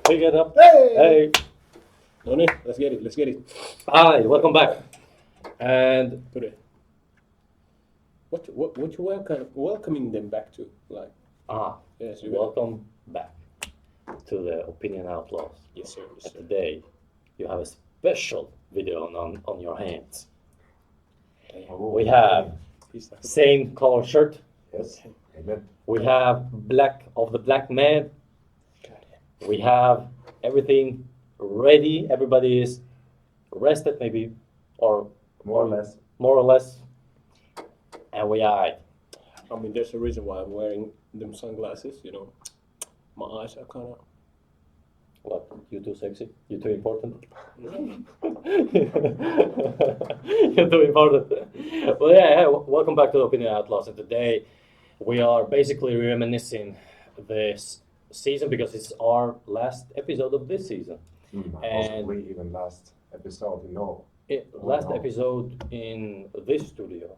Pick it up. Hey! Hey. No need. Let's get it. Let's get it. Hi, welcome back. And Today. What you welcoming them back to? Like, yes, you welcome back to the Opinion Outlaws. Yes, sir. Yes, And sir. today you have a special video on your hands. Oh, We have he's like, same color shirt. Yes. Amen. We have black of the black man. God. We have everything ready. Everybody is rested, maybe, or More or less. more or less. And we are. I mean, there's a reason why I'm wearing them sunglasses. You know, my eyes are kind of. What? You too sexy? You too important? You're too important. Well, yeah, welcome back to Opinion Outlaws. And today we are basically reminiscing this season because it's our last episode of this season. And- Possibly even last episode in all. Last no. episode in this studio,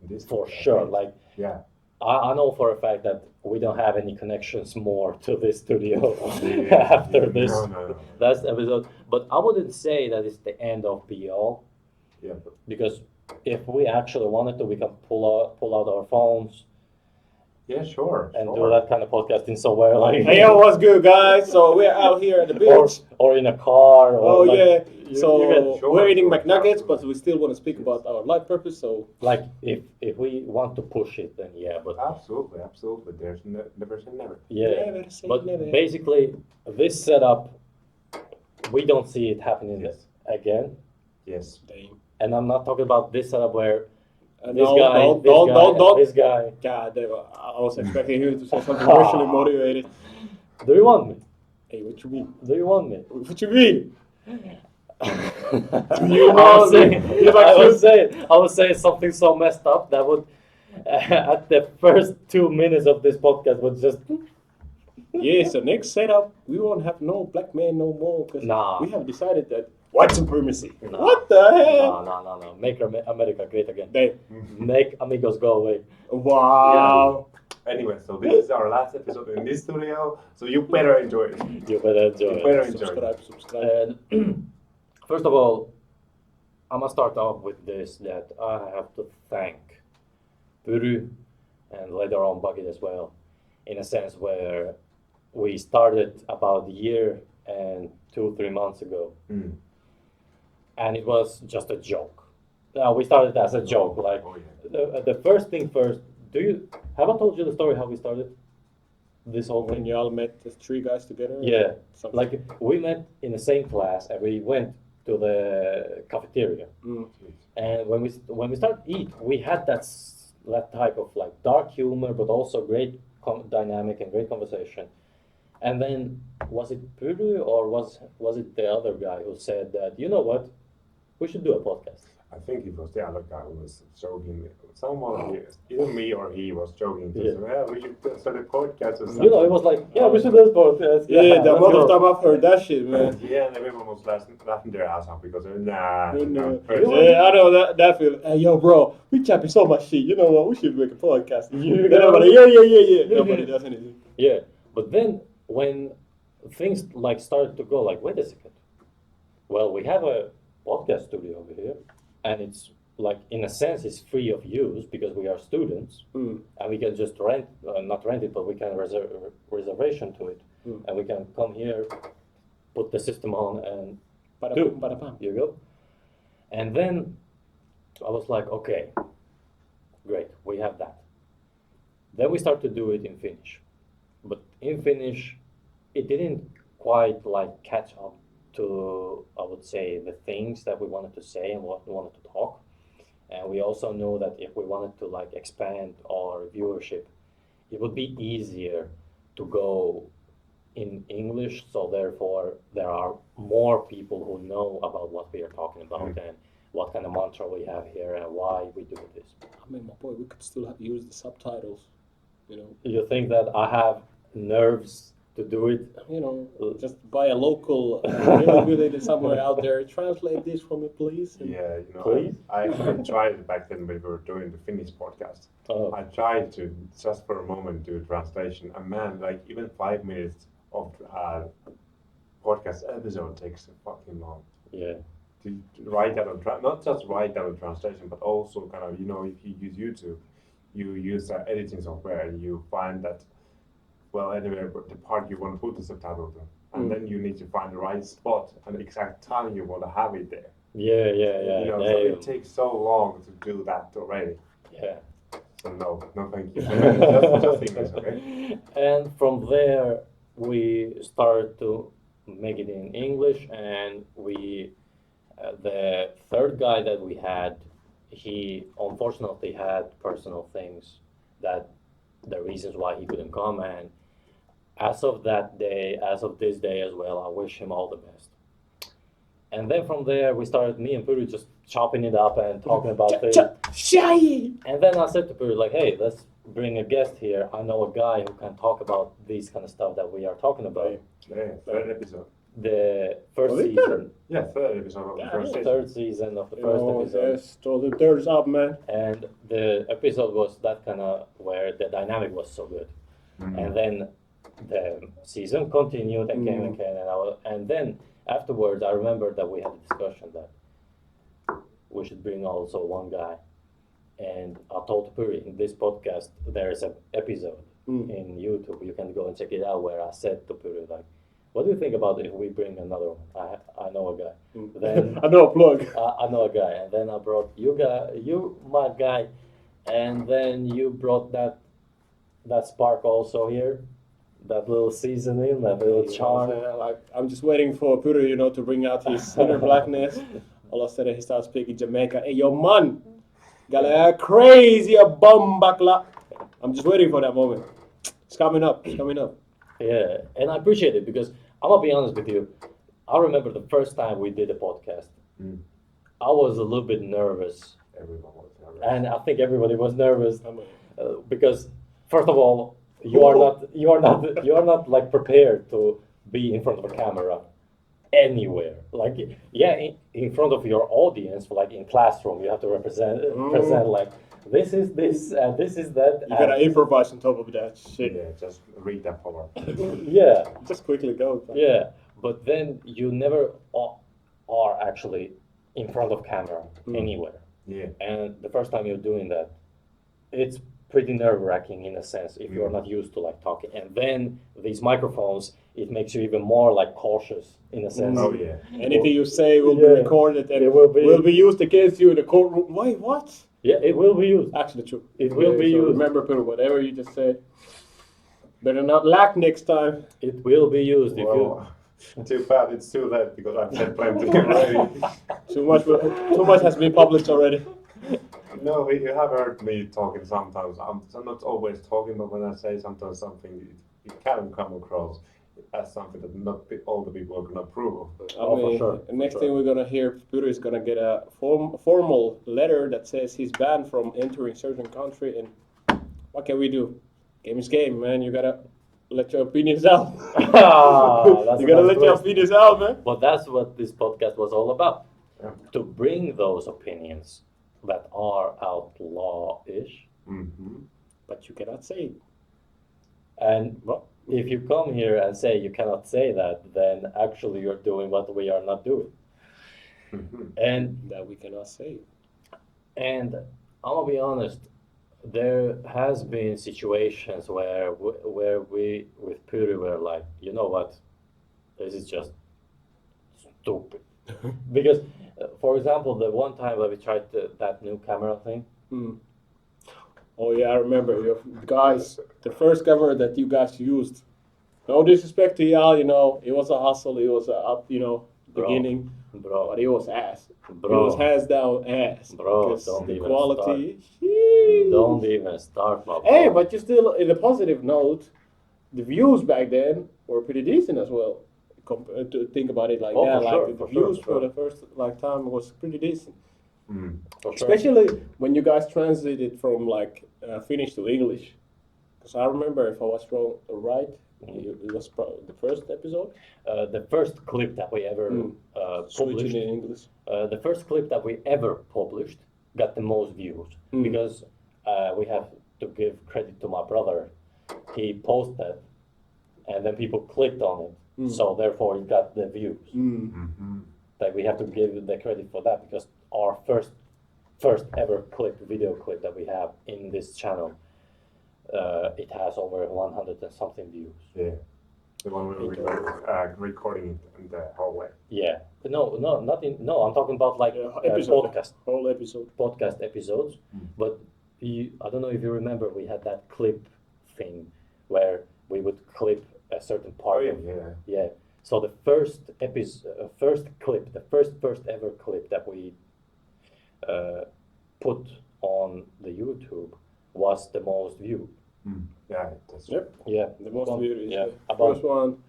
This for sure. Like, Yeah. I know for a fact that we don't have any connections more to this studio Yeah, after yeah, this no. last episode. But I wouldn't say that it's the end of be all, Yeah, but because if we actually wanted to, we can pull out our phones yeah, sure. and sure. do that kind of podcasting somewhere, like Hey, yo, what's good, guys? So we're out here at the beach. or in a car. Or Oh, like, yeah. you So get- Sure, we're eating sure, McNuggets, sure. but we still want to speak about our life purpose. So like if we want to push it, then yeah. But Absolutely. There's never say never. yeah. Never say But never. basically, this setup, we don't see it happening Yes. again. Yes. Damn. And I'm not talking about this setup where this No, guy, don't, this don't, guy, don't, and don't. this guy. God damn, I was expecting you to say something racially motivated. Do you want me? Hey, what you mean? Do you want me? What you mean? I want me? You're like, I was saying something so messed up that would, at the first 2 minutes of this podcast, would just Yeah, so next setup, we won't have no black man no more because Nah. we have decided that white supremacy. Nah. What the hell? no. Make America great again. They, Make amigos go away. wow. Anyway, so this is our last episode in this studio, so you better enjoy it. You better enjoy You it. better enjoy it. Subscribe. And first of all, I'm gonna start off with this, that I have to thank Puru and later on Bucket as well, in a sense where we started about a year and 2-3 months ago, Mm. and it was just a joke. We started as a joke, like Oh, yeah. the first thing first. Have I told you the story how we started this whole When thing? you all met the three guys together? Yeah, Something. like we met in the same class and we went to the cafeteria. Mm. And when we started eat, we had that type of like dark humor, but also great dynamic and great conversation. And then was it Puru or was it the other guy who said that, you know what, we should do a podcast? I think it was the other guy who was joking. Someone, either me or he was joking. Yeah. Yeah, we should start a podcast or something. You know, it was like, yeah, we should do a podcast. Yeah, the let's amount of go. time I've heard that shit, man. Yeah, and everyone was laughing their ass off because nah. No. no. Yeah, I know that feel. Hey, yo, bro, we chapping so much shit. You know what? We should make a podcast. You Then know? nobody, yeah. Nobody does anything. Yeah, but then when things like started to go like, wait a second, well, we have a podcast studio over here, and it's like in a sense it's free of use because we are students, Mm. and we can just not rent it, but we can reserve reservation to it, Mm. and we can come here, put the system on, and Bada Two. boom, bada bam. you go. And then I was like, okay, great, we have that. Then we start to do it in Finnish, but in Finnish, it didn't quite like catch up to, I would say, the things that we wanted to say and what we wanted to talk. And we also know that if we wanted to like expand our viewership, it would be easier to go in English. So therefore, there are more people who know about what we are talking about and what kind of mantra we have here and why we do this. I mean, my boy, we could still use the subtitles. You know, You think that I have nerves to do it? just buy a local really somewhere out there. Translate this for me, please. And Yeah, you know, Please? I actually tried it back then when we were doing the Finnish podcast. Oh. I tried to just for a moment do a translation, and man, like even 5 minutes of podcast episode takes fucking long. Yeah. To write down not just write down the translation, but also kind of if you use YouTube, you use editing software and you find that anyway the part you want to put the subtitle to, and then you need to find the right spot and the exact time you want to have it there. Yeah. So it takes so long to do that already. Yeah. So no, thank you. just English, okay? And from there, we started to make it in English, and the third guy that we had, he unfortunately had personal things that the reasons why he couldn't come, and as of this day as well, I wish him all the best. And then from there, we started, me and Puri just chopping it up and talking about things. Shy. And then I said to Puri, like, hey, let's bring a guest here. I know a guy who can talk about these kind of stuff that we are talking about. Yeah, third episode. The first Was it season. third? Yeah, third episode of the first season. Third season of the first episode. Yes, so the third's up, man. And the episode was that kind of where the dynamic was so good. And then the season continued and came and came, and then afterwards I remember that we had a discussion that we should bring also one guy. And I told Puri, in this podcast there is an episode in YouTube, you can go and check it out, where I said to Puri, like, what do you think about if we bring another one? I know a guy. Then I know a plug. I know a guy, and then I brought you my guy, and then you brought that spark also here, that little seasoning, that little charm. Like, I'm just waiting for Puri, to bring out his inner blackness. All of a sudden he starts speaking Jamaica. Hey, yo, man, galera, crazy a bombakla. I'm just waiting for that moment. It's coming up. Yeah, and I appreciate it, because I'm gonna be honest with you. I remember the first time we did a podcast, I was a little bit nervous, Everyone was nervous. and I think everybody was nervous I mean, because, first of all, you are not like prepared to be in front of a camera anywhere. Like, yeah, in front of your audience, like in classroom, you have to present like, this is this and this is that. you gotta improvise on top of that shit. Yeah, just read that power. Yeah, Just quickly go. yeah. But then you never are actually in front of camera anywhere. Yeah. And the first time you're doing that, it's pretty nerve-wracking in a sense if you're not used to like talking. And then these microphones, it makes you even more like cautious in a sense. Oh yeah. Anything you say will be Yeah. recorded and It will be- used against you in the courtroom. Wait, what? Yeah, it will be used. Actually, true. It will be So used. remember, Puri, whatever you just said, better not lack next time. It will be used Well, too bad it's too late because I've said plenty already. Too much has been published already. No, you have heard me talking sometimes. I'm not always talking, but when I say sometimes something, it can come across as something that not all the people are going to approve of. Oh, for sure, The next for thing we're gonna hear, Puri is gonna get a formal letter that says he's banned from entering certain country. And what can we do? Game is game, man. You gotta let your opinions out. That's You a gotta nice let your twist. opinions out, man. But that's what this podcast was all about. Yeah. To bring those opinions that are outlaw-ish. Mm-hmm. But you cannot say it. And if you come here and say you cannot say that, then actually you're doing what we are not doing. Mm-hmm. And That we cannot say. I'm gonna be honest, there has been situations where we with Puri were like, you know what, this is just stupid. Because, for example, the one time that we tried that new camera thing. Oh yeah, I remember. You guys, the first camera that you guys used. No disrespect to y'all, it was a hustle. It was a up, beginning, Bro, but it was ass. bro, It was hands down ass. Bro, Because don't the even quality. don't even start, my bro. Hey, but you still, in a positive note, the views back then were pretty decent as well. To think about it like Oh, that, for like sure, the for sure, views for for sure. the first time was pretty decent. Mm. For sure. Especially when you guys translated from Finnish to English. Because I remember, if I was wrong, right, it was the first episode. The first clip that we ever Switching published. in English. The first clip that we ever published got the most views because we have to give credit to my brother. He posted, and then people clicked on it, So therefore, it got the views. Mm-hmm. That we have to give the credit for that because our first ever video clip that we have in this channel, it has over 100 and something views. Yeah. The one we were recording it in the hallway. Yeah, but no, I'm talking about like Episode. podcast Whole episode. episodes. Mm. But I don't know if you remember, we had that clip thing where we would clip a certain part of Yeah. So the first clip, the first ever clip that we put on the YouTube was the most viewed. Mm. Yeah, that's Yep. Yeah, The most viewed is the about first one.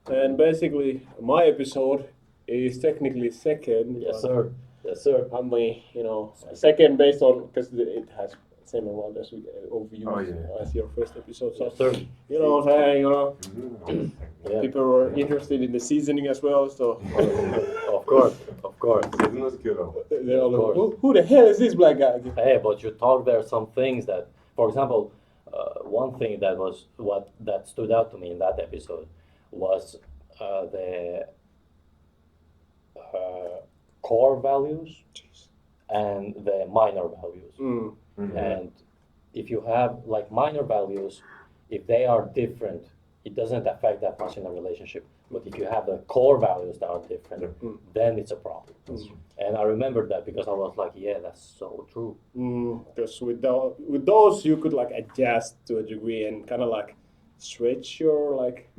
And basically, my episode is technically second. yes, but sir. Yes, sir. I'm second based on because it has same amount as views as your first episode. So Yes, sir. you know what I'm saying, Mhm. Yeah. people were interested in the seasoning as well. So Of course. Season was good though. they're all Of course. like, who the hell is this black guy? Hey, but you talk there some things that, for example, one thing that stood out to me in that episode was the core values and the minor values. Mm. Mhm. And if you have like minor values, if they are different, it doesn't affect that much in a relationship. But if you have the core values that are different, Mm. then it's a problem. That's true. And I remember that because I was like, yeah, that's so true. Because with those you could like adjust to a degree and kind of like stretch your like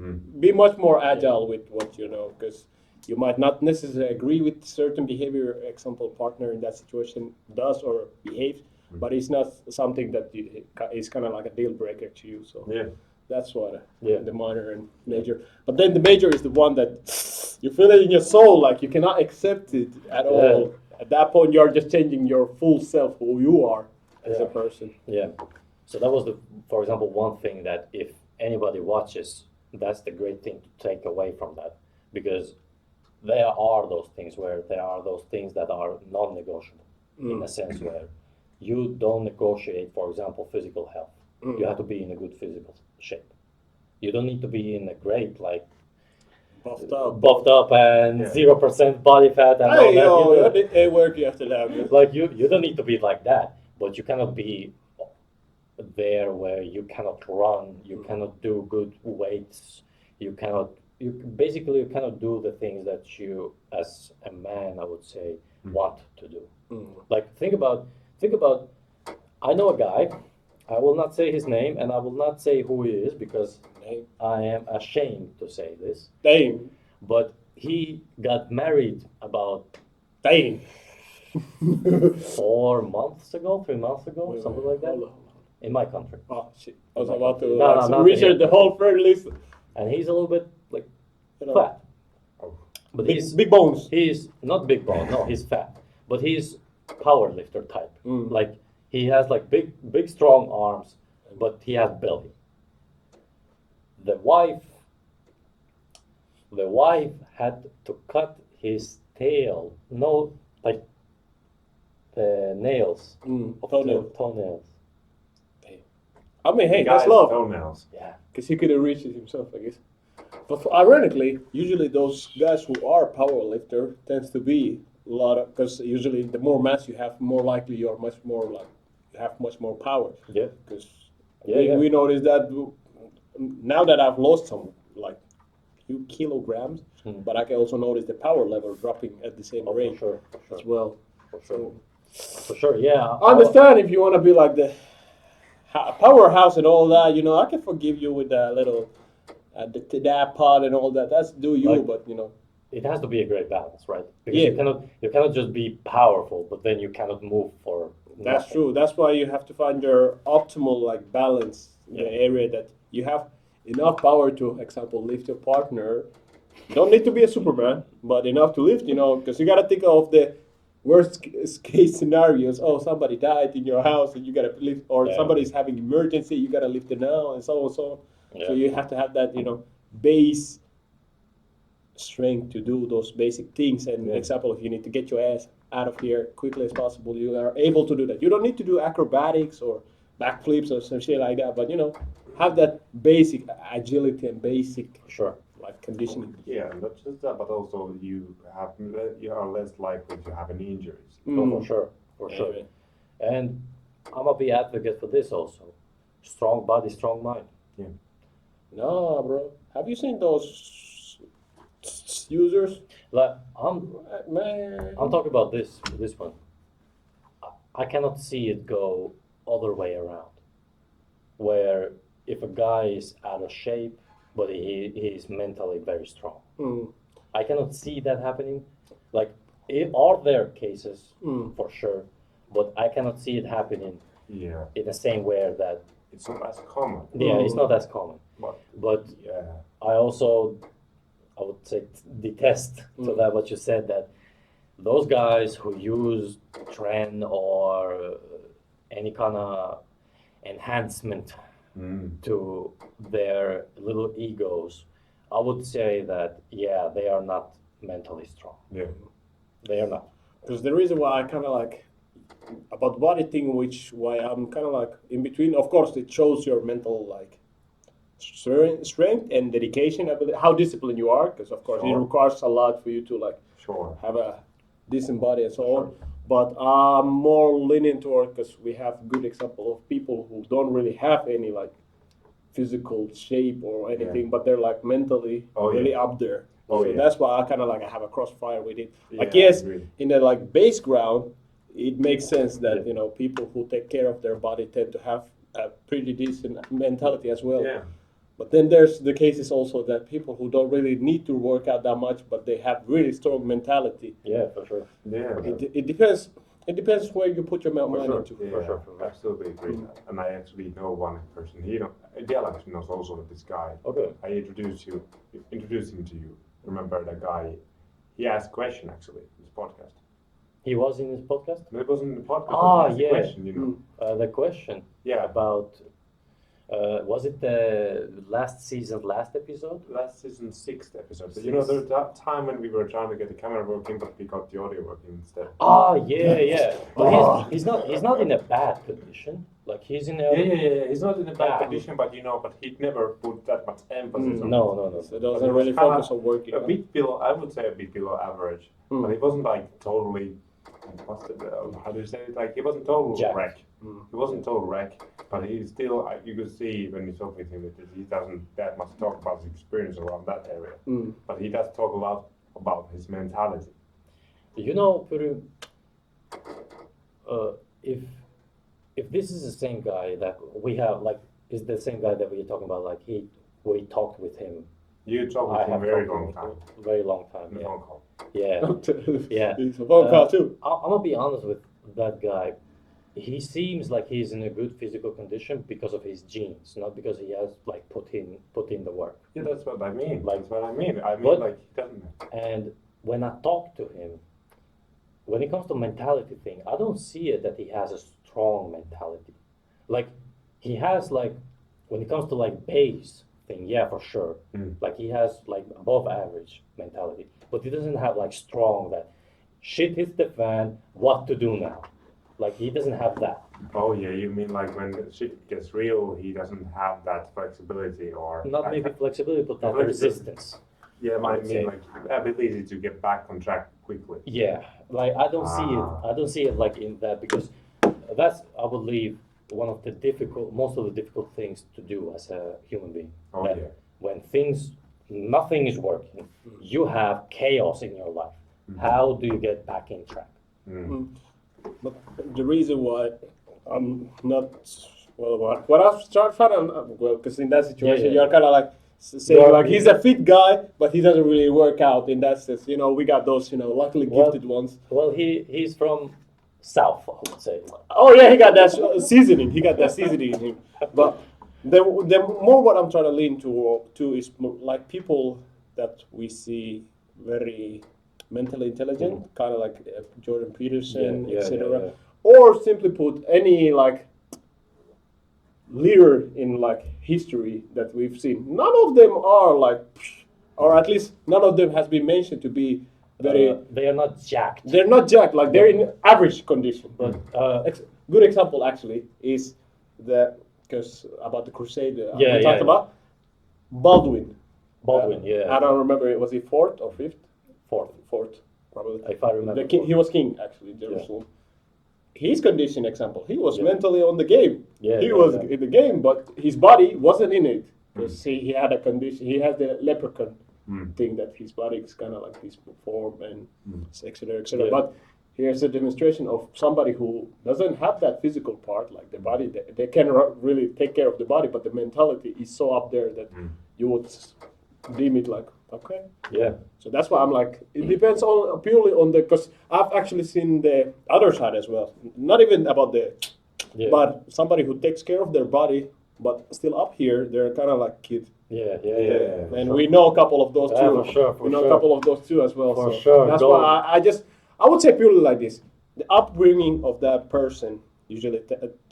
be much more agile with what you know because you might not necessarily agree with certain behavior example partner in that situation does or behaves, but it's not something that is kind of like a deal breaker to you. So Yeah. that's what Yeah. the minor and major. But then the major is the one that you feel it in your soul, like you cannot accept it at all. At that point, you're just changing your full self, who you are as a person. Yeah. So that was for example, one thing that if anybody watches, that's the great thing to take away from that, because there are those things that are non-negotiable in a sense where you don't negotiate, for example, physical health. You have to be in a good physical shape. You don't need to be in a great like buffed up and 0% body fat and all Hey, that. yo, You know, they work after that. like you don't need to be like that, but you cannot be there where you cannot run, you cannot do good weights, you cannot do the things that you as a man, I would say, want to do. Like think about I know a guy, I will not say his name and I will not say who he is because I am ashamed to say this, Damn. but he got married about Damn. 4 months ago, 3 months ago, something like that, Hold on. in my country. Oh, shit. I was about to No, not research here. the whole friend list. And he's a little bit like You know, fat. But big bones. he's not big bone, no, he's fat. But he's power lifter type. Like he has like big strong arms, but he has belly. The wife had to cut his tail, like the nails of toenails. I mean, hey, Guys, that's love. toenails. Yeah. Because he could have reached it himself, I guess. But ironically, usually those guys who are power lifter tends to be a lot of, because usually the more mass you have, more likely you're much more like you have much more power. Yeah. Because Yeah. we noticed that now that I've lost some like few kilograms, but I can also notice the power level dropping at the same rate For sure. as well. For sure, yeah. I understand if you want to be like the powerhouse and all that, you know, I can forgive you with that little that part and all that. That's do you, Like- but you know. It has to be a great balance, right? Because Yeah. you cannot just be powerful, but then you cannot move for That's nothing. true. That's why you have to find your optimal like balance in the Yeah. area that you have enough power to, example, lift your partner. You don't need to be a Superman, but enough to lift, you know, because you gotta think of the worst case scenarios. Oh, somebody died in your house and you gotta lift, or Yeah. somebody's having emergency, you gotta lift it now, and so on, so on. Yeah. So you have to have that, you know, base strength to do those basic things. And Yeah. example, if you need to get your ass out of here quickly as possible, you are able to do that. You don't need to do acrobatics or backflips or some shit like that, but you know, have that basic agility and basic Sure. like conditioning. Yeah, not just that, but also you are less likely to have any injuries. Oh, for sure, for Yeah, sure. man. And I'm a big advocate for this also. Strong body, strong mind. Yeah. No, bro. Have you seen those users? Like Man. I'm talking about this one. I cannot see it go other way around. Where if a guy is out of shape, but he is mentally very strong. Mm. I cannot see that happening. Like, are there cases Mm. for sure, but I cannot see it happening Yeah. in the same way that It's not as common. yeah, it's not as common. But But yeah. I also, I would say, detest to that what you said that those guys who use trend or any kind of enhancement to their little egos, I would say that yeah, they are not mentally strong. Yeah. They are not. Because the reason why I kind of like about body thing, which why I'm kind of like in between. Of course, it shows your mental like strength and dedication, ability, how disciplined you are. Because of course, it Sure. requires a lot for you to like Sure. have a decent body and so on. But I'm more leaning toward because we have good example of people who don't really have any like physical shape or anything, but they're like mentally really up there. So that's why I kind of like I have a crossfire with it. Like Yeah, I yes, agree. in the like base ground, it makes sense that you know people who take care of their body tend to have a pretty decent mentality as well. Yeah. But then there's the cases also that people who don't really need to work out that much, but they have really strong mentality. Yeah, for sure. Yeah. It depends. It depends where you put your mind sure. into. Yeah, For sure. absolutely agree. And I actually know one person. Dale actually knows also this guy. Okay. I introduced him to you. Remember that guy? He asked a question actually in this podcast. He was in his podcast. No, it wasn't in the podcast. Ah, but he asked a yeah. question, you know. The question Yeah. about was it the last season, last episode? Last season 6th episode. So, you know, there was that time when we were trying to get the camera working, but we got the audio working instead. Ah, yeah. But he's not in a bad condition. Like he's in a Yeah. He's not in a bad Yeah. condition, but but he'd never put that much emphasis on it. no. So it doesn't really focus on working. A bit below, I would say a bit below average, but he wasn't like totally. How do you say it? Like he wasn't total Jacked. wreck. He wasn't total wreck, but he still. You could see when you talk with him that he doesn't that much talk about his experience around that area, but he does talk a lot about his mentality. You know, Puru, if this is the same guy that we have, like, is the same guy that we're talking about, like we talked with him. You talked with I him have very talked long with time. him very long time. In the Yeah. phone call. Yeah. Yeah. It's a phone call too. I'm gonna be honest with that guy. He seems like he's in a good physical condition because of his genes, not because he has like put in the work. Yeah, that's what I mean. Like- That's what I mean. I mean, But- like he doesn't. And when I talk to him, when it comes to mentality thing, I don't see it that he has a strong mentality. Like he has like when it comes to like base thing, yeah, for sure. Like he has like above average mentality, but he doesn't have like strong that shit hits the fan, what to do now. Like he doesn't have that. Oh yeah, you mean like when the shit gets real, he doesn't have that flexibility or Not maybe flexibility, but that Flexibility. resistance. Yeah, I I would say. mean like ability to get back on track quickly. Yeah, like I don't see it. Ah. I don't see it like in that because that's I believe one of the most of the difficult things to do as a human being. Oh That yeah. When nothing is working, you have chaos in your life. How do you get back in track? But the reason why I'm not what I start trying to because in that situation Yeah. you're kind of like saying You're- like he's a fit guy, but he doesn't really work out in that sense. You know, we got those luckily Well- gifted ones. Well, he's from South, I would say. Oh yeah, he got that seasoning. He got that seasoning in him. But the more what I'm trying to lean to is like people that we see very mentally intelligent, kind of like Jordan Peterson, Yeah, etc. yeah. Or simply put, any like leader in like history that we've seen. None of them are like, or at least none of them has been mentioned to be very. They are not jacked. They're not jacked. Like they're in average condition. But Good example actually is because about the crusade we Yeah, talked yeah. about Baldwin. Baldwin, yeah. I don't remember. Was he fourth or fifth? Fourth, Fourth, probably. if I remember. The king, he was king actually in Jerusalem. His condition example, he was mentally on the game. Yeah, he yeah, was yeah. in the game, but his body wasn't in it because he had a condition. He had the leprechaun thing that his body is kind of like this form and etc. etc. Yeah. But here's a demonstration of somebody who doesn't have that physical part, like the body. They can really take care of the body, but the mentality is so up there that you would deem it like okay. Yeah, So that's why I'm like, it depends on purely on the, because I've actually seen the other side as well. Not even about the, yeah, but somebody who takes care of their body, but still up here, they're kind of like kid. yeah. And we know a couple of those Yeah, too. for sure, we know sure. a couple of those too as well. For so sure, That's don't- why I would say purely like this. The upbringing of that person usually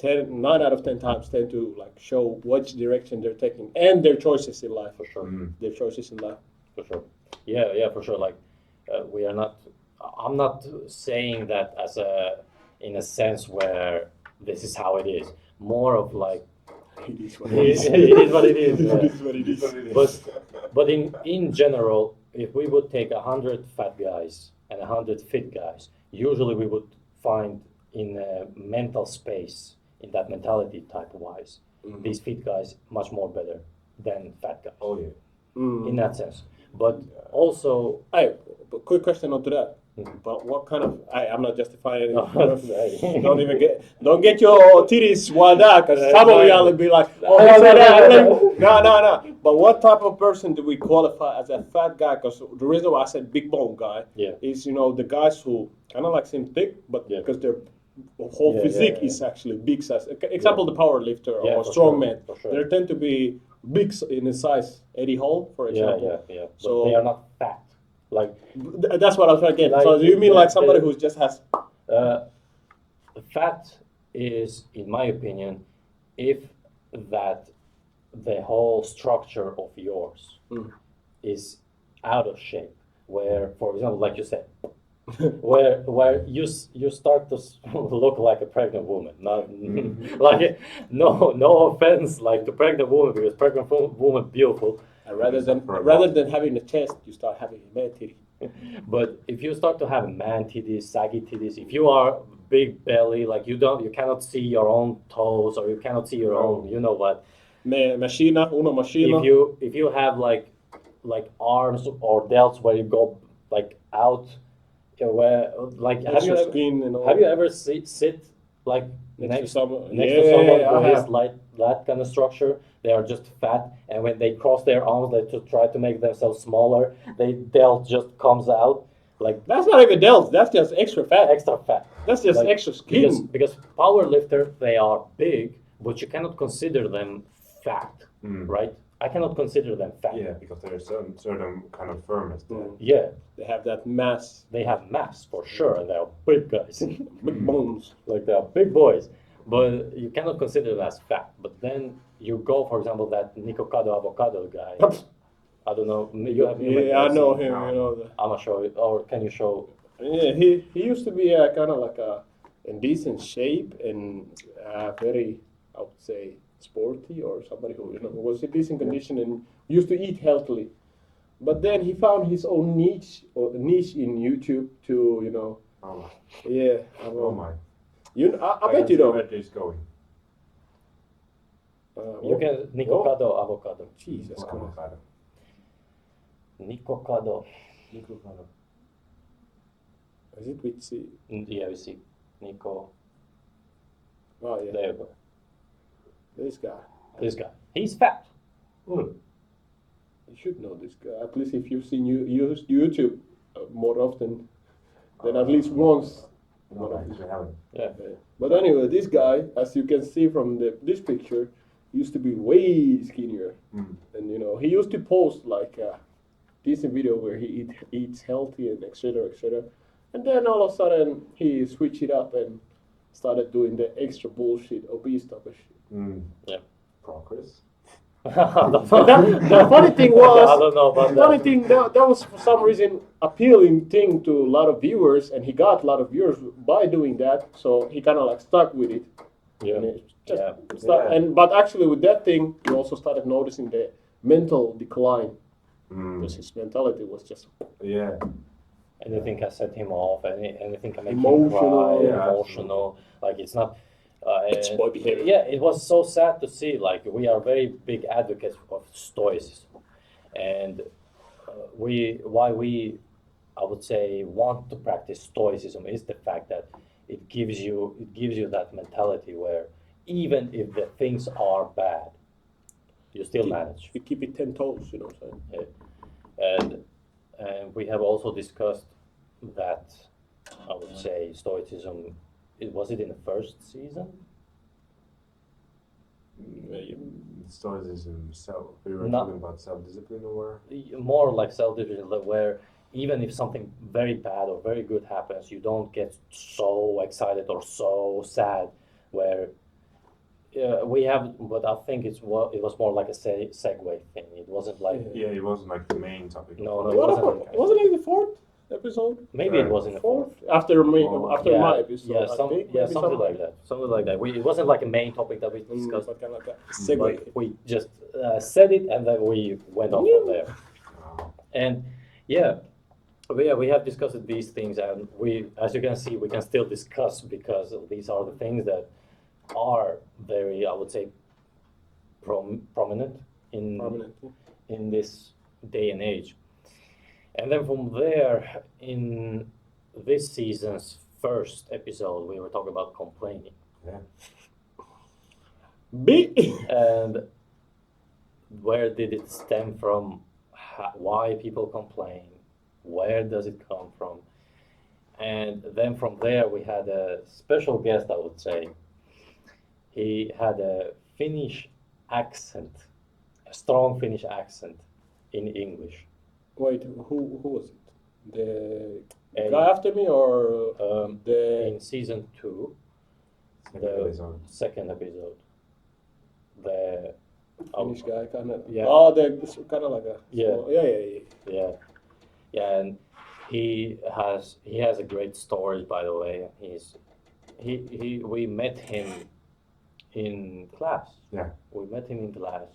9 out of 10 times tend to like show which direction they're taking and their choices in life. For sure. Their choices in life. For sure. Yeah, for sure. Like, we are not. I'm not saying that as in a sense where this is how it is. More of like It is what it is what it is. It Yeah. is what it is. But in general, if we would take 100 fat guys and 100 fit guys, usually we would find in a mental space, in that mentality type wise, these fit guys much more better than fat guys. Oh yeah. In that sense. But also, Hey, but quick question onto that. Mhm. But what kind of? I'm not justifying No, it. Don't get your titties wild out, because some of Right. y'all will be like, oh, he said that. No. But what type of person do we qualify as a fat guy? Because the reason why I said big bone guy Yeah. is the guys who kind of like seem thick, but Yeah. because their whole Yeah, physique yeah. is actually big size. Example, the power lifter Yeah, or for strongman. sure, for sure. They tend to be big in the size. Eddie Hall, for example. yeah. But So- they are not fat. Like, That's what I was trying to get. Like, So do you mean like somebody the- who just has? fat is, in my opinion, if that the whole structure of yours is out of shape. Where, for example, like you said, where you start to look like a pregnant woman. Not like no offense like to pregnant woman, because pregnant woman beautiful. Rather than having a chest, you start having a man titty. But if you start to have man titties, saggy titties, if you are big belly, like you cannot see your own toes, or you cannot see your own, you know what? Machina, uno machina. If you have like arms or delts where you go like out, where like Extra skin and all. have you ever sit like Next to next someone. next Yeah, to someone I who is have. like that kind of structure? They are just fat, and when they cross their arms, they just try to make themselves smaller. They delt just comes out like That's not even delts. That's just extra fat. extra fat. That's just Like, extra skin. because power lifter, they are big, but you cannot consider them fat, right? I cannot consider them fat. Yeah, because there's certain kind of firmness there. Yeah, They have that mass, they have mass for sure, and they are big guys. big bones. Like they are big boys, but you cannot consider them as fat. But then you go, for example, that Nicocado avocado guy. I don't know. You have Yeah, I know seen- him. I'm gonna show it, or can you show? Yeah, he used to be kind of like in decent shape and very, I would say, sporty, or somebody who was in decent condition and used to eat healthily. But then he found his own niche in YouTube to Oh my. yeah. Oh my. I bet you Where don't. this going? You can Nicocado avocado. Jesus Christ. Avocado. Nicocado. Avocado. Is it with C? Yeah, we see. Nico. Oh yeah, There you go. this guy. This guy. He's fat. You should know this guy. At least if you've seen YouTube more often than at least once. No, I actually haven't. Yeah. But anyway, this guy, as you can see from this picture, used to be way skinnier, and he used to post like a decent video where he eats healthy and etc. etc. And then all of a sudden he switched it up and started doing the extra bullshit, obese type of shit. Yeah. Progress. The funny thing was, I don't know about the funny that. thing that was for some reason appealing thing to a lot of viewers, and he got a lot of viewers by doing that. So he kind of like stuck with it. Yeah. And it just Yeah. but actually with that thing, you also started noticing the mental decline because his mentality was just Yeah. Anything can set him off. Anything can make Emotional. him cry. Yeah, Emotional. Like it's not. bitch boy behavior. Yeah, it was so sad to see. Like we are very big advocates of stoicism, and why we I would say want to practice stoicism is the fact that it gives you that mentality where even if the things are bad, you still manage. You keep it 10 toes, you know what I'm saying? And we have also discussed that I would say stoicism. Was it in the first season? Stoicism, we were No. talking about self-discipline or More like self-discipline, where even if something very bad or very good happens, you don't get so excited or so sad. Where we have, but I think it was more like a segue thing. It wasn't like yeah, it wasn't like the main topic. no, What it wasn't. about, wasn't it the 4th episode? Maybe it was in the fourth. After me, Oh, after yeah, my episode, yeah, I some, think. yeah, maybe something like that. Something like that. It wasn't like a main topic that we discussed. But kind of like a segue. But we just said it and then we went on from there. And yeah, we have discussed these things, and we, as you can see, we can still discuss because these are the things that are very, I would say, prominent Prominent. in this day and age. And then from there, in this season's first episode, we were talking about complaining. Yeah. And where did it stem from? Why people complain? Where does it come from? And then from there, we had a special guest, I would say. He had a Finnish accent, a strong Finnish accent in English. Wait, who was it? The And, guy after me or the in season 2, Second the episode. second episode, the Finnish guy kind of? Yeah. Oh, the kind of like a Yeah. yeah. yeah, and he has a great story, by the way. We met him in class. Yeah. We met him in class,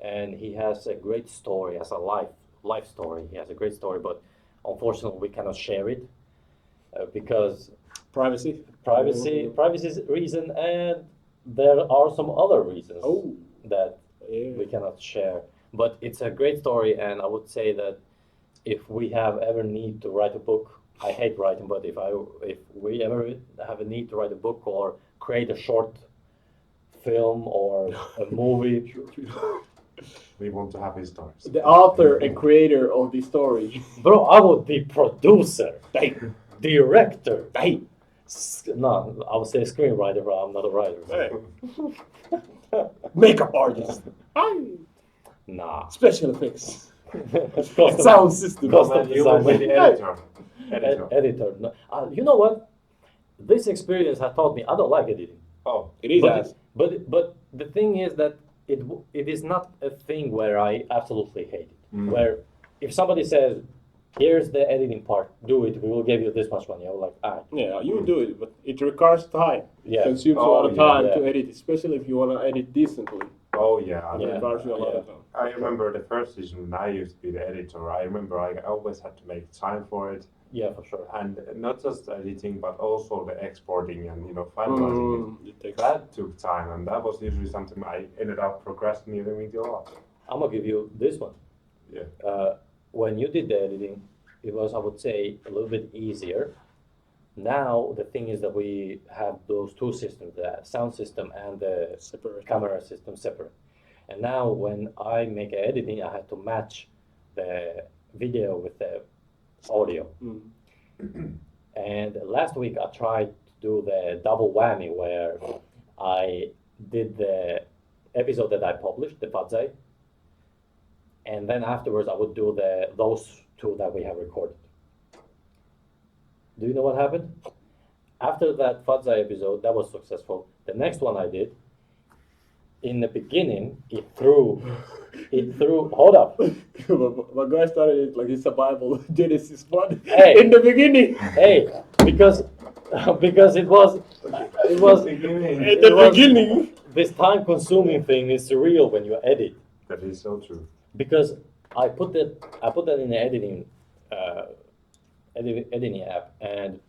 and he has a great story as a life story. He has a great story, but unfortunately we cannot share it because Privacy. privacy reason, and there are some other reasons Oh, that yeah. we cannot share. But it's a great story, and I would say that if we have ever need to write a book, I hate writing, but if we ever have a need to write a book or create a short film or a movie, We want to have his stories. The author and creator of the story. bro, I would be producer, Damn. director. Damn. No, I would say screenwriter, but I'm not a writer. Hey. Makeup artist. Aye. Nah. Special effects. Custom- Sound system. Custom You will be the design. editor. Editor. Editor. No. You know what? This experience has taught me I don't like editing. Oh, It is But, as. but the thing is that it is not a thing where I absolutely hate it. Mm. Where if somebody says, "Here's the editing part, do it. We will give you this much money," I'm like, "Ah, Yeah, you do it, but it requires time. yeah, It consumes a Oh, lot of yeah, time yeah. to edit, especially if you want to edit decently. oh yeah. I It Yeah. requires you a lot Yeah. of time. I remember the first season when I used to be the editor. I remember I always had to make time for it, yeah, for sure." and not just editing, but also the exporting and finalizing it. It takes That took time, and that was usually something I ended up procrastinating a lot. I'm gonna give you this one. Yeah. When you did the editing, it was, I would say, a little bit easier. Now the thing is that we have those two systems, the sound system and the separate. camera system separate. And now when I make editing, I have to match the video with the audio. Mm. And last week I tried to do the double whammy where I did the episode that I published, the Fadzai, and then afterwards I would do those two that we have recorded. Do you know what happened? After that Fadzai episode, that was successful. The next one I did, in the beginning, it threw, hold up. My guy started it like it's a Bible, Genesis 1. Hey. In the beginning. Hey, because it was In It the was- beginning. this time consuming thing is surreal when you edit. That is so true. Because I put that in the uh, editing app, and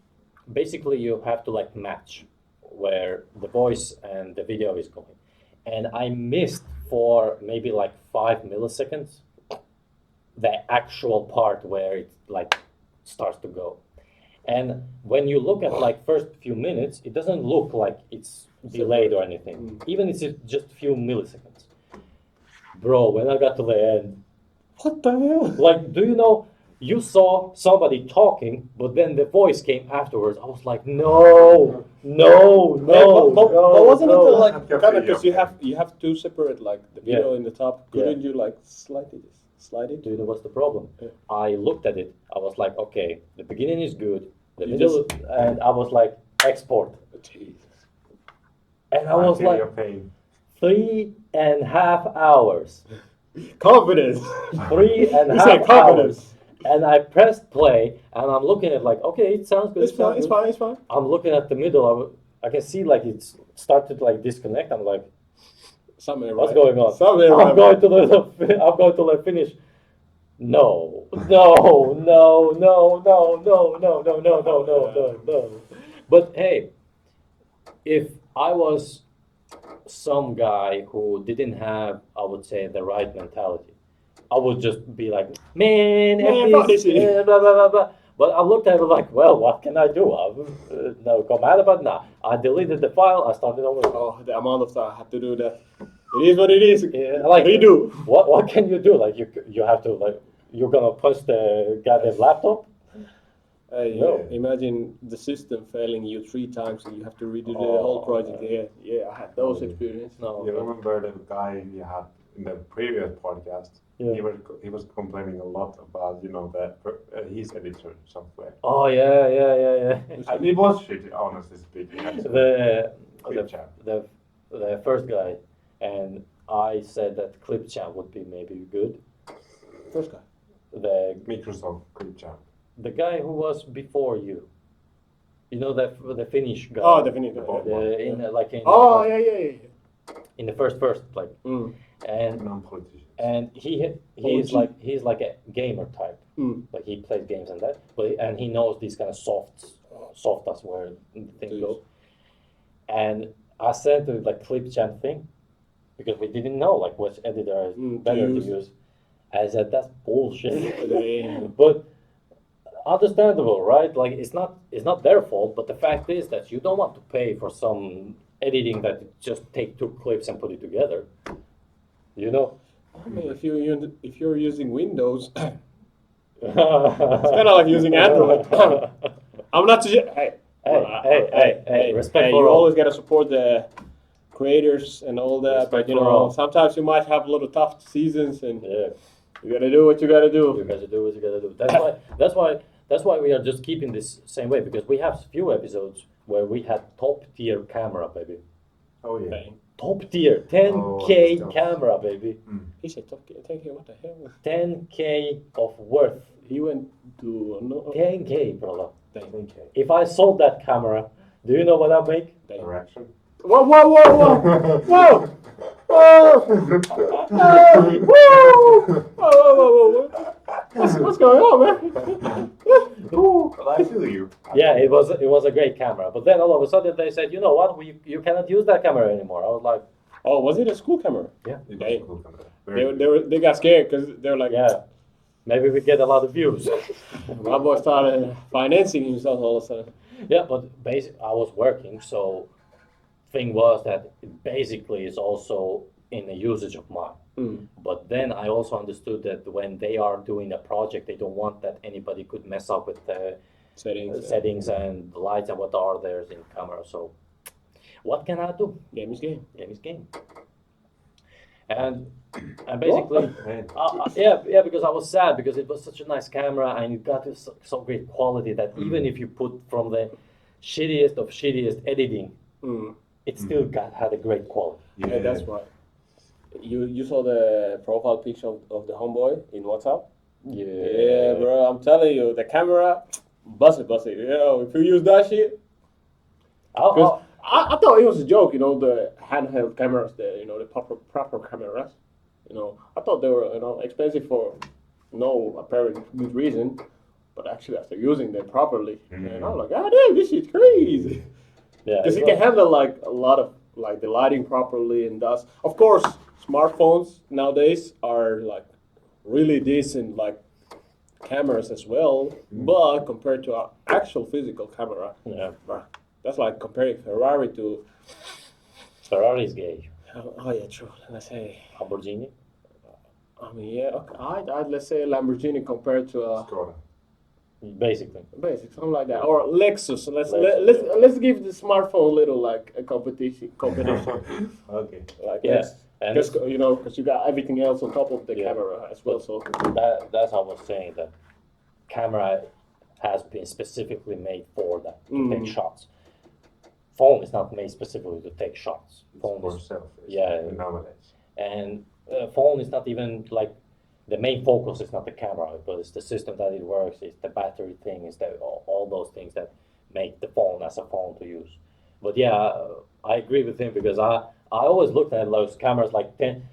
basically you have to like match where the voice and the video is going. And I missed for maybe like 5 milliseconds the actual part where it like starts to go. And when you look at like first few minutes, it doesn't look like it's delayed or anything. Even if it's just few milliseconds. Bro, when I got to the end, What the hell? like, do you know, you saw somebody talking, but then the voice came afterwards. I was like, no, no, But no, wasn't no. it like Okay, kind of because okay. you have two separate like the video in the top? Yeah. Couldn't you like slide it? Do you know what's the problem? Yeah. I looked at it. I was like, okay, the beginning is good, the You middle, and I was like, export. Jesus. And I was feel like, your pain. 3.5 hours. Confidence. 3.5 You said hours. confidence. And I pressed play, and I'm looking at like, okay, it sounds good. It's it sounds fine. It's good. fine. It's fine. I'm looking at the middle. I can see like it's started to like disconnect. I'm like, Something what's right. going on? Something I'm right. going to I'm going to the finish. No, no, no, no, no, no, no, no, no, no, no, no. But hey, if I was some guy who didn't have, I would say, the right mentality, I would just be like, man, fuck this, this shit." blah, blah, blah, blah. But I looked at it like, well, what can I do? No, go mad about nah. I deleted the file. I started over. Oh, the amount of time I had to do that. It is what it is. Yeah, like Redo. What can you do? Like you have to like you're gonna punch the goddamn laptop. No. Imagine the system failing you 3 times and you have to redo the Oh, whole project man. again. Yeah, I had those experiences. No. You remember the guy we had in the previous podcast? Yeah. He was complaining a lot about his editor software. Oh yeah, yeah, yeah, yeah. And it was shitty, honestly speaking. Actually. the Clipchamp. the first guy, and I said that Clipchamp would be maybe good. First guy. The Microsoft Clipchamp. the guy who was before you. You know the Finnish guy. Oh, the Finnish guy. Oh, in the first like Mm. and Non-politicians. and he's like a gamer type. Like he plays games and that, and he knows these kind of soft as where things go. And I said to like Clipchamp thing because we didn't know like which editor is better to use. I said that's bullshit. But understandable, right? Like it's not their fault, but the fact is that you don't want to pay for some editing that just take 2 clips and put it together. You know? I mean, if you're using Windows, it's kind of like using Android. I'm not just. Hey, respect hey, for you all. always gotta support the creators and all that, Respect but for all. sometimes you might have a little tough seasons, and Yeah. you gotta do what you gotta do. You gotta do what you gotta do. That's why we are just keeping this same way, because we have few episodes where we had top tier camera, baby. Oh yeah. Bang. Top tier, 10K Oh, camera, baby. He said, "Thank you. What the hell?" 10K of worth. He went to 10K, brother. Okay. If I sold that camera, do you know what I make? Direction. Whoa! Whoa! What's going on, man? But I feel you. Yeah, it was a great camera. But then all of a sudden they said, you know what, you cannot use that camera anymore. I was like, Oh, was it a school camera? yeah, It was Hey. a cool camera. They got scared because they're like, yeah. Maybe we get a lot of views. my boy started financing himself all of a sudden. Yeah, but I was working, so thing was that it basically is also in the usage of mine. But then I also understood that when they are doing a project, they don't want that anybody could mess up with the settings and the lights and what are there in camera. So what can I do? Game is game. Game is game. And basically, Man. yeah, because I was sad because it was such a nice camera and it got to so great quality that even if you put from the shittiest of shittiest editing, it still had a great quality. Yeah, that's right. You saw the profile picture of the homeboy in WhatsApp? Yeah, bro. I'm telling you, the camera, bust it. You know, if you use that shit. I thought it was a joke, the handheld cameras, the proper cameras. I thought they were expensive for no apparent good reason, but actually after using them properly, and I'm like, ah, damn, this is crazy. Yeah, Because it can handle like a lot of like the lighting properly and does. Of course, smartphones nowadays are like really decent like cameras as well, but compared to our actual physical camera, yeah. that's like comparing Ferrari to. Ferrari's gay. Oh yeah, true. Let's say. Lamborghini. I mean, yeah. Okay. I'd let's say Lamborghini compared to a Skoda. Basically. basic something like that, or Lexus. Let's Lexus, let's yeah. let's give the smartphone a little like a competition. Okay. Like Yeah, yes. and Because because you got everything else on top of the Yeah. camera as well. So that's how I was saying that camera has been specifically made for that to take shots. Phone is not made specifically to take shots. Phone For is, selfies. yeah. Nowadays. and phone is not even like the main focus is not the camera, but it's the system that it works. It's the battery thing. It's all those things that make the phone as a phone to use. But yeah, I agree with him because I always looked at those cameras like 10.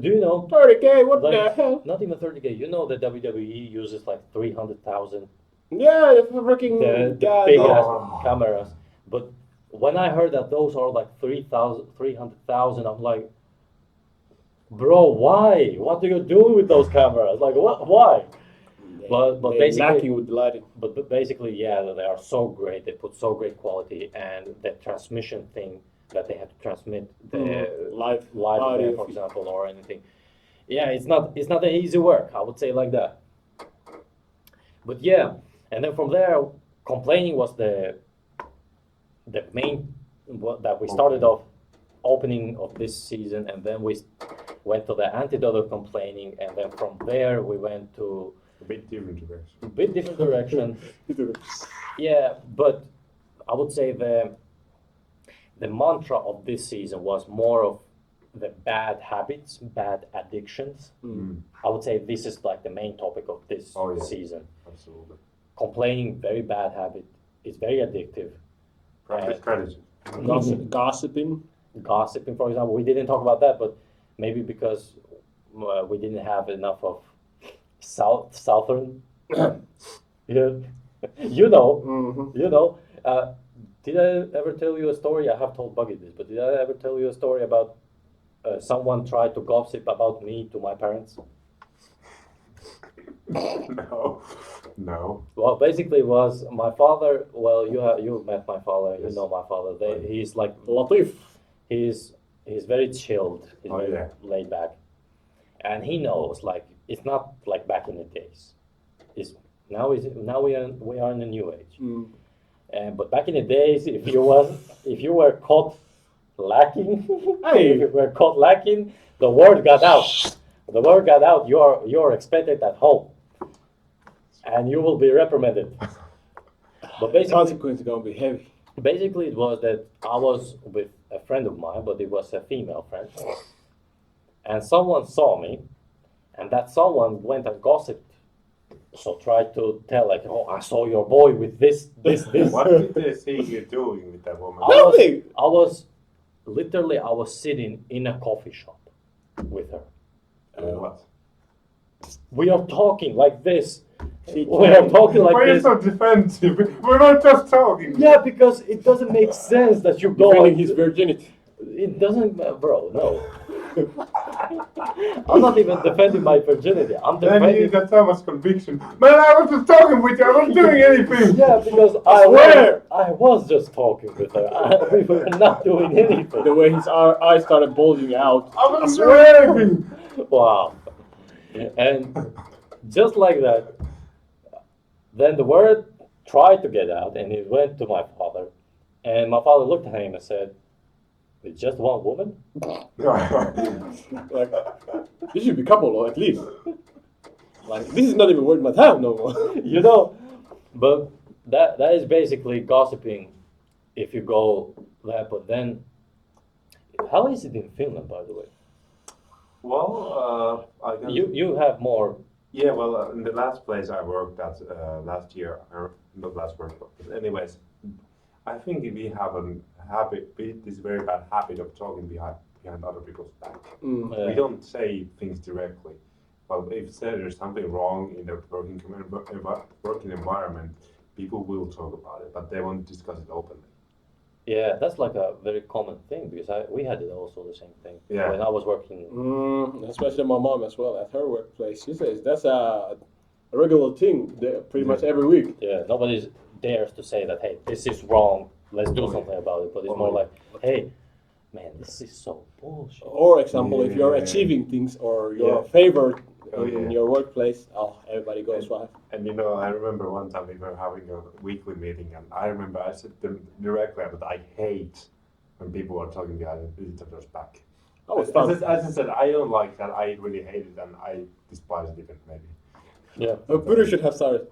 Do you know? 30K, what the Like, hell? not even 30K. You know the WWE uses like 300,000 Yeah, the freaking the god. big Oh. ass cameras. But when I heard that those are like 300,000, I'm like, bro, why? What do you do with those cameras? Like, what? Why? But They're basically, lacking with the lighting. but basically, yeah, they are so great. They put so great quality, and the transmission thing that they have to transmit the Live live audio event, for example, or anything. Yeah, it's not an easy work. I would say like that. But yeah, and then from there, complaining was the main that we started off opening of this season, and then we went to the antidote complaining, and then from there we went to A bit different direction. a bit different direction. Yeah, but I would say the mantra of this season was more of the bad habits, bad addictions. I would say this is like the main topic of this Oh, yeah. season. Absolutely. Complaining, very bad habit. It's very addictive. Practice strategy. Gossiping. Gossiping, for example, we didn't talk about that, but maybe because we didn't have enough of southern. Yeah, you know, Mm-hmm. you know. Did I ever tell you a story? I have told Buggy this, but did I ever tell you a story about someone tried to gossip about me to my parents? No. No. Well, basically, it was my father. Well, you met my father. You Yes. know my father. He's like Latif. he's very chilled. He's Oh, very yeah. laid back, and he knows like it's not like back in the days. It's now we are in a new age. But back in the days, if you were caught lacking, Hey. if you were caught lacking, the word got out. The word got out. You're expected at home, and you will be reprimanded. But basically, Consequences gonna be heavy. basically, it was that I was with a friend of mine, but it was a female friend, and someone saw me, and that someone went and gossiped. So tried to tell like, oh, I saw your boy with this. What did they see you doing with that woman? Nothing. I was sitting in a coffee shop with her. What? We are talking like this. She We are talking like Why are you this. so defensive? We're not just talking. Yeah, because it doesn't make sense that you go. defending his virginity. It doesn't, bro. No. I'm not even defending my virginity. I'm Then you defending. got so much conviction. Man, I was just talking with you. I wasn't doing anything. Yeah, because swear! I was just talking with her. We were not doing anything. The way his eyes started bulging out. I wasn't doing anything. Wow. And just like that, then the word tried to get out, and it went to my father. And my father looked at him and said, "It's just one woman?" Like, this should be couple at least. Like, this is not even worth my time no more. You know, but that is basically gossiping if you go there. But then, how is it in Finland, by the way? Well, I guess. You have more. Yeah, well, in the last place I worked at last year, or not last work, but anyways, I think we have a habit, this very bad habit of talking behind behind other people's back. Mm. We don't say things directly, but if there's something wrong in the working environment, people will talk about it, but they won't discuss it openly. Yeah, that's like a very common thing because we had it also the same thing. Yeah. When I was working. Especially my mom as well at her workplace. She says that's a regular thing pretty much every week. Yeah, nobody dares to say that, hey, this is wrong, let's do something about it. But it's more like, hey, man, this is so bullshit. Or example, if you're Yeah. achieving things or you're Yeah. favored Oh, in yeah. your workplace, everybody goes wild. And you know, I remember one time we were having a weekly meeting, and I remember I said them directly that I hate when people are talking behind each other's back. Oh, As I said, I don't like that. I really hate it, and I despise it even maybe. Yeah. Puru should have started.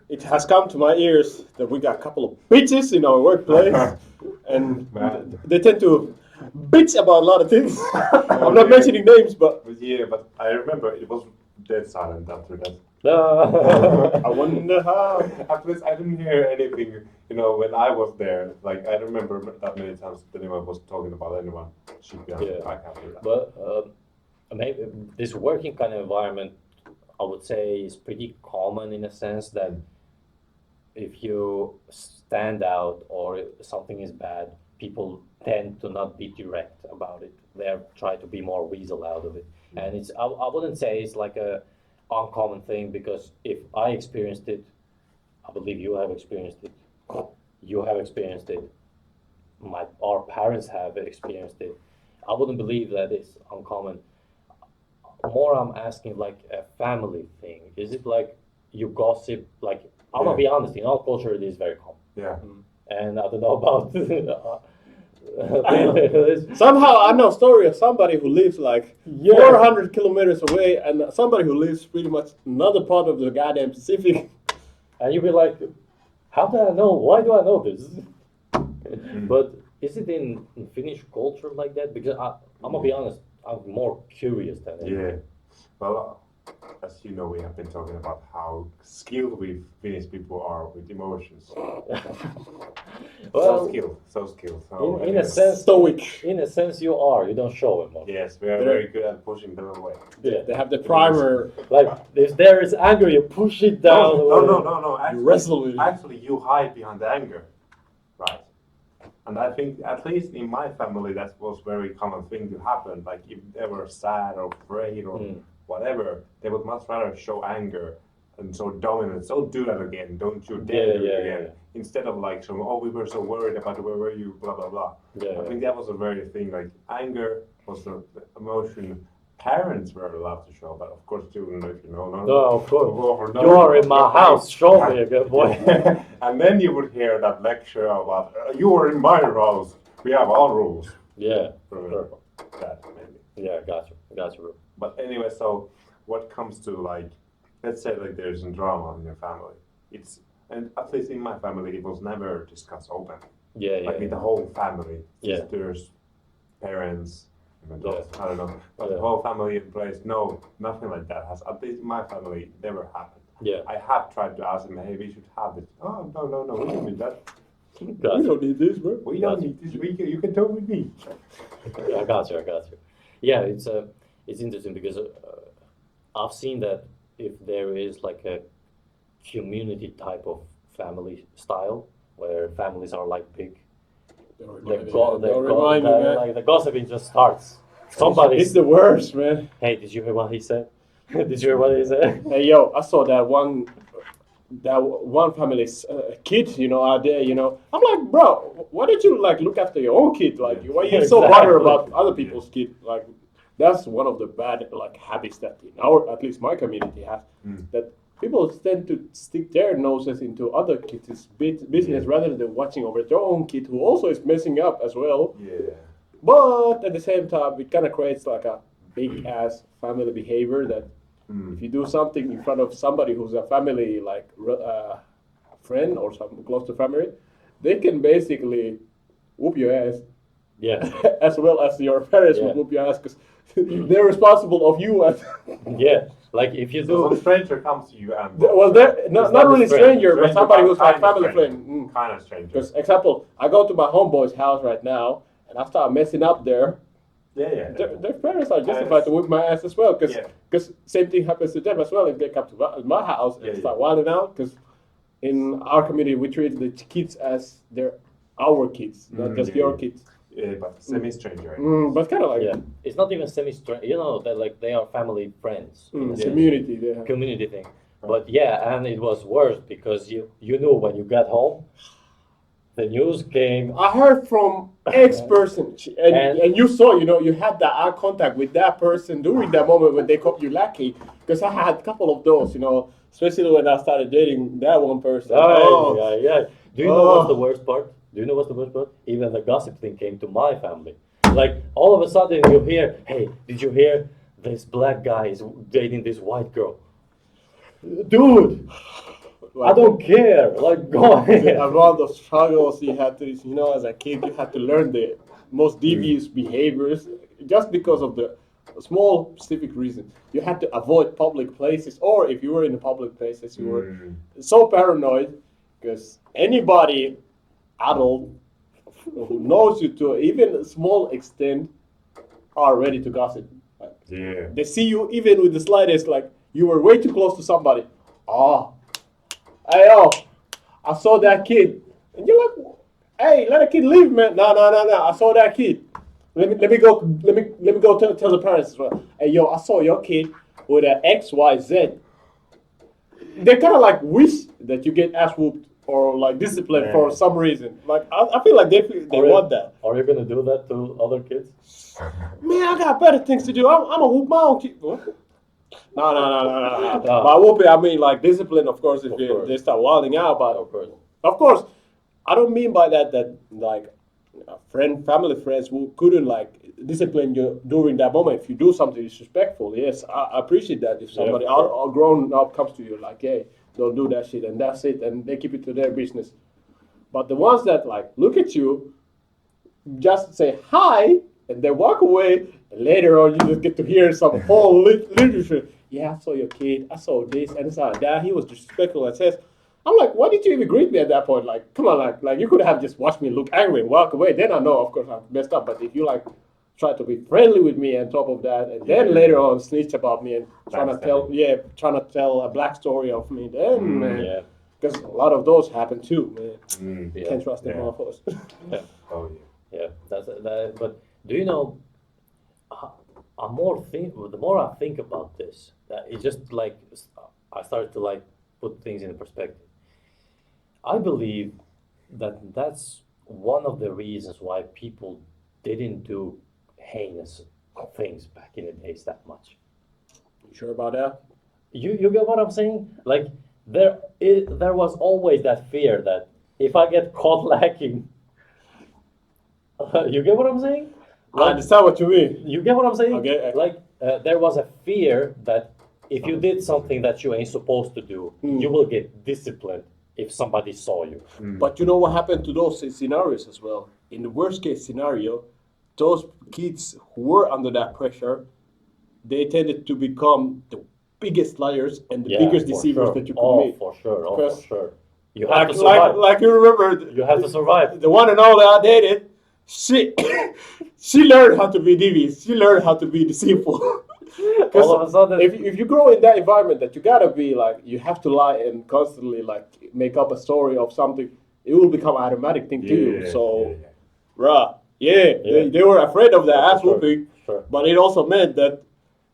It has come to my ears that we got a couple of bitches in our workplace, and Man. they tend to bitch about a lot of things. I'm not yeah. mentioning names, but But yeah, but I remember it was dead silent after that. I wonder how. At least I didn't hear anything, you know, when I was there. Like, I remember that many times that anyone was talking about anyone. Should be on the back after that. But maybe this working kind of environment, I would say, is pretty common in a sense that if you stand out or something is bad, people tend to not be direct about it. They try to be more weasel out of it. And it's I wouldn't say it's like a uncommon thing because if I experienced it, I believe you have experienced it. You have experienced it. Our parents have experienced it. I wouldn't believe that it's uncommon. More, I'm asking like a family thing. Is it like you gossip? Like I'm gonna be honest, in our culture, it is very common. Yeah. And I don't know about. Somehow I know a story of somebody who lives like 400 kilometers away, and somebody who lives pretty much another part of the goddamn Pacific. And you'll be like, how do I know? Why do I know this? But is it in Finnish culture like that? Because I'm gonna be honest, I'm more curious than anything. Yeah. Well, as you know, we have been talking about how skilled we Finnish people are with emotions. Well, So skilled. So in a sense, Stoic. in a sense, you are. You don't show emotion. Yes, we are very good at pushing them away. Yeah. They have the primer. Like if there is anger, you push it down. No. You wrestle with it. Actually, you hide behind the anger, right? And I think, at least in my family, that was a very common thing to happen. Like if they were sad or afraid or whatever, they would much rather show anger and so dominant. So do that again. Don't you dare do it again. Yeah. Instead of like showing, oh, we were so worried about where were you, blah blah blah. Yeah. I think that was a very thing. Like anger was the emotion parents were allowed to show, but of course children, if you know, No, of course. go over, no, You are in my no, house. Show me again, boy. And then you would hear that lecture about you were in my house. We have our rules. Yeah. Sure. That maybe. Yeah, got you, bro. But anyway, so what comes to like, let's say like there's a drama in your family. And at least in my family, it was never discussed open. Yeah, Like with the whole family, Yeah. sisters, parents, adults, Yeah. I don't know, but Yeah. the whole family in place. No, nothing like that has. At least in my family, never happened. Yeah. I have tried to ask them, hey, we should have this. Oh, no, we don't need that. Got We you. don't need this, bro. We don't Gotcha. need this. You can talk with me. I got you. Yeah, it's interesting because I've seen that if there is like a community type of family style where families are like big, the gossiping just starts. Somebody. It's the worst, man. Hey, did you hear what he said? Did you hear what he said? Hey, yo, I saw that one family's kid, out there, I'm like, bro, why don't you like look after your own kid? Like, why are you so Exactly. bothered about other people's kid? Like, that's one of the bad like habits that at least my community has. That people tend to stick their noses into other kids' business rather than watching over their own kid who also is messing up as well. Yeah. But at the same time, it kind of creates like a big ass family behavior that if you do something in front of somebody who's a family like friend or some close to family, they can basically whoop your ass Yeah. as well as your parents Yeah. would whoop your ass because they're responsible of you. Yeah. Like if you So do. some stranger comes to you and Well, they're not not really a stranger. stranger, but somebody who's like family friend. Kind of stranger. Because example, I go to my homeboy's house right now and I start messing up there. Yeah. Their parents are justified to whip my ass as well, because Yeah. same thing happens to them as well if they come to my house and Yeah, start yeah. wilding out. Because in our community we treat the kids as they're our kids, not just your kids. Yeah, but semi-stranger. But kind of like Yeah, it's not even semi-strange. You know, that like they are family friends in a sense. community. They have. Community thing. But yeah, and it was worse because you knew when you got home, the news came. I heard from X person, and you saw, you had that eye contact with that person during that moment when they called you lucky. Because I had a couple of those, especially when I started dating that one person. Yeah. Do you know what's the worst part? Do you know what's the worst part? Even the gossip thing came to my family. Like all of a sudden you hear, hey, did you hear this black guy is dating this white girl? Dude, I don't care. Like, go ahead. Around the struggles you had to, as a kid, you had to learn the most devious behaviors just because of the small specific reason. You had to avoid public places, or if you were in the public places, you were so paranoid because anybody adult who knows you to even a small extent are ready to gossip. Like, Yeah. they see you even with the slightest, like you were way too close to somebody. Oh, hey, I saw that kid, and you're like, hey, let a kid live, man. No, I saw that kid. Let me go tell the parents as well. Hey, yo, I saw your kid with an XYZ. They kind of like wish that you get ass whooped or like disciplined for some reason. Like I feel like they want that. Are you gonna do that to other kids? Man, I got better things to do. I'm a whoop my own kid. What? No. No. By whooping, I mean like discipline, of course, if Of course. they start wilding out. But Of course. of course, I don't mean by that like family friends who couldn't like discipline you during that moment if you do something disrespectful. Yes, I appreciate that. If somebody all grown up comes to you like, hey, don't do that shit, and that's it, and they keep it to their business. But the ones that like look at you, just say hi, and then walk away, and later on you just get to hear some whole literature. Yeah, I saw your kid. I saw this and that. He was disrespectful and says, I'm like, why did you even greet me at that point? Like, come on, like you could have just watched me look angry and walk away. Then I know, of course, I messed up. But if you like try to be friendly with me on top of that, and then later on snitch about me and trying to tell a black story of me, then man, because a lot of those happen too, man. Can't trust them motherfuckers. Oh yeah. Yeah, that's that. But do you know? The more I think about this, it's just like I started to like put things in perspective. I believe that that's one of the reasons why people didn't do heinous things back in the days that much. You sure about that? You get what I'm saying? Like there was always that fear that if I get caught lacking, you get what I'm saying? I understand what you mean. You get what I'm saying? Okay. Like there was a fear that if you did something that you ain't supposed to do, you will get disciplined if somebody saw you. But you know what happened to those scenarios as well? In the worst case scenario, those kids who were under that pressure, they tended to become the biggest liars and the biggest for deceivers sure. that you could meet. For sure. Oh, Because for sure. You have to survive. like you remember, You have to survive. the one and all that I dated, she learned how to be devious. She learned how to be deceitful. All of a sudden, if you grow in that environment that you gotta be like, you have to lie and constantly like make up a story of something, it will become an automatic thing to you. So, they were afraid of the ass whooping, but it also meant that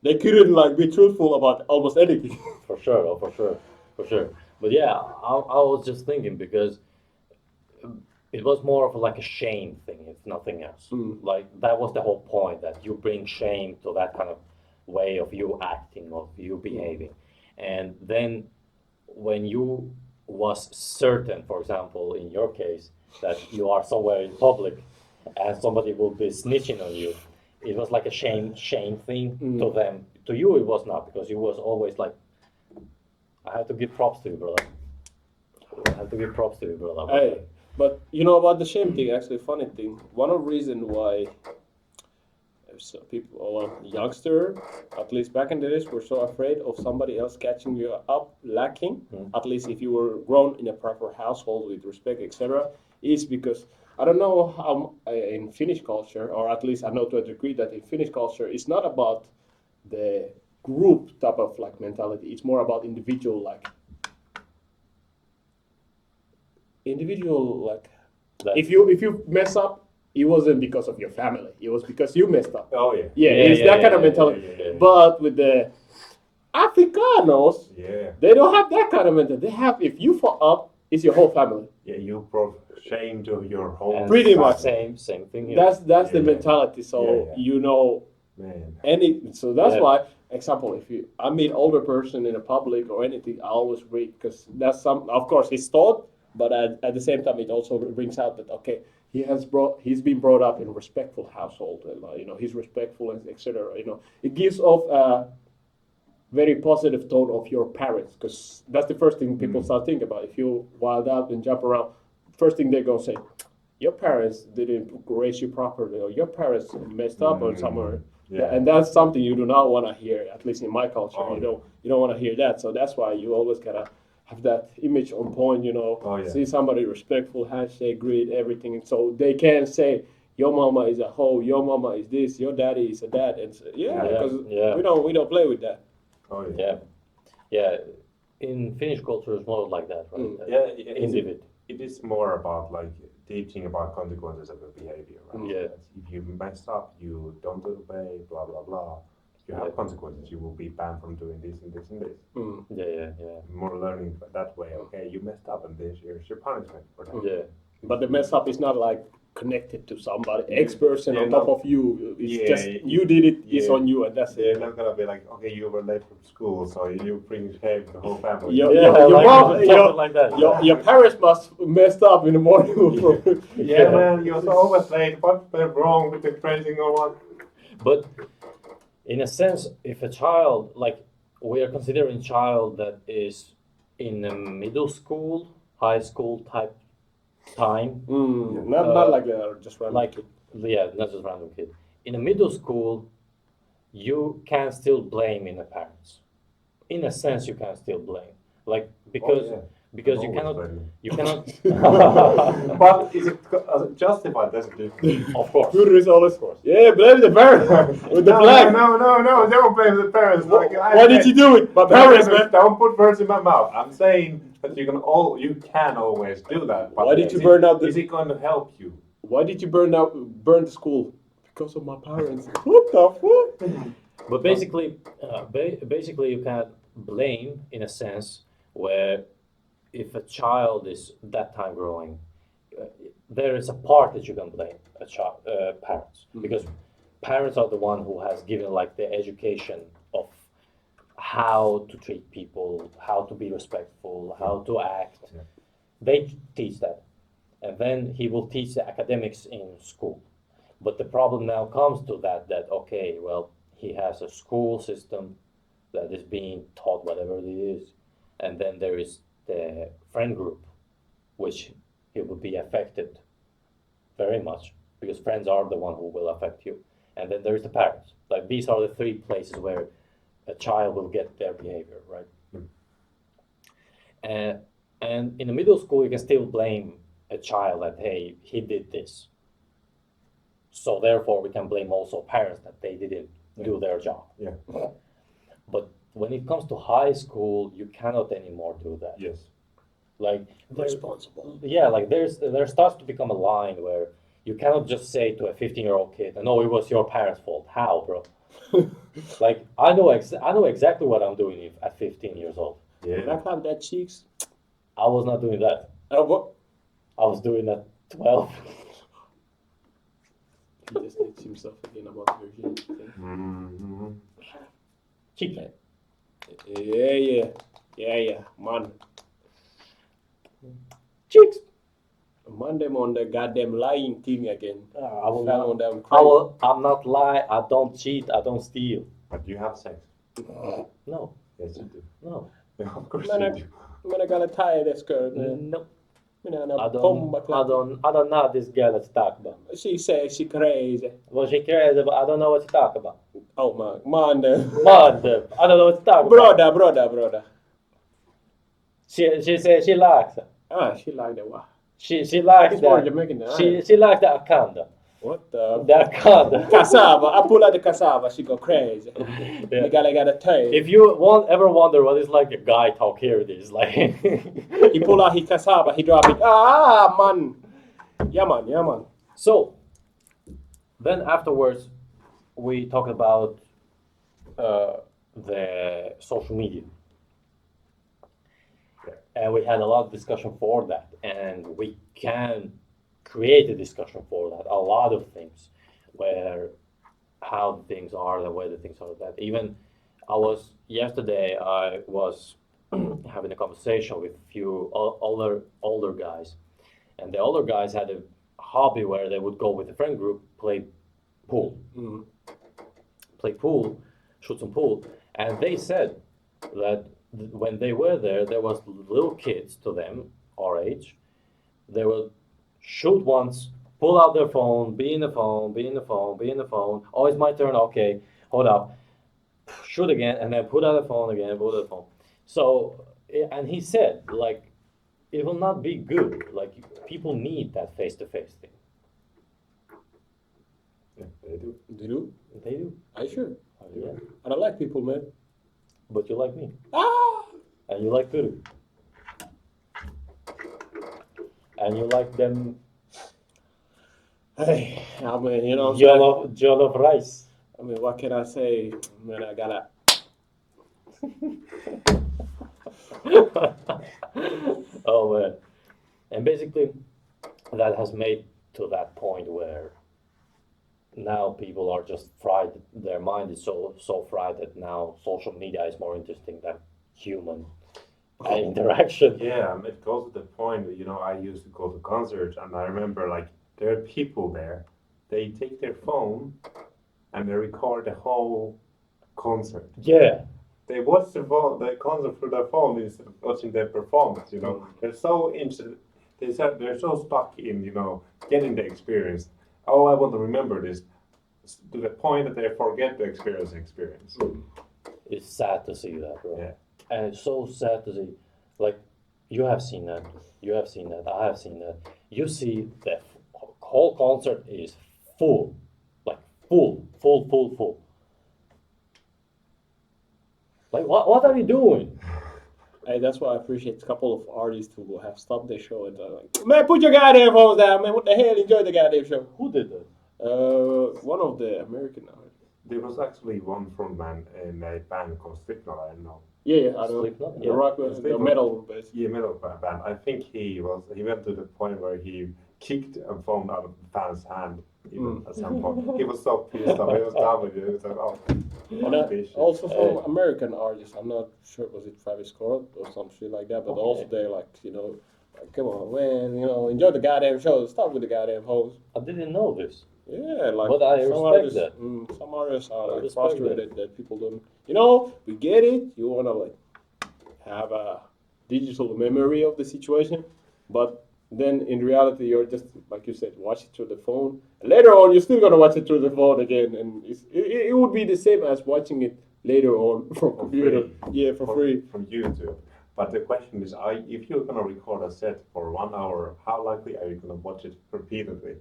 they couldn't like be truthful about almost anything. For sure. But yeah, I was just thinking because it was more of like a shame thing, if nothing else. Like that was the whole point, that you bring shame to that kind of way of you acting, of you behaving. And then when you was certain, for example, in your case, that you are somewhere in public and somebody will be snitching on you, it was like a shame thing to them. To you it was not, because you was always like, I have to give props to you, brother. Hey, but you know about the shame thing, actually funny thing. One of the reasons why people, or youngster, at least back in the days, were so afraid of somebody else catching you up lacking, at least if you were grown in a proper household with respect, etc., is because I don't know how in Finnish culture, or at least I know to a degree that in Finnish culture, it's not about the group type of like mentality. It's more about individual like That- if you mess up, it wasn't because of your family. It was because you messed up. Oh yeah. Yeah, it's that kind of mentality. yeah. But with the Africanos, Yeah. they don't have that kind of mentality. They have if you fuck up, it's your whole family. Yeah, you brought shame to your whole. and Pretty much. same thing here. That's the Yeah. mentality. So Yeah. you know Man. so that's Yeah. why example if I meet older person in a public or anything, I always read because that's some of course it's taught, but at the same time it also brings out that okay he's been brought up in a respectful household and he's respectful and etc. It gives off a very positive tone of your parents because that's the first thing people start thinking about. If you wild out and jump around, first thing they're gonna say, your parents didn't raise you properly or your parents messed up or somewhere. Yeah. And that's something you do not want to hear, at least in my culture. Oh, You don't want to hear that. So that's why you always gotta have that image on point. Oh, yeah. See somebody respectful, handshake, greet, everything, so they can say your mama is a hoe, your mama is this, your daddy is a dad, and because Yeah. we don't play with that. Oh yeah. Yeah. In Finnish culture, it's more like that, right? Yeah. Individ. It is more about like teaching about consequences of your behavior. Right? Yeah. If you mess up, you don't obey, blah blah blah. You have consequences. You will be banned from doing this and this and this. Yeah. More learning that way. Okay, you messed up, and here's your punishment for that. Yeah. But the mess up is not like connected to somebody X person on Yeah, top no. of you. It's Yeah, just you did it. It's yeah. on you, and that's They're it. not gonna be like, okay, you were late from school, so you bring shame to the whole family. Your like, mom, something like that. your parents must messed up in the morning. Yeah, man, you're so always late. What went wrong with the tracing or what? But in a sense, if a child, like we are considering child that is in a middle school, high school type time, Not like that, just random like kid. yeah, not just random kid. In a middle school, you can still blame in the parents. In a sense, you can still blame, like because Oh, yeah. because I'm you always cannot blaming. you cannot. But is it justified? That's it. Of course. Guru is always yeah, blame the parents with the No, flag. no, don't blame the parents. Why did you do it? My parents, man. Don't put words in my mouth. I'm saying that you can always do that. But Why did you is burn out the- Is it going to help you? Why did you burn the school? Because of my parents. What the fuck? But basically, basically, you can blame in a sense where if a child is that time growing, there is a part that you can blame a child, parents, because parents are the one who has given like the education of how to treat people, how to be respectful, how to act. Yeah. They teach that, and then he will teach the academics in school. But the problem now comes to that okay, well, he has a school system that is being taught whatever it is, and then there is the friend group, which he will be affected very much because friends are the one who will affect you, and then there is the parents. Like these are the three places where a child will get their behavior right. And in the middle school, you can still blame a child that hey, he did this. So therefore, we can blame also parents that they didn't do their job. Yeah. But when it comes to high school, you cannot anymore do that. Yes. Like Responsible. yeah, like there starts to become a line where you cannot just say to a 15-year-old kid, "No, it was your parents' fault." How, bro? Like I know exactly what I'm doing at 15 years old. Yeah. When I have that cheeks. I was not doing that. What? I was doing that 12. He just needs himself again about virginity thing. Mm-hmm. Cheek. Yeah, man. Cheeks. Monday on the goddamn lying thing again. I will Fell on not. them I'm not lie. I don't cheat. I don't steal. But you have sex. No, Yes, you do. no, Yeah, of course Man, you do. Minä gonna tie this girl, man. no. Minä I anna don't. pomba I don't know this girl that's talk about. She says she crazy. Well, she cares, but I don't know what to talk about. Oh my, Monday. Mother, I don't know what to talk about. Brother. She said she likes it. Ah, she like that one. She likes It's more that. Jamaican than I am. She likes the akanda. What the? The akanda. Cassava. I pull out the cassava. She go crazy. Yeah. You got a tail. If you ever wonder what is like a guy talk, here it is. Like He pull out his cassava. He drop it. Ah, man. Yeah, man. Yeah, man. So then afterwards, we talked about the social media, and we had a lot of discussion for that, and we can create a discussion for that. A lot of things, where how the things are, the way the things are. That even yesterday I was having a conversation with a few older guys, and the older guys had a hobby where they would go with a friend group, play pool, Mm. play pool, shoot some pool, and they said that when they were there was little kids to them, our age. They will shoot once, pull out their phone, be in the phone, be in the phone, be in the phone. Oh, it's my turn. Okay, hold up, shoot again, and then put out the phone again, put out the phone. So, and he said like it will not be good. Like people need that face-to-face thing. Yeah, they do. You do? They do. I sure. Yeah. I don't like people, man. But you like me, Ah! and you like Puru, and you like them Hey, I mean, you know what I'm saying? jollof rice. I mean, what can I say? Man, I gotta. Oh man. And basically that has made to that point where now people are just fried. Their mind is so fried that now social media is more interesting than human interaction. Yeah, and it goes to the point that, I used to go to concerts, and I remember, like, there are people there, they take their phone and they record the whole concert. Yeah. They watch the concert through their phone instead of watching their performance. They're so interested, they're so stuck in, getting the experience. Oh, I want to remember this, to the point that they forget to experience the experience. It's sad to see that, bro. Yeah. And it's so sad to see. Like, you have seen that. You have seen that. I have seen that. You see the whole concert is full. Like, full. Like, what are you doing? Hey, that's why I appreciate a couple of artists who have stopped their show and are like, man, put your goddamn phones down, man. What the hell? Enjoy the goddamn show. Who did that? One of the American artists. There was actually one frontman in a band called Slipknot, I don't know. Yeah, I know. Slipknot? The Yeah. rock, the Slipknot. metal base. Yeah, metal band. I think he went to the point where he kicked a phone out of the fan's hand even at some point. He was so pissed off. He was done with it. He was like, oh, And this shit. also some American artists. I'm not sure, was it Travis Scott or some shit like that, but Okay. also they're like, like, come on, man, enjoy the goddamn show. Stop with the goddamn hoes. I didn't know this. Yeah, like But I some respect artists, that. Some artists are I like respect frustrated that people don't. We get it. You wanna like have a digital memory of the situation, but then in reality you're just like you said, watch it through the phone. And later on, you're still gonna watch it through the phone again, and it would be the same as watching it later on from computer. free. Yeah, for free. From YouTube. But the question is, if you're gonna record a set for 1 hour, how likely are you gonna watch it repeatedly?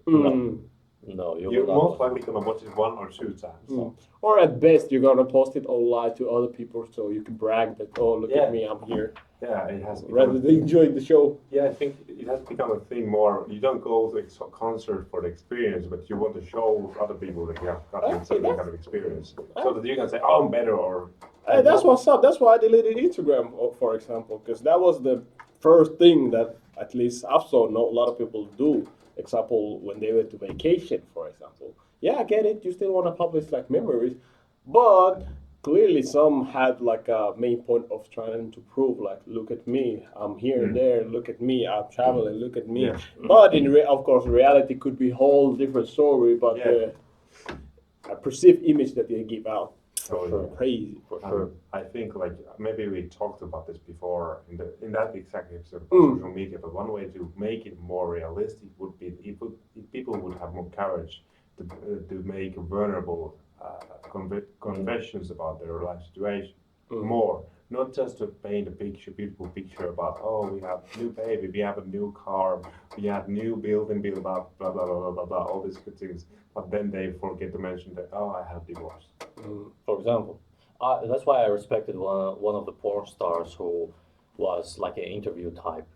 No, You're will most not. likely gonna watch it 1 or 2 times. Or at best, you're gonna post it online to other people so you can brag that, oh, look Yeah. at me, I'm here, Yeah, it has rather become. than enjoying the show. Yeah, I think it has become a thing more. You don't go to a concert for the experience, but you want to show other people that you have gotten Okay, certain kind of experience, so that you can say, "Oh, I'm better," or. Hey, that's what's up. That's why I deleted Instagram, for example, because that was the first thing that at least I've saw a lot of people do. Example, when they went to vacation, for example. Yeah, I get it. You still want to publish like memories, but clearly some had like a main point of trying to prove like, look at me, I'm here and there. Look at me, I'm traveling. Look at me. Yeah. But of course, reality could be a whole different story. But Yeah. a perceived image that they give out, Totally. crazy. For sure. I think like maybe we talked about this before in that exact episode about social media, but one way to make it more realistic would be if people would have more courage to make vulnerable confessions about their life situation. more. Not just to paint a picture, beautiful picture about, oh, we have new baby, we have a new car, we have new building built up, blah blah blah blah blah blah, all these good things. But then they forget to mention that, oh, I have divorce. For example, that's why I respected one of the porn stars who was like an interview type,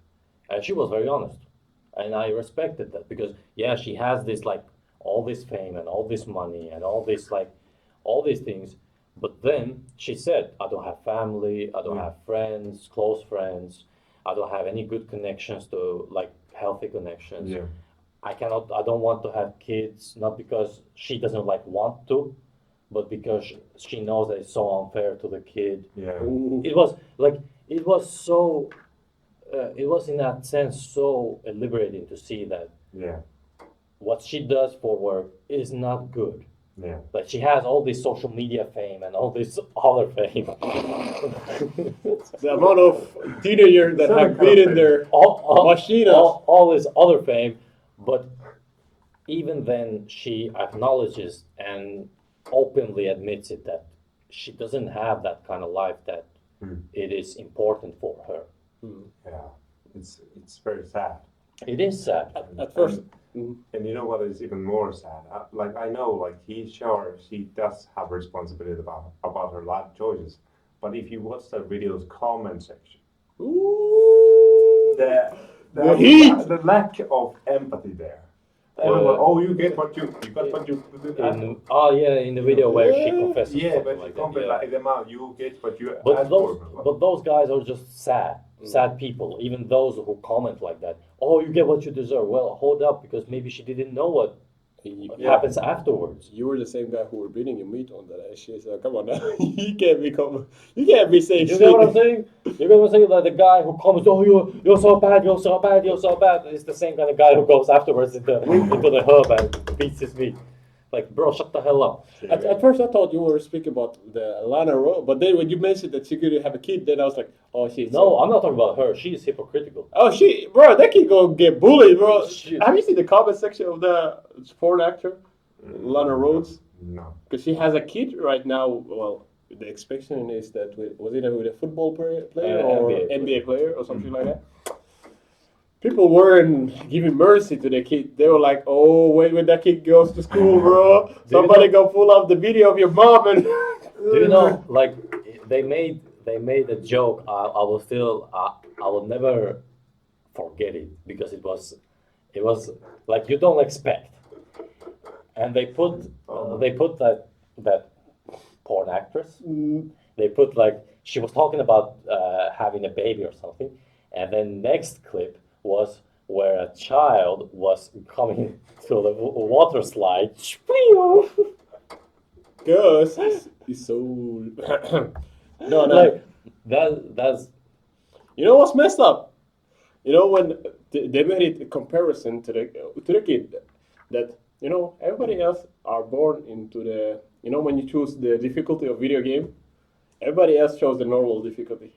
and she was very honest, and I respected that because yeah, she has this like all this fame and all this money and all this like all these things, but then she said, I don't have family, I don't have friends, close friends, I don't have any good connections to like healthy connections. Yeah. I don't want to have kids, not because she doesn't like want to, but because she knows that it's so unfair to the kid. Yeah. It was like, it was so, it was in that sense so liberating to see that Yeah. what she does for work is not good. Yeah. Like she has all this social media fame and all this other fame. The amount of teenagers that have beaten their machinas. all this other fame, but even then she acknowledges and openly admits it that she doesn't have that kind of life that it is important for her. Yeah. It's very sad. It is sad. At first, And you know what is even more sad? Like I know, like he's sure she does have responsibility about her life choices, but if you watch the video's comment section, The heat! the lack of empathy there. Everyone, oh, you get what you got what you. In the video where she confesses Yeah, something but like you that. like them out. You get what you But asked those, for. but those guys are just sad people. Even those who comment like that. Oh, you get what you deserve. Well, hold up, because maybe she didn't know what happens afterwards. you were the same guy who were beating your meat on that shit. So come on now, you can't be saying You shit. know what I'm saying? You know what I'm saying? Like the guy who comments, "Oh, you're so bad, you're so bad, you're so bad." It's the same kind of guy who goes afterwards into the hub and beats his meat. Like, bro, shut the hell up. At first, I thought you were speaking about the Lana Rhoades, but then when you mentioned that she could have a kid, then I was like, oh shit. No, I'm not talking about her. She's hypocritical. Oh shit, bro, that kid gonna get bullied, bro. Shit. Have you seen the comment section of the porn actor, Lana Rhoades? No. Because she has a kid right now. Well, the expectation is that was it with a football player or NBA player or something like that. People weren't giving mercy to the kid. They were like, "Oh, wait, when that kid goes to school, bro, somebody go pull up the video of your mom and." Do you know, like, they made a joke. I will never forget it because it was like you don't expect, and they put that porn actress. They put like she was talking about having a baby or something, and then next clip was where a child was coming to the water slide. Girls is so. No. Like that's You know what's messed up? You know when they made it a comparison to the kid that everybody else are born into the when you choose the difficulty of video game, everybody else chose the normal difficulty.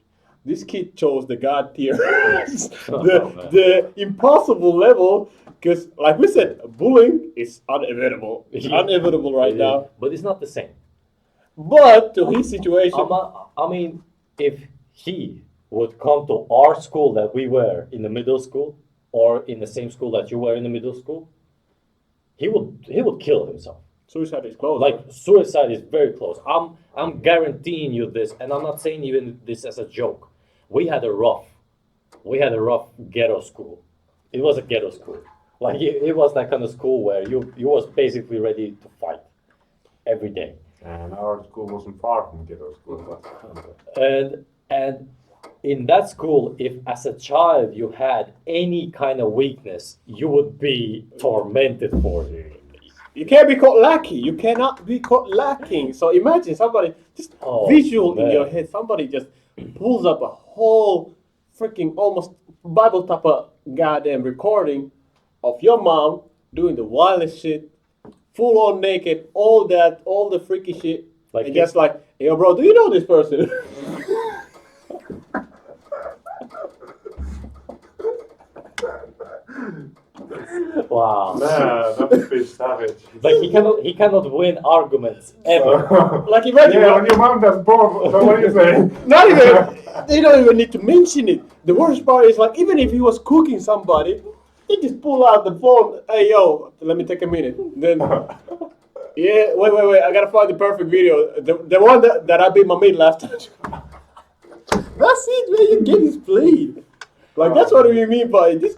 This kid chose the god tier, the impossible level, because like we said, bullying is unavoidable. It's unavoidable right now. but it's not the same. But to his situation, I mean, if he would come to our school that we were in the middle school, or in the same school that you were in the middle school, he would kill himself. suicide is close. Like suicide is very close. I'm guaranteeing you this, and I'm not saying even this as a joke. We had a rough ghetto school. It was a ghetto school. Like it was that kind of school where you was basically ready to fight every day. And our school wasn't far from ghetto school. But, And in that school, if as a child you had any kind of weakness, you would be tormented for it. You can't be caught lacking. You cannot be caught lacking. So imagine somebody just visual in your head. Somebody just pulls up a whole freaking almost Bible type of goddamn recording of your mom doing the wildest shit, full on naked, all the freaky shit, Like and just like, hey, yo, bro, do you know this person? Wow. Man, that would be savage. Like he cannot win arguments ever. Like imagine, Yeah, when your mom does both, so what are you saying? not even, they don't even need to mention it. The worst part is like, even if he was cooking somebody, he just pull out the phone. Hey yo, let me take a minute. Then, yeah, wait, I gotta find the perfect video. The one that I beat my mate last time. That's it, man. You get his played. Like that's what we mean by this.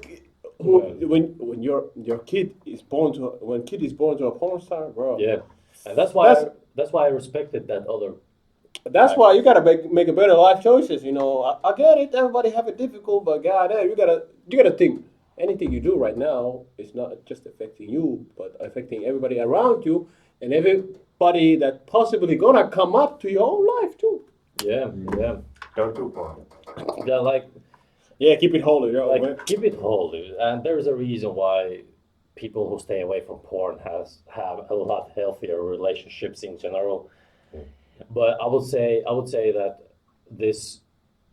When your kid is born to a porn star, bro. Yeah, and that's why I respected that other. That's why you gotta make a better life choices. You know, I get it. Everybody have it difficult, but goddamn, you gotta think. Anything you do right now is not just affecting you, but affecting everybody around you and everybody that possibly gonna come up to your own life too. Yeah, yeah, Don't do porn. yeah. Like Yeah, keep it holy, yo, man. keep it holy, and there's a reason why people who stay away from porn have a lot healthier relationships in general. But I would say that this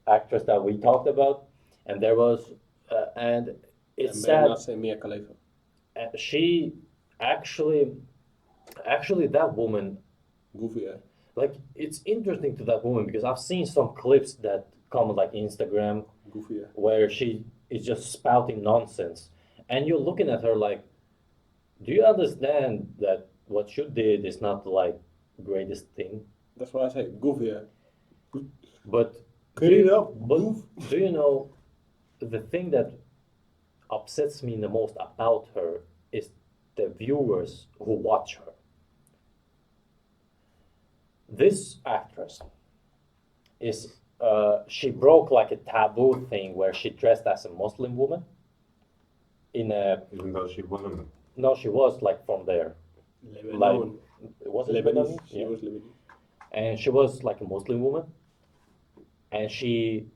actress that we talked about, and there was, and it's And sad. not say Mia Khalifa. She actually that woman, Goofy, yeah. like it's interesting to that woman because I've seen some clips that come like Instagram Goofy, yeah. where she is just spouting nonsense, and you're looking at her like, do you understand that what you did is not like greatest thing? That's why I say goofy, yeah. But Clean it up, But goof. do you know the thing that upsets me the most about her is the viewers who watch her. This actress is she broke like a taboo thing where she dressed as a Muslim woman in a Even though she wasn't. no she was like from there Lebanon. was it Lebanese. Lebanese? She Yeah. was Lebanese. And she was like a Muslim woman and she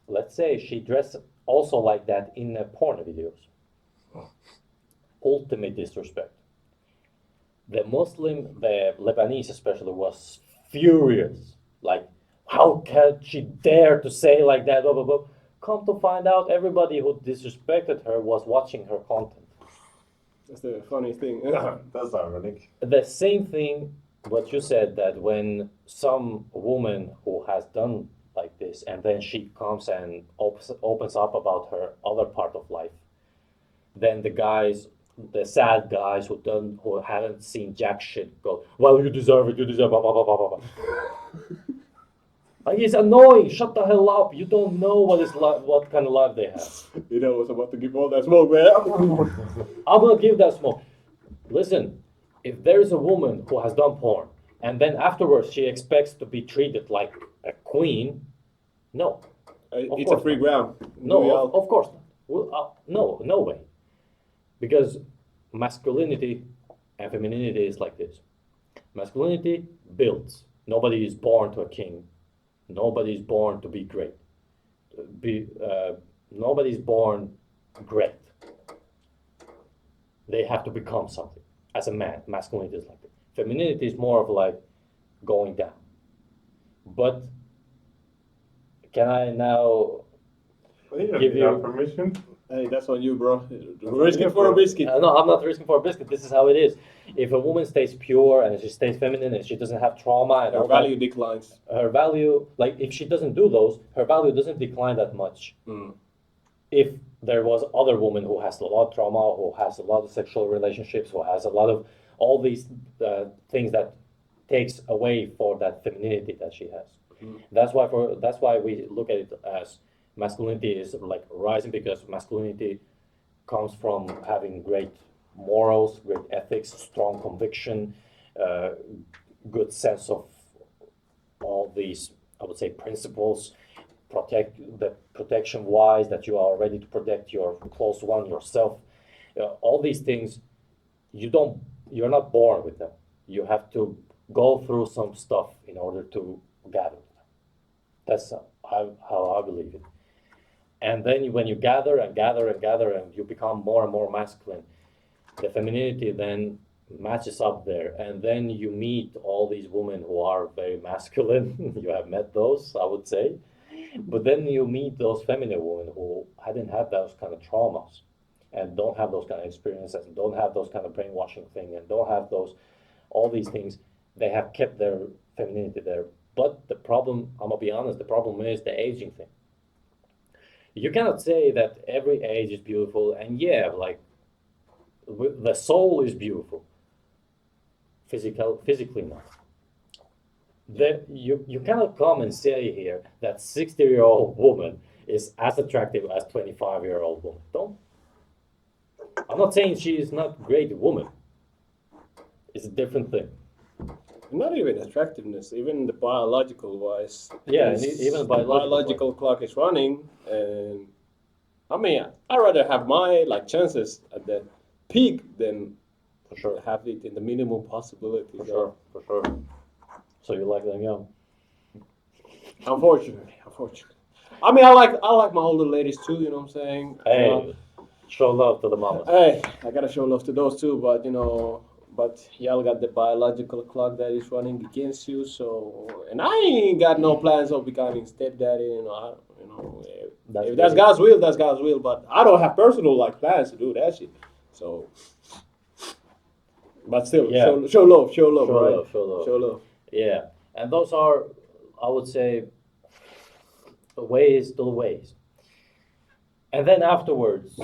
let's say she dressed also like that in porn videos. Ultimate disrespect. The Lebanese especially, was furious. Like, how can she dare to say like that? Blah, blah, blah. Come to find out, everybody who disrespected her was watching her content. That's the funniest thing. That's ironic. The same thing, what you said, that when some woman who has done like this, and then she comes and opens up about her other part of life, then the sad guys who haven't seen jack shit go, well, you deserve it, blah, blah, blah, blah, blah. Like, it's annoying. Shut the hell up. You don't know what kind of life they have. You know, I was about to give all that smoke, man. I'm gonna give that smoke. Listen, if there is a woman who has done porn and then afterwards she expects to be treated like a queen, no, It's course a free not. ground. no, of course not. Well, no way. Because masculinity and femininity is like this. Masculinity builds. Nobody is born to a king. Nobody is born to be great. Nobody is born great. They have to become something. As a man, masculinity is like that. Femininity is more of like going down. But can I now give your you? permission. Hey, that's on you, bro. Risk it for a biscuit. No, I'm not risking for a biscuit. This is how it is. If a woman stays pure and she stays feminine and she doesn't have trauma and Her all value declines. her value, like if she doesn't do those, her value doesn't decline that much. If there was other woman who has a lot of trauma, who has a lot of sexual relationships, who has a lot of all these things that takes away for that femininity that she has. That's why we look at it as masculinity is like rising, because masculinity comes from having great morals, great ethics, strong conviction, good sense of all these, I would say, principles, protection wise, that you are ready to protect your close one, yourself. All these things, you're not born with them. You have to go through some stuff in order to gather them. That's how I believe it. And then when you gather and gather and gather and you become more and more masculine, the femininity then matches up there. And then you meet all these women who are very masculine. You have met those, I would say. But then you meet those feminine women who hadn't had those kind of traumas. and don't have those kind of experiences and don't have those kind of brainwashing thing and don't have those all these things, they have kept their femininity there. But the problem, I'm gonna be honest, the problem is the aging thing. You cannot say that every age is beautiful, and yeah, like the soul is beautiful. Physically not. You cannot come and say here that 60-year-old woman is as attractive as 25-year-old woman. Don't. I'm not saying she is not a great woman. It's a different thing. Not even attractiveness, even the biological wise. Yeah, and Because even the biological clock is running, and I mean, I'd rather have my like chances at the peak than For sure. have it in the minimum possibility. For sure. For sure. So you like them young? Unfortunately. I mean, I like my older ladies too. You know what I'm saying? Hey, show love to the mamas. Hey, I gotta show love to those too, but y'all got the biological clock that is running against you. So, and I ain't got no plans of becoming stepdaddy. If that's God's will, that's God's will. But I don't have personal like plans to do that shit. So, but still, Yeah. show love, Show right? love, show love. Show love. Yeah, and those are, I would say, the ways to the ways. And then afterwards,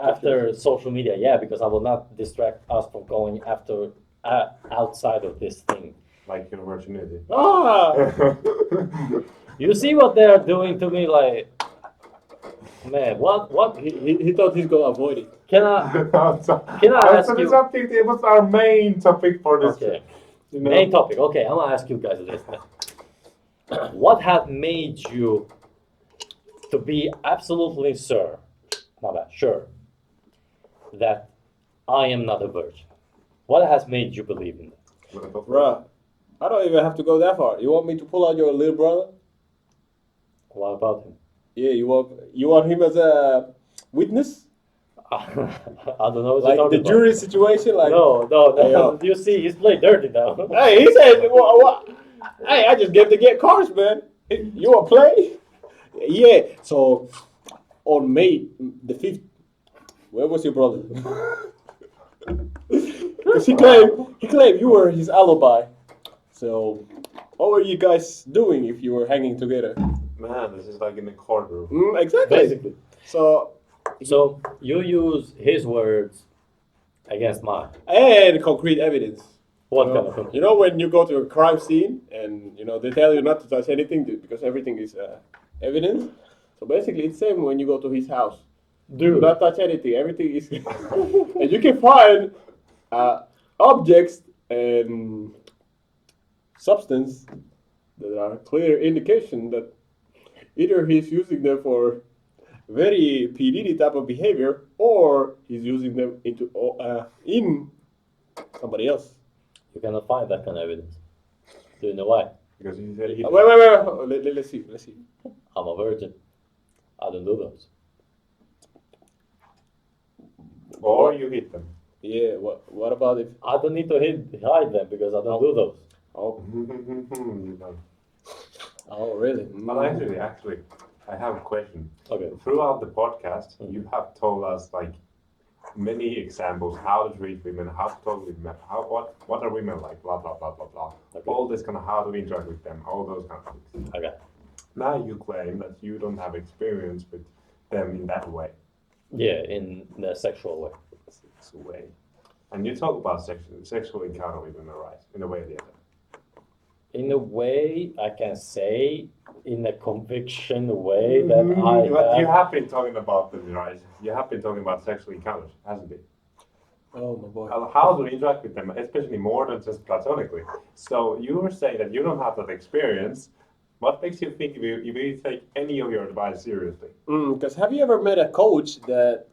after social media, yeah, because I will not distract us from going after outside of this thing. Like your virginity. Ah, You see what they are doing to me, like, man, what he thought he's gonna avoid it. can I ask the you? subject, it was our main topic for this. Okay, You know? main topic. Okay, I'm gonna ask you guys this then. What had made you to be absolutely sure that I am not a virgin? What has made you believe in that? Bruh, I don't even have to go that far. You want me to pull out your little brother? What about him? Yeah, you want him as a witness? I don't know what Like you're the talking jury about. situation? Like No. Hey, yo. You see, he's playing dirty now. Hey, he said, what? Hey, I just gave the get cards, man. You want to play? Yeah. So on May the 5th, where was your brother? Because he claimed you were his alibi. So what were you guys doing if you were hanging together? Man, this is like in the courtroom. Exactly. Basically. So you use his words against mine. and concrete evidence. What You kind know, of you know when you go to a crime scene and they tell you not to touch anything because everything is evidence. So basically, it's the same when you go to his house. Do dude? not touch anything. Everything is, and you can find objects and substance that are clear indication that either he's using them for very PDD type of behavior or he's using them in somebody else. You cannot find that kind of evidence. Do you know why? Because he said he Wait. Let's see. I'm a virgin. I don't do those. Or you hit them. Yeah. What about if? I don't need to hide them because I don't do those. Oh. You know. Oh, really? But actually, I have a question. Okay. Throughout the podcast, you have told us like many examples how to treat women, how to talk with men, what are women like, blah blah blah blah blah. Okay. All this kind of how to interact with them, all those kind of things. Okay. Now you claim that you don't have experience with them in that way. Yeah, in the sexual way. It's a way. And you talk about sexual encounter with women, right? In a way or the other. In a way, I can say, in a conviction way that But you I have been talking about them, right? You have been talking about sexual encounters, hasn't it? Oh my boy. How to interact with them, especially more than just platonically. So you were saying that you don't have that experience. What makes you think you take any of your advice seriously? Because have you ever met a coach that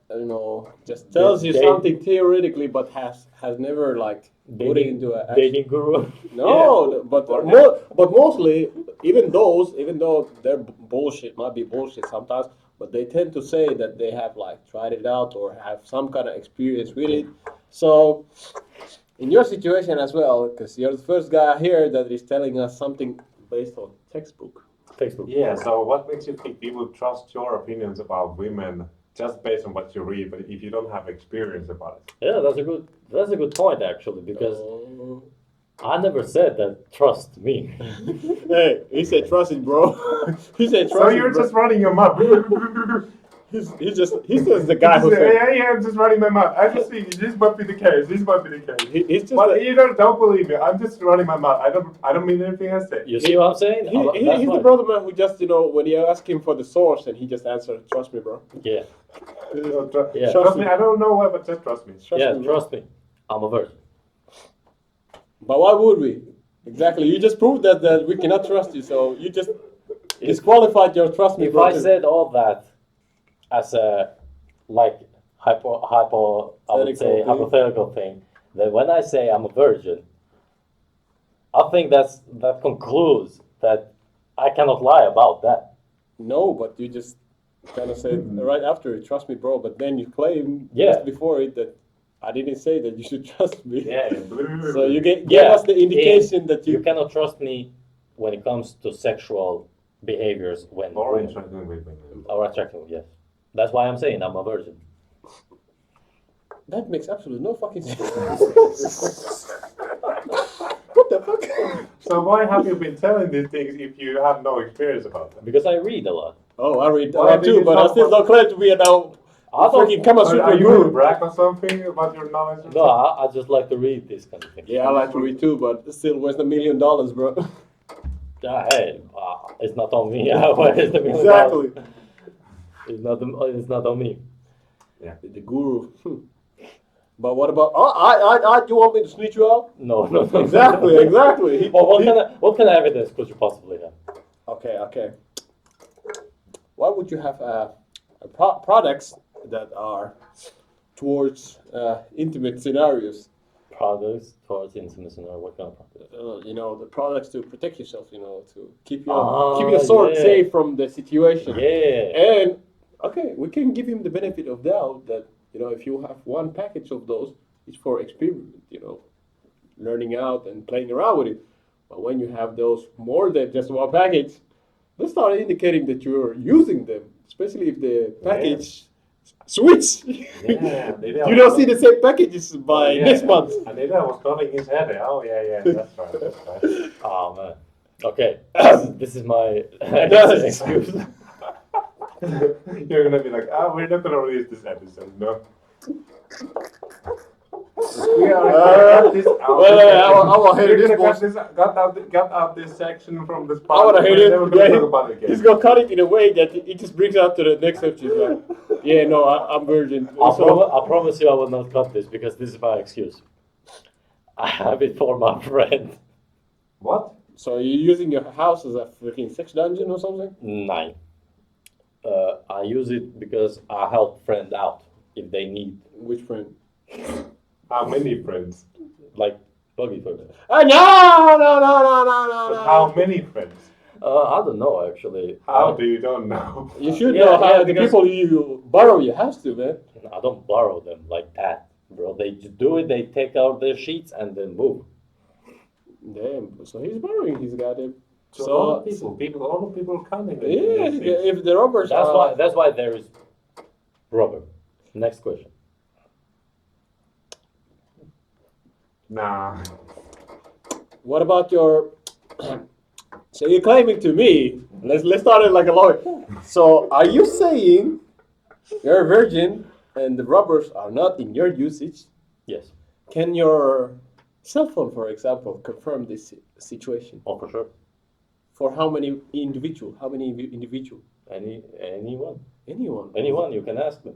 just tells you They- something theoretically, but has never like put it into a dating guru. No, but mostly even though their bullshit might be bullshit sometimes, but they tend to say that they have like tried it out or have some kind of experience with it. So in your situation as well, because you're the first guy here that is telling us something based on textbook. Textbook. Yeah, so what makes you think people trust your opinions about women just based on what you read, but if you don't have experience about it. Yeah, that's a good point actually, because I never said that trust me. Hey, he said trust it, bro. He said trust So it, you're bro. just running your map. He's the guy who said. Yeah, I'm just running my map. I just think this might be the case. This might be the case. He's just. But you don't believe me. I'm just running my mouth. I don't mean anything I say. You see what I'm saying? That's He's why. the brother man who just, when you ask him for the source and he just answered, trust me, bro. Yeah, Yeah. Trust me. I don't know why, but just trust me. trust me. I'm a virgin. But why would we? Exactly. You just proved that we cannot trust you, so you just disqualified your trust me, If bro. I said all that as a I would say Hypothetical thing. hypothetical thing, then when I say I'm a virgin, I think that concludes that I cannot lie about that. No, but you just kind of said right after it, trust me, bro. But then you claim Yeah. just before it that I didn't say that you should trust me. Yeah. So you gave Yeah. us the indication that You you. cannot trust me when it comes to sexual behaviors when Or women interacting with women. are attractive. Yes, that's why I'm saying I'm a virgin. That makes absolutely no fucking sense. What the fuck? So why have you been telling these things if you have no experience about them? Because I read a lot. Oh, I read Why that do too, you but I talk still about- don't claim to be a now I don't- freaking Kama Are Sutra you going to guru. brag or something about your knowledge? or No, I just like to read this kind of thing. Yeah, I like to read too, but still, where's the $1 million, bro? Yeah, hey, it's not on me. Where is the $1 million? Exactly. It's not on me. The guru. But what about? You want me to snitch you out? No. Exactly. Well, what kind of evidence could you possibly have? Okay. Why would you have products that are towards intimate scenarios? Products towards intimacy or what kind of products? The products to protect yourself. To keep your sword yeah. safe from the situation. Yeah. And okay, we can give him the benefit of doubt that if you have one package of those, it's for experiment. Learning out and playing around with it. But when you have those more than just one package, they start indicating that you're using them, especially if the package switch. Yeah, You don't see the same packages by next month. And then I was nodding his head. Oh, yeah, that's right. Oh man. Okay. This is my Another excuse. You're gonna be like, we're not gonna release this episode, no. We are cut this out. I want to hear We're this gonna one. cut out this section from the spot. I want to hear Then we're it. gonna Yeah, talk about it again. he's gonna cut it in a way that it just brings out to the next episode. Like, yeah, no, I'm virgin. I promise you I will not cut this because this is my excuse. I have it for my friend. What? So you're using your house as a freaking sex dungeon or something? 9. I use it because I help friends out if they need, Which friend? How many friends? like buggy for them. No. But how many friends? I don't know actually. How do you don't know? You should Yeah, know how yeah, the because- people you borrow your house to, man. I don't borrow them like that, bro. They just do it. They take out their sheets and then move. Damn. So he's borrowing his goddamn. So all the people counting. Yeah, if the robbers are. That's why there is rubber. Next question. Nah. What about your? So you're claiming to me? Let's start it like a lawyer. So are you saying you're a virgin and the robbers are not in your usage? Yes. Can your cell phone, for example, confirm this situation? Oh, for sure. For how many individual? How many individual? Anyone. Anyone. You can ask them.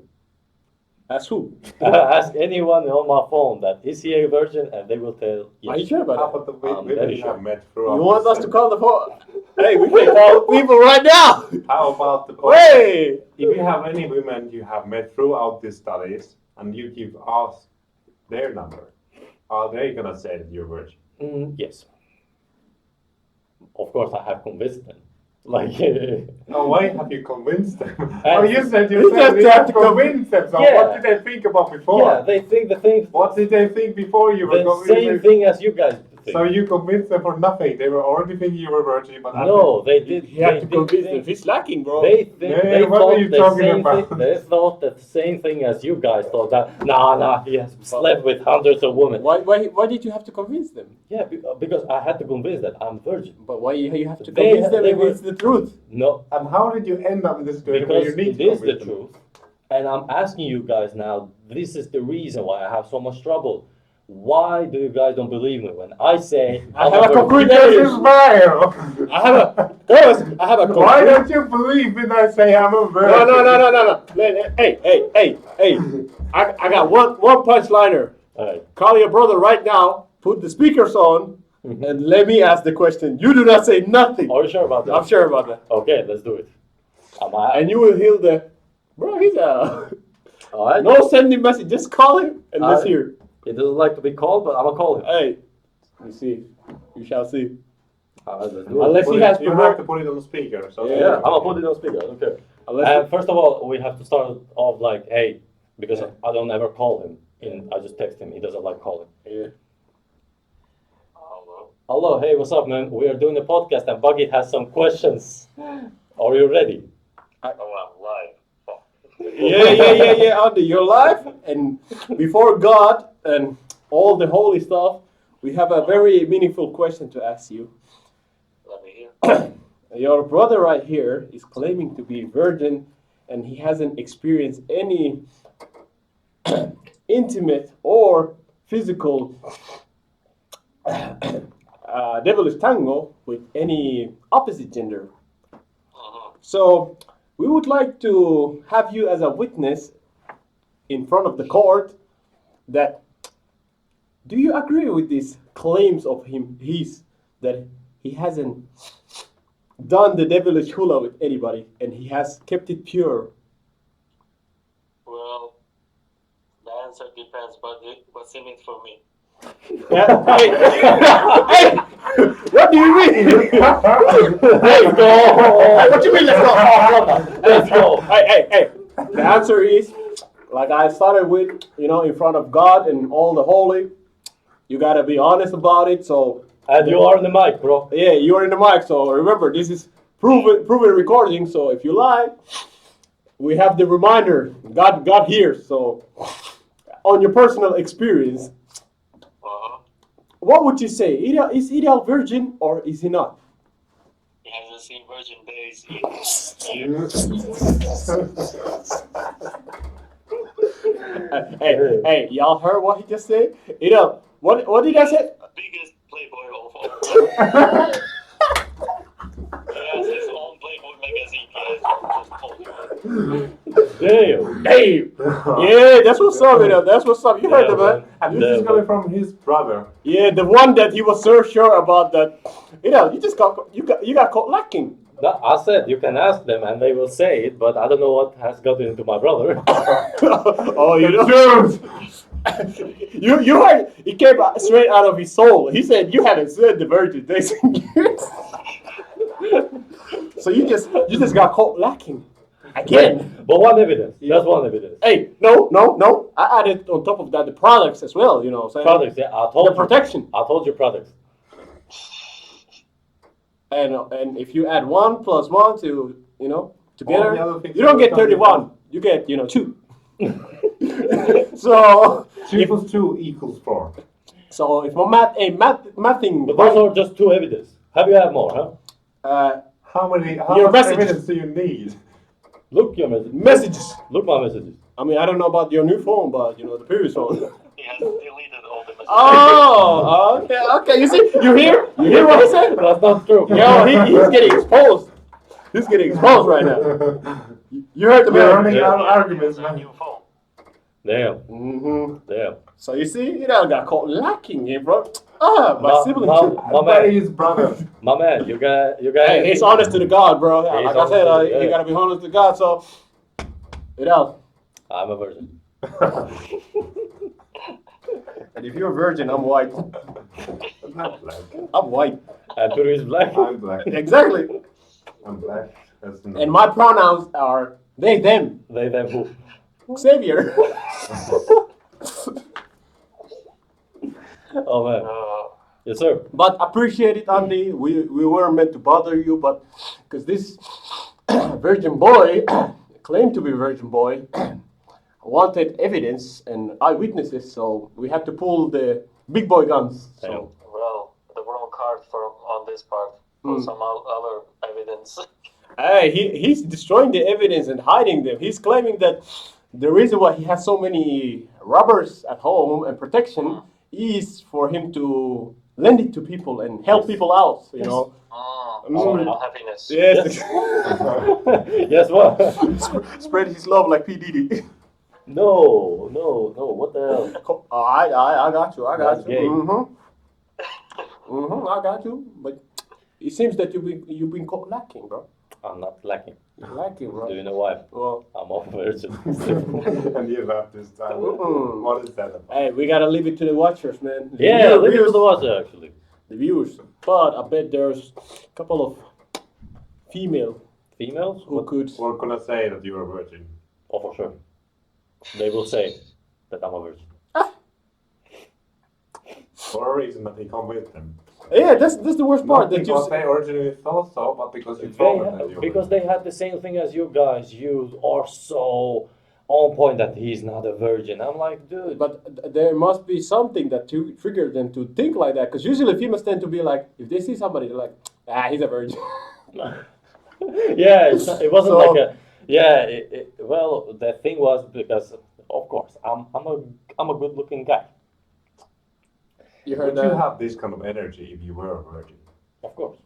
Ask who? Ask anyone on my phone that is he a virgin, and they will tell Are you yes. sure How about that? about the I'm women very you sure. have met throughout? You want this us to call the phone? Hey, we can call people right now. How about the Hey! If you have any women you have met throughout these studies and you give us their number, are they gonna say that you're virgin? Yes. Of course, I have convinced them. Like, Oh, why have you convinced them? Uh, You said you just you have have to convinced them. So Yeah. what did they think about before? yeah, they think the thing. What did they think before you were The going? same thing as you guys thing. So you convinced them for nothing. They were already thinking you were virgin, but No, they did. You have they to did convince them. think- He's lacking, bro. They Yeah, what are thought you the talking same about? thing. They thought the same thing as you guys thought that. Nah, he has slept with hundreds of women. Why did you have to convince them? Yeah, because I had to convince that I'm virgin. But why you have to They- convince them they if were- it's the truth? No, And how did you end up in this situation where because you need it to is the convince them? truth, and I'm asking you guys now. This is the reason why I have so much trouble. Why do you guys don't believe me when I say I I'm have a virgin? concrete Because evidence. it's vile. I have a girls. I have a concrete. Why don't you believe when I say I'm a virgin? No. Hey. I got one punchliner. All right. Call your brother right now. Put the speakers on, and let me ask the question. You do not say nothing. Are you sure about that? I'm sure about that. Okay, let's do it. And you will hear the, bro. He's a All right. no sending message. Just call him and let's Alright. hear. He doesn't like to be called, but I'm gonna call him. Hey, you see, you shall see. All right, let's do it. Unless he has You have provoked. to put it on the speaker. So Yeah, I'm gonna put it on speaker. I don't care. Unless First of all, we have to start off like, hey, because Yeah. I don't ever call him. I just text him. He doesn't like calling. yeah. Hello, hey, what's up, man? We are doing a podcast, and Buggy has some questions. Are you ready? I'm live. Yeah. Under your life and before God and all the holy stuff, we have a very meaningful question to ask you. Let me hear. Your brother right here is claiming to be virgin, and he hasn't experienced any intimate or physical devilish tango with any opposite gender. So we would like to have you as a witness in front of the court that do you agree with these claims of that he hasn't done the devilish hula with anybody and he has kept it pure? Well, the answer depends, but what's in it for me? Yeah, hey, what do you mean? Let's go. What do you mean? Let's go. Let's go. Hey. The answer is, like I started with, in front of God and all the holy, you gotta be honest about it. So And you are on the mic, bro. yeah, you're in the mic. So remember, this is proven recording. So if you lie, we have the reminder. God hears. So on your personal experience, what would you say? Is Ideal virgin or is he not? He hasn't seen virgin days in Hey, y'all heard what he just said? Ideal, what did I say? biggest playboy of all time. He has his own Playboy magazine. He has just told you. Damn. Yeah, that's what's up, Ideal. That's what's up. You heard Yeah, the man. And this is coming from his brother. Yeah, the one that he was so sure about that. You got caught lacking. No, I said you can ask them and they will say it, but I don't know what has gotten into my brother. Oh, you know. You heard it came straight out of his soul. He said you haven't said the virgin days in years. So you just got caught lacking. Again. But one evidence. That's one evidence. Hey, no. I added on top of that the products as well, what I'm saying? Products, yeah, I told The you. protection. I told you products. And if you add 1 plus 1 to together, All the other things you don't that get come 31. You get 2. So 2 plus 2 equals 4. so if my mathing But those are just two evidence. Have you had more, huh? How Your much messages. evidence do you need? Look your messages. messages. Look my messages. I mean, I don't know about your new phone, but the previous phone. He has deleted all the messages. Oh, okay. You see, you hear what he said? That's not true. Yo, he's getting exposed. He's getting exposed right now. You heard the We're man. running out of He arguments, has a man. new phone. Damn. Mm-hmm. Damn. So you see, got caught lacking here, bro. My sibling. My By man, his brother. my man, you got. Hey, it's honest to the God, bro. He's Like I said, honest to the you God. gotta be honest to God. So, I'm a virgin. and if you're a virgin, I'm white. I'm not black. I'm white. And Peru is black. I'm black. Exactly. I'm black. That's the And my pronouns are they, them. They, them, who? Xavier. Oh man. Yes, sir. But appreciate it, Andy. We weren't meant to bother you, but because this virgin boy claimed to be virgin boy wanted evidence and eyewitnesses, so we had to pull the big boy guns. Damn. So Well, the wrong card on this part. For some other evidence. hey, he's destroying the evidence and hiding them. He's claiming that the reason why he has so many robbers at home and protection is for him to lend it to people and help Yes. people out. You know. Spread happiness. Yes. Yes, what? Spread his love like P Diddy. No. What the hell? I got you. I got That's you. gay. I got you. But it seems that you've been caught lacking, bro. I'm not lacking. You're lacking, bro. Do you know why? Well, I'm a virgin. And you left this time. What is that about? hey, we gotta leave it to the watchers, man. Yeah, look viewers, at the water actually. the viewers. But I bet there's a couple of female Females? who What? could. We're gonna say that you're a virgin. Oh, for sure. They will say that I'm a virgin. For a reason that he come with them. Yeah, that's the worst part. Not That you because they originally thought so, but because you told them that you were Because they had the same thing as you guys. You are so on point that he's not a virgin. I'm like, dude. But there must be something that triggered them to think like that. Because usually females tend to be like, if they see somebody, they're like, he's a virgin. Yeah, it wasn't So- like a. Yeah, well, the thing was because, of course, I'm a good-looking guy. You heard Would you that? have this kind of energy if you were a virgin? Of course.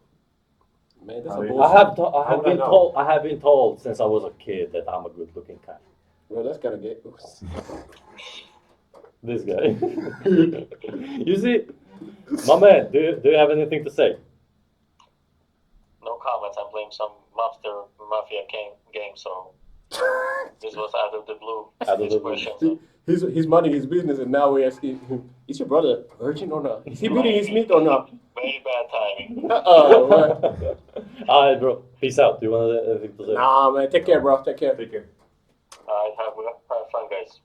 Man, that's I a mean, bullshit. How would I know? I have been told since I was a kid that I'm a good-looking guy. Well, that's kind of gay. This guy. You see, my man, do you have anything to say? No comments. I'm playing some mafia game, so this was out of the blue. Out of This the blue. question. So. He's minding his business, and now we asking him, is your brother virgin or not? Is he beating his meat or not? Very bad timing. Uh-oh. Alright, bro. Peace out. Do you want anything to say? Nah, man. Take care, bro. Take care. Take it. Have fun, guys.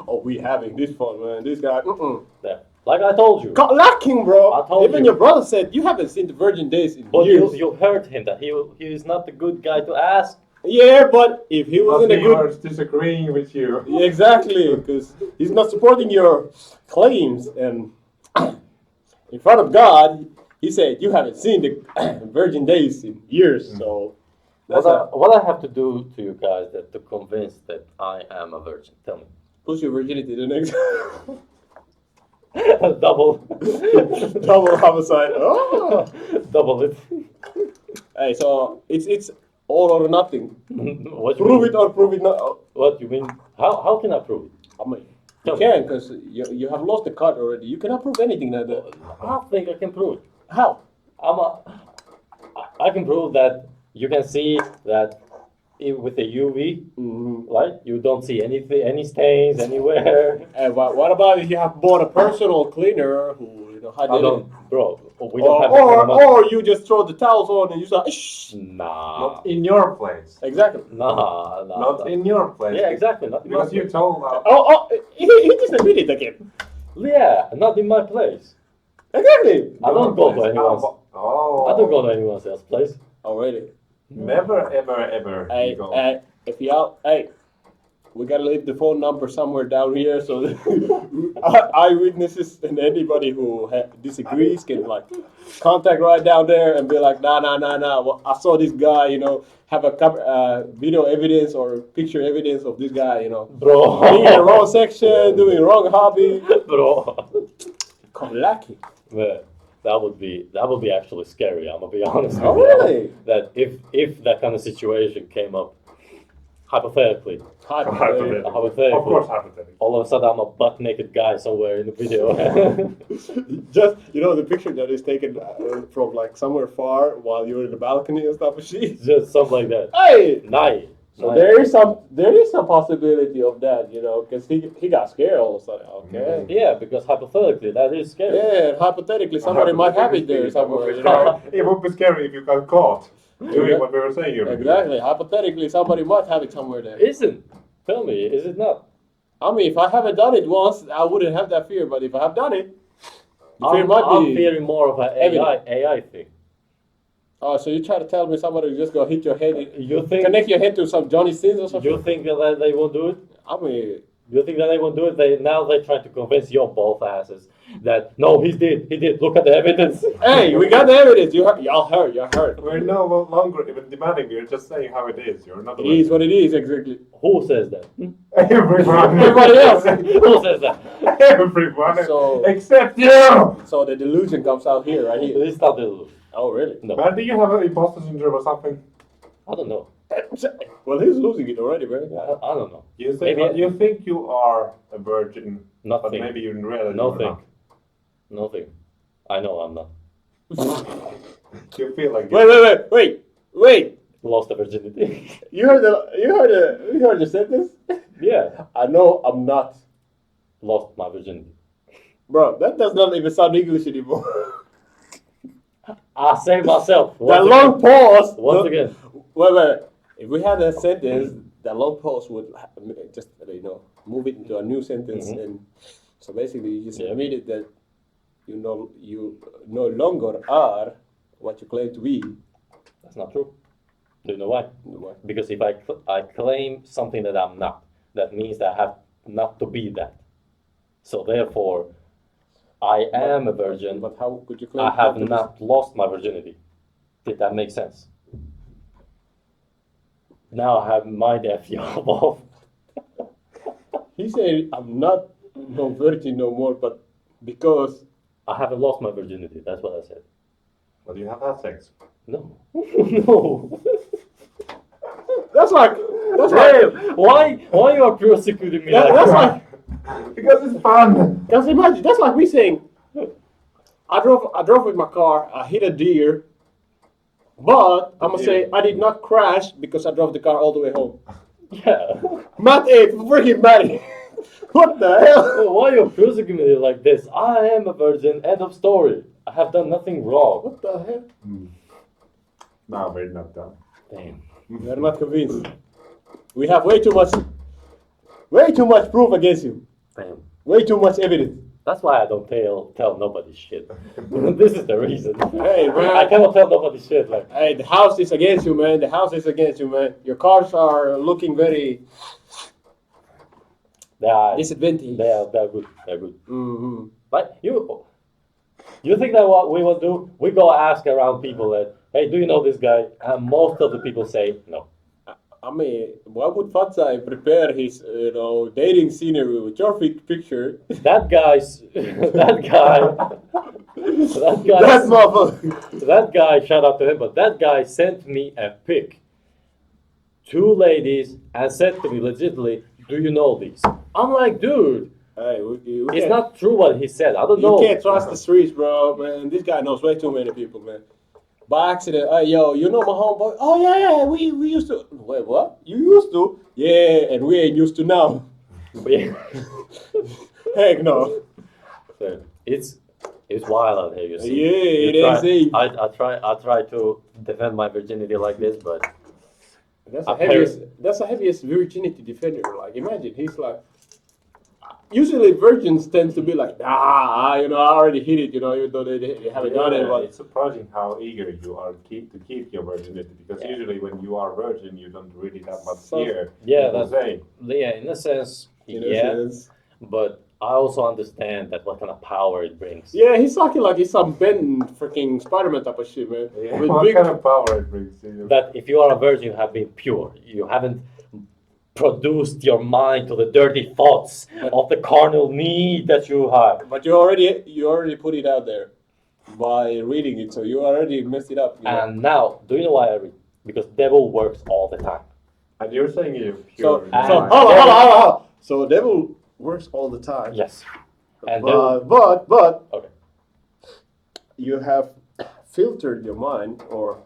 Oh, we having this fun, man. This guy. Yeah. Like I told you. Got lacking, bro. I told Even you. your brother said you haven't seen the virgin days in But years. you heard him that he is not the good guy to ask. Yeah, but if he wasn't But a he good. was disagreeing with you. Yeah, exactly, because he's not supporting your claims, and in front of God, he said you haven't seen the virgin days in years. So that's What I have to do to you guys to convince that I am a virgin? Tell me. push your virginity to the next Double. double homicide. Oh. Double it. Hey, so it's all or nothing. What you Prove mean? it or prove it not. What you mean? How can I prove it? I mean, Tell you me. can because you have lost the cut already. You cannot prove anything like that. I think I can prove it. How? I can prove that you can see that with the UV light, you don't see any stains anywhere. And what about if you have bought a personal cleaner who had I it? don't, bro. We don't have that kind of money. Or you just throw the towels on and you say, shh. Nah. Not in your place. Exactly. Nah. Not in your place. Yeah, exactly. Not in my Because you place. told He just admitted again. Yeah, not in my place. Exactly. I don't go to anyone's. Oh. I don't go to anyone else's place. Oh, really? Never, ever. Hey, you go. if you out, hey, we gotta leave the phone number somewhere down here so eyewitnesses and anybody who disagrees can like contact right down there and be like, nah. Well, I saw this guy, have a video evidence or picture evidence of this guy, Bro. being in the wrong section, doing the wrong hobby. Bro. Come lucky. Man, that would be actually scary. I'm gonna be honest. Oh, with you. really? That if that kind of situation came up, hypothetically, Hypothetically. hypothetically, Of course, hypothetically. all of a sudden I'm a butt naked guy somewhere in the video. Just the picture that is taken from like somewhere far while you're in the balcony and stuff. Just something like that. Hey, Nice. so there is some possibility of that, because he got scared all of a sudden. Okay. Yeah, because hypothetically that is scary. Yeah, hypothetically somebody might have it there somewhere. It would be scary if you got caught doing what we were saying. Exactly. Hypothetically, somebody might have it somewhere there. Isn't? Tell me, is it not? I mean, if I haven't done it once, I wouldn't have that fear. But if I have done it, You fear might I'm be fearing more of an AI thing. Oh, so you try to tell me somebody just gonna hit your head, You think connect your head to some Johnny Sins or something? you think that they won't do it? I mean, You think that they won't do it? They're trying to convince your both asses that no, he did. Look at the evidence. hey, we got the evidence. Y'all heard. We're no longer even demanding. You're just saying how it is. You're not. It is what it is, exactly. Who says that? Everyone. Everybody else. Who says that? Everyone. So- Except you. So the delusion comes out here, right here. It's not the. Oh, really? No, Man, do you have an imposter syndrome or something? I don't know. Well, he's losing it already, man. I don't know. You think Maybe- you think you are a virgin, but Nothing. maybe in reality Nothing. you're Nothing. I know I'm not. not. You feel like Wait. Lost the virginity. You heard the sentence? Yeah. I know I'm not. Lost my virginity. Bro, that does not even sound English anymore. I say myself. That Once long again. pause. Once again. Wait. If we had a sentence, that long pause would just move it into a new sentence, Mhm. and so basically you just Yeah. admitted that you no longer are what you claim to be. That's not true. Do you know why? What? Because if I claim something that I'm not, that means that I have not to be that. So therefore, I am a virgin. But how could you claim? I have to be- not lost my virginity. Did that make sense? Now I have my death job off. He said, "I'm not no virgin no more, but because I haven't lost my virginity. That's what I said. But you have had sex. No. No. that's like Hey, why you are persecuting me like that's that? like Because it's fun. just imagine that's like me saying, I drove with my car, I hit a deer, but I'm gonna say I did not crash because I drove the car all the way home. Yeah. Matt, freaking Matty. What the hell? So why you persecuting me like this? I am a virgin. End of story. I have done nothing wrong. What the hell? No, we're not done. Damn. You're not convinced. We have way too much proof against you. Damn. Way too much evidence. That's why I don't tell nobody shit. This is the reason. Hey, man. I cannot tell nobody shit. Like, Hey, the house is against you, man. The house is against you, man. Your cars are looking very disadvantaged. they're good. They're good. Mm-hmm. But you think that what we will do? We go ask around people that, hey, do you know this guy? And most of the people say no. I mean, why would Fatsai prepare his, dating scenery with your picture? That guy's that guy. That motherfucker. That guy, shout out to him, but that guy sent me a pic. Two ladies and said to me legitimately, do you know these? I'm like, dude, Hey, we it's can't- not true what he said. I don't You know. can't trust the streets, bro, man. This guy knows way too many people, man. By accident, hey, yo, you know my homeboy? Oh, yeah, we used to. Wait, what? You used to? Yeah, and we ain't used to now. Yeah. Heck no. So it's wild out here. You see. Yeah, it You try- is, eh? I try to defend my virginity like this, but That's Apparent- the heaviest virginity defender. Like, imagine, he's like, usually virgins tend to be like, I already hit it, even though they haven't done it. But It's surprising how eager you are to keep your virginity, because Yeah. usually when you are virgin, you don't really that much So- hear. yeah, people that's say. yeah. In a sense, in a yeah. sense. But I also understand that what kind of power it brings. Yeah, he's talking like he's some Ben freaking Spider-Man type of shit, man. Yeah, With what big- kind of power it brings to you? That if you are a virgin, you have been pure. You haven't produced your mind to the dirty thoughts of the carnal need that you have. But you already put it out there by reading it, so you already messed it up. And now, do you know why I read? Because devil works all the time. And you're saying you're So, pure. and- hold on. So devil works all the time. Yes. And devil, But okay. you have filtered your mind or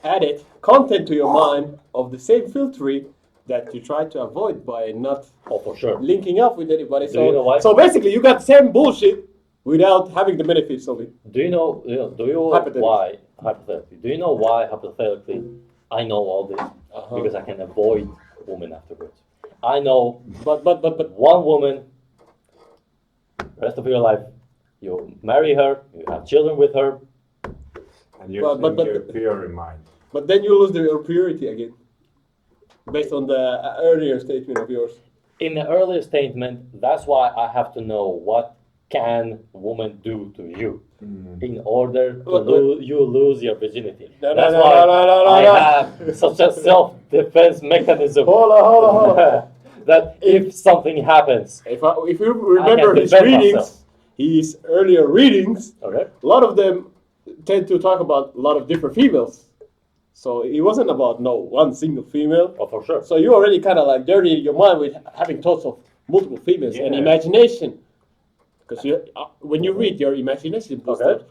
added content to your mind of the same filtering that you try to avoid by not Oh, for sure. linking up with anybody. Do you know why? So basically, you got the same bullshit without having the benefits of it. Do you know Hypothetically. why, hypothetically, do you know why, hypothetically, I know all this? Uh-huh. Because I can avoid women afterwards. I know But one woman rest of your life, you marry her, you have children with her. And you're But- saying you're pure in mind. But then you lose your purity again, based on the earlier statement of yours. In the earlier statement, that's why I have to know what can woman do to you in order to you lose your virginity. No, That's no, why no, I no. have such a self-defense mechanism Hold on. that if something happens, If you remember can his defend readings, myself. his earlier readings, okay, a lot of them tend to talk about a lot of different females. So it wasn't about one single female. oh for sure. So you already kind of like dirty your mind with having thoughts of multiple females and Yeah. imagination. Because when you read your imagination books, Okay.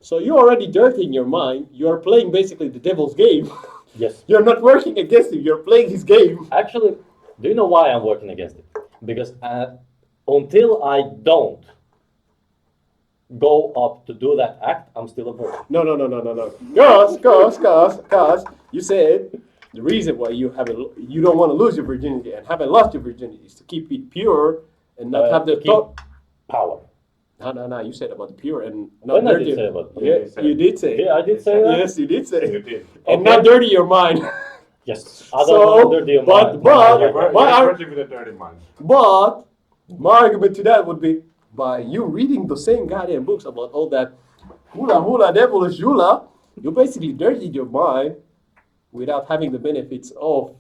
so you're already dirtying your mind. You're playing basically the devil's game. Yes. You're not working against him. You're playing his game. Actually, do you know why I'm working against it? Because until I don't go up to do that act, I'm still a virgin. No. Cause you said the reason why you don't want to lose your virginity and haven't lost your virginity is to keep it pure and not have the to keep thought. power. No. You said about the pure and not When I dirty. did say about Yeah, you said- you did say. Yeah, I did say that. Yes, you did say. You did. And Okay. not dirty your mind. Yes, I don't want to dirty your mind. but- You're Why virgin with a dirty mind. But my argument to that would be by you reading the same goddamn books about all that hula devilish hula, you basically dirtied your mind without having the benefits of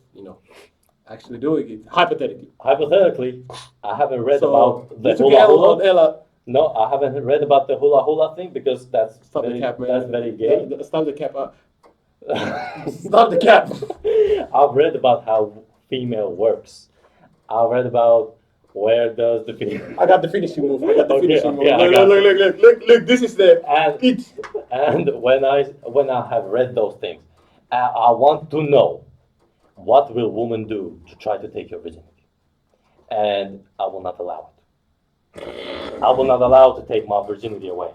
actually doing it hypothetically. Hypothetically, I haven't read So about the you took hula L on hula. Ella. No, I haven't read about the hula hula thing because that's Stop very, the cap, man. that's very gay. Stop the cap. Stop the cap. I've read about how female works. I've read about where does the female I got the finishing move. I got the Okay, finishing move. okay, I Look, got look. This is the and it. and when I have read those things, I want to know what will woman do to try to take your virginity, and I will not allow it. I will not allow to take my virginity away,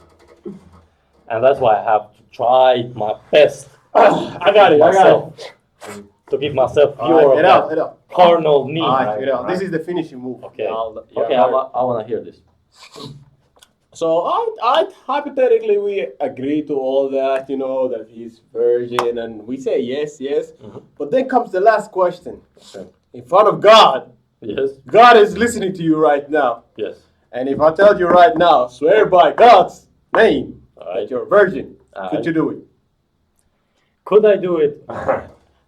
and that's why I have to try my best. I got it. To keep myself pure Alright, of get that out. carnal need. Alright, get out. This is the finishing move. Okay. Yeah, Okay, I want to hear this. So I hypothetically we agree to all that, that he's virgin, and we say yes. Mhm. But then comes the last question. In front of God, Yes. God is listening to you right now. Yes. And if I tell you right now, swear by God's name Alright. that you're a virgin, Alright. could you do it? Could I do it?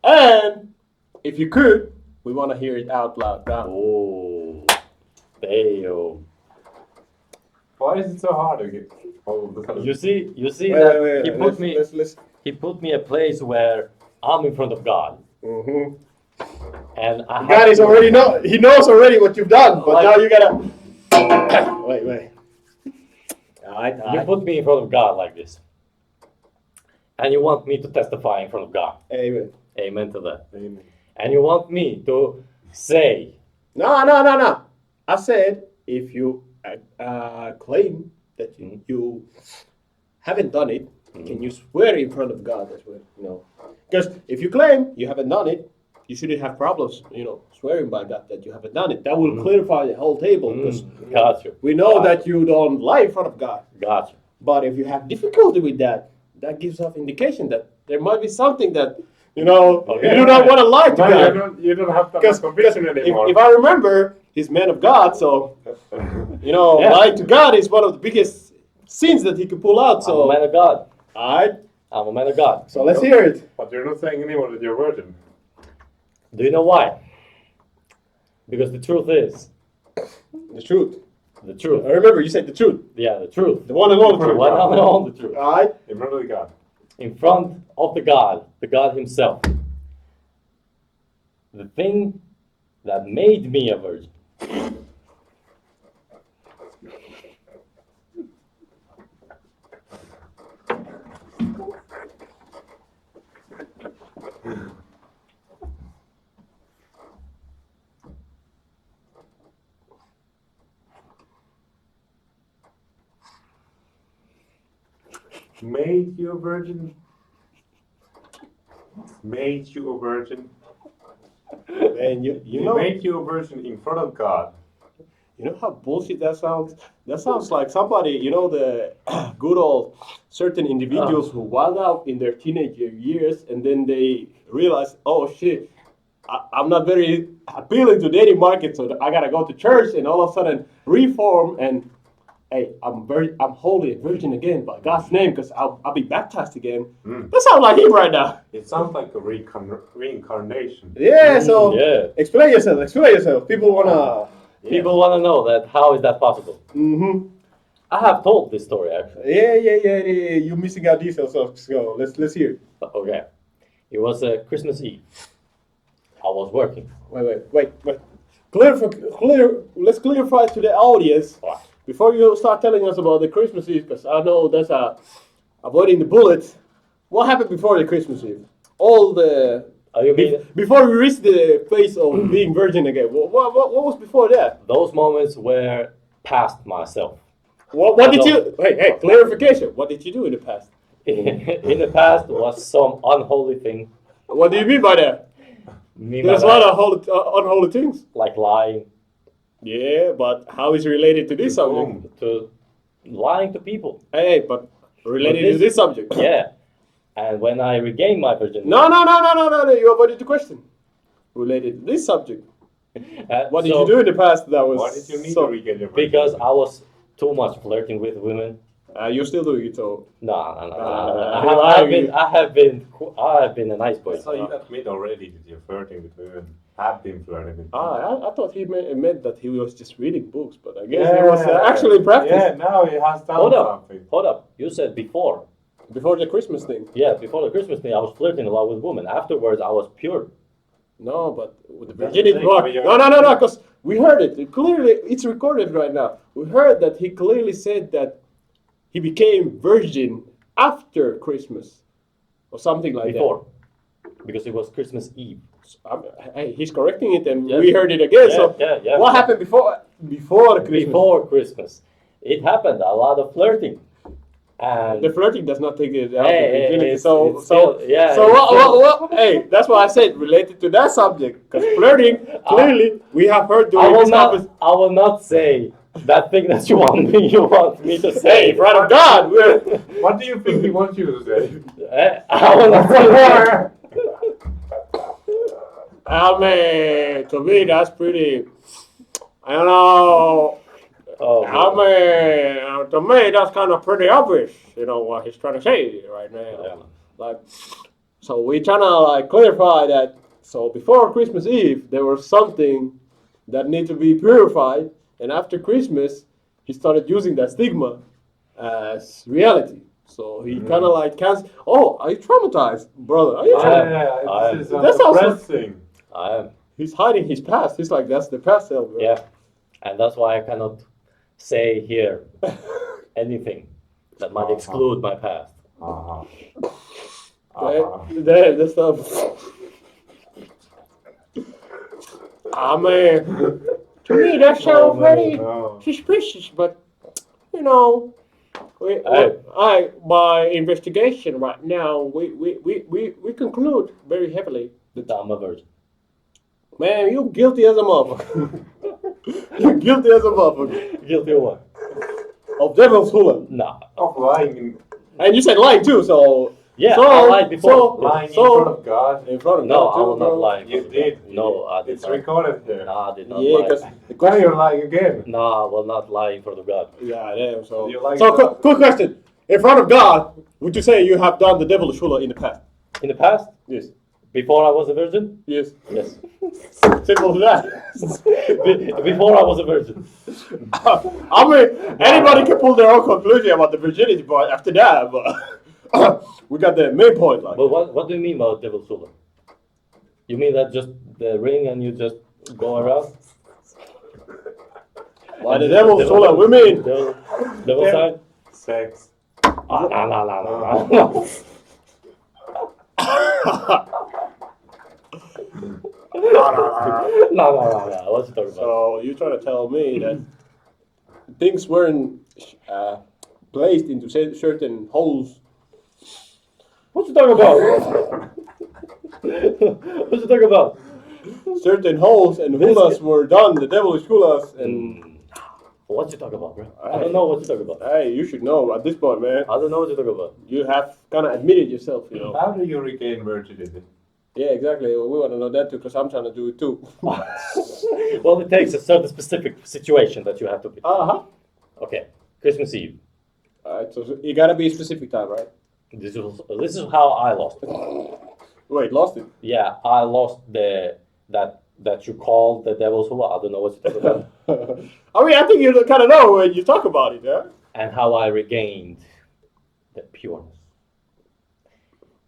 And if you could, we want to hear it out loud now. Oh, damn. Why is it so hard to get all of the You see Wait, that wait, he wait, put me. let's. He put me a place where I'm in front of God, Mhm. and I God is already he knows already what you've done, but Like- now you gotta wait. Alright, You put me in front of God like this, and you want me to testify in front of God. Amen. Amen to that. Amen. And you want me to say, No. I said if you claim that you haven't done it, can you swear in front of God as well? Because if you claim you haven't done it, you shouldn't have problems, swearing by God that you haven't done it. That will clarify the whole table because got you. we know Got that you don't lie in front of God. Got you. But if you have difficulty with that, that gives off indication that there might be something that you do not want to lie to No, God. you don't have that Because conviction anymore. if I remember, he's man of God, so Yeah. lying to God is one of the biggest sins that he could pull out. I'm a So, man of God. alright, I'm a man of God. so let's hear it. But you're not saying anymore that you're virgin. Do you know why? Because the truth is, The truth. the truth. I remember you said the truth, Yeah, the truth. the one and only truth. One and only truth. Alright, In front of God. In front of the God Himself. The thing that made me a virgin. Made you a virgin. Made you a virgin. and you He know, made you a virgin in front of God. You know how bullshit that sounds? That sounds like somebody, you know, the good old certain individuals who wild out in their teenage years and then they realize, oh shit, I'm not very appealing to dating market, so I gotta go to church and all of a sudden reform and hey, I'm holy and virgin again by God's name because I'll be baptized again. That sounds like him right now. It sounds like a reincarnation. Yeah, so Yeah. explain yourself. People wanna. People want to know that how is that possible? Mm-hmm. I have told this story actually. Yeah. You're missing out details. So let's hear. Okay, it was Christmas Eve. I was working. Wait. Let's clarify to the audience What? before you start telling us about the Christmas Eve, because I know that's avoiding the bullets. What happened before the Christmas Eve? All the You mean before we reached the phase of being virgin again. What was before that? those moments were past myself? What did you? Hey, clarification. What did you do in the past? In the past was some unholy thing. What do you mean by that? Me, There's a my lot bad, of unholy things. like lying Yeah, but how is it related to this subject? to lying to people. Hey, but related to this- this subject. Yeah, and when I regained my virginity, No. You avoided the question. Related to this subject. What did so- you do in the past that was Why did you need so? to regain your Because I was too much flirting with women. You're still doing it, so. No. I I have been a nice boy. So you admit already that you're flirting with women. Have been flirting with women. I thought he meant that he was just reading books, but I guess he was actually in practice Yeah, now he has done Hold up, something. hold up. You said before. before the Christmas thing. Yeah, before the Christmas thing, I was flirting a lot with women. Afterwards, I was pure. No, but with the That's virginity the thing, part. when you're- No, because we heard it. Clearly, it's recorded right now. We heard that he clearly said that he became virgin after Christmas or something like Before. Because it was Christmas Eve. that. Hey, he's correcting it, and Yeah. we heard it again. Yeah, so, yeah. what happened before Christmas? Before Christmas. It happened, a lot of flirting. And The flirting does not take it out Hey, of virginity. it's So, still- yeah, So it's what? Hey, that's why I said related to that subject because flirting. Clearly, we have heard I during will this not. conference. I will not say that thing that you want me to say. Hey, in front of God, we're. What do you think he wants you to say? I will not say that. I mean, to me, that's pretty. I don't know. Oh, I mean, to me, that's kind of pretty obvious. You know what he's trying to say right now. Yeah. Like, so we trying to like clarify that. So before Christmas Eve, there was something that need to be purified, and after Christmas, he started using that stigma as reality. So he kind of like oh, are you traumatized, brother? Are you traumatized? I- This is That sounds like- depressing. I am. He's hiding his past. He's like, that's the past self. bro. Yeah, and that's why I cannot say here anything that might exclude my past. Uh-huh. There, the stuff. I mean, to me that sounds very No. suspicious, but you know, by investigation right now, we conclude very heavily. That I'm a virgin. Man, you guilty as a motherfucker. You're guilty as a motherfucker Guilty of what? of devil's hula, No. Of lying in and you said lying too. So Yeah, So- I lied before. so- lying in So- front of God. in front of No, God I too, will not bro. lie. You did. No, I did It's not. recorded here. No, I did not Yeah, lie. because Now you're lying again. No, I will not lie in front of God. yeah, damn. So, You like so that? quick question: in front of God, would you say you have done the devilish hula in the past? In the past, Yes. before I was a virgin, Yes. yes. Simple as that. Before I was a virgin. I mean, anybody can pull their own conclusion about the virginity part after that, but we got the main point. Like, But what do you mean by devil's hula? You mean that just the ring and you just go around? by the devil's hula, we mean. Devil Yeah. side? Sex. No. No. What you talking about? So you trying to tell me that things weren't placed into certain holes? What you talking about? What you talking about? Certain holes and hulas were done, the devilish hulas, and What you talk about, bro? I Hey. don't know what you talk about. Hey, you should know at this point, man. I don't know what you talk about. You have kind of admitted yourself, you know. How do you regain virginity? Yeah, exactly. We want to know that too, because I'm trying to do it too. Well, it takes a certain specific situation that you have to be. Uh-huh. Okay, Christmas Eve. Alright, so you gotta be a specific time, right? This is how I lost it. Wait, lost it. Yeah, I lost that you call the devil's hula. I don't know what you talk about. I mean, I think you kind of know when you talk about it, yeah? And how I regained the pureness.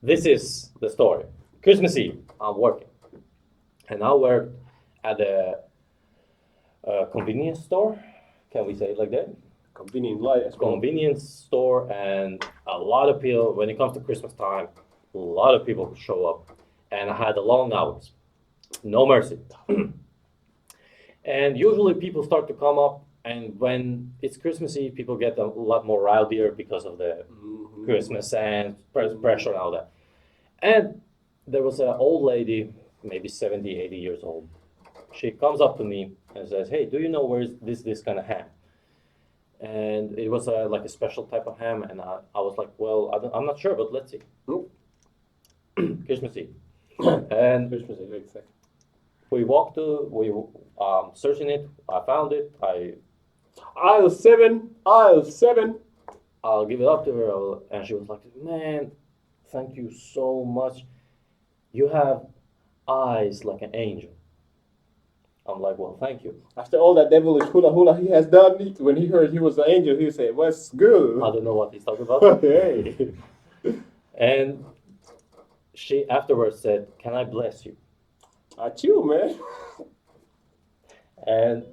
This is the story. Christmas Eve, I'm working, and I worked at a convenience store. Can we say it like that? Convenient light as well. Convenience store, and a lot of people. When it comes to Christmas time, a lot of people show up, and I had a long hours, no mercy. And usually people start to come up, and when it's Christmas Eve, people get a lot more rowdier because of the Christmas and pressure and all that. And there was an old lady, maybe 70, 80 years old. She comes up to me and says, "Hey, do you know where is this kind of ham?" And it was like a special type of ham, and I was like, "Well, I'm not sure, but let's see." Christmas Eve. And Christmas Eve, exactly. we walked to, searching it, I found it, Aisle 7, aisle 7. I'll give it up to her, and she was like, "Man, thank you so much. You have eyes like an angel." I'm like, "Well, thank you." After all that devilish hula hula he has done, when he heard he was an angel, he said, "What's good?" I don't know what he's talking about. Hey. And she afterwards said, "Can I bless you?" Chill, man. And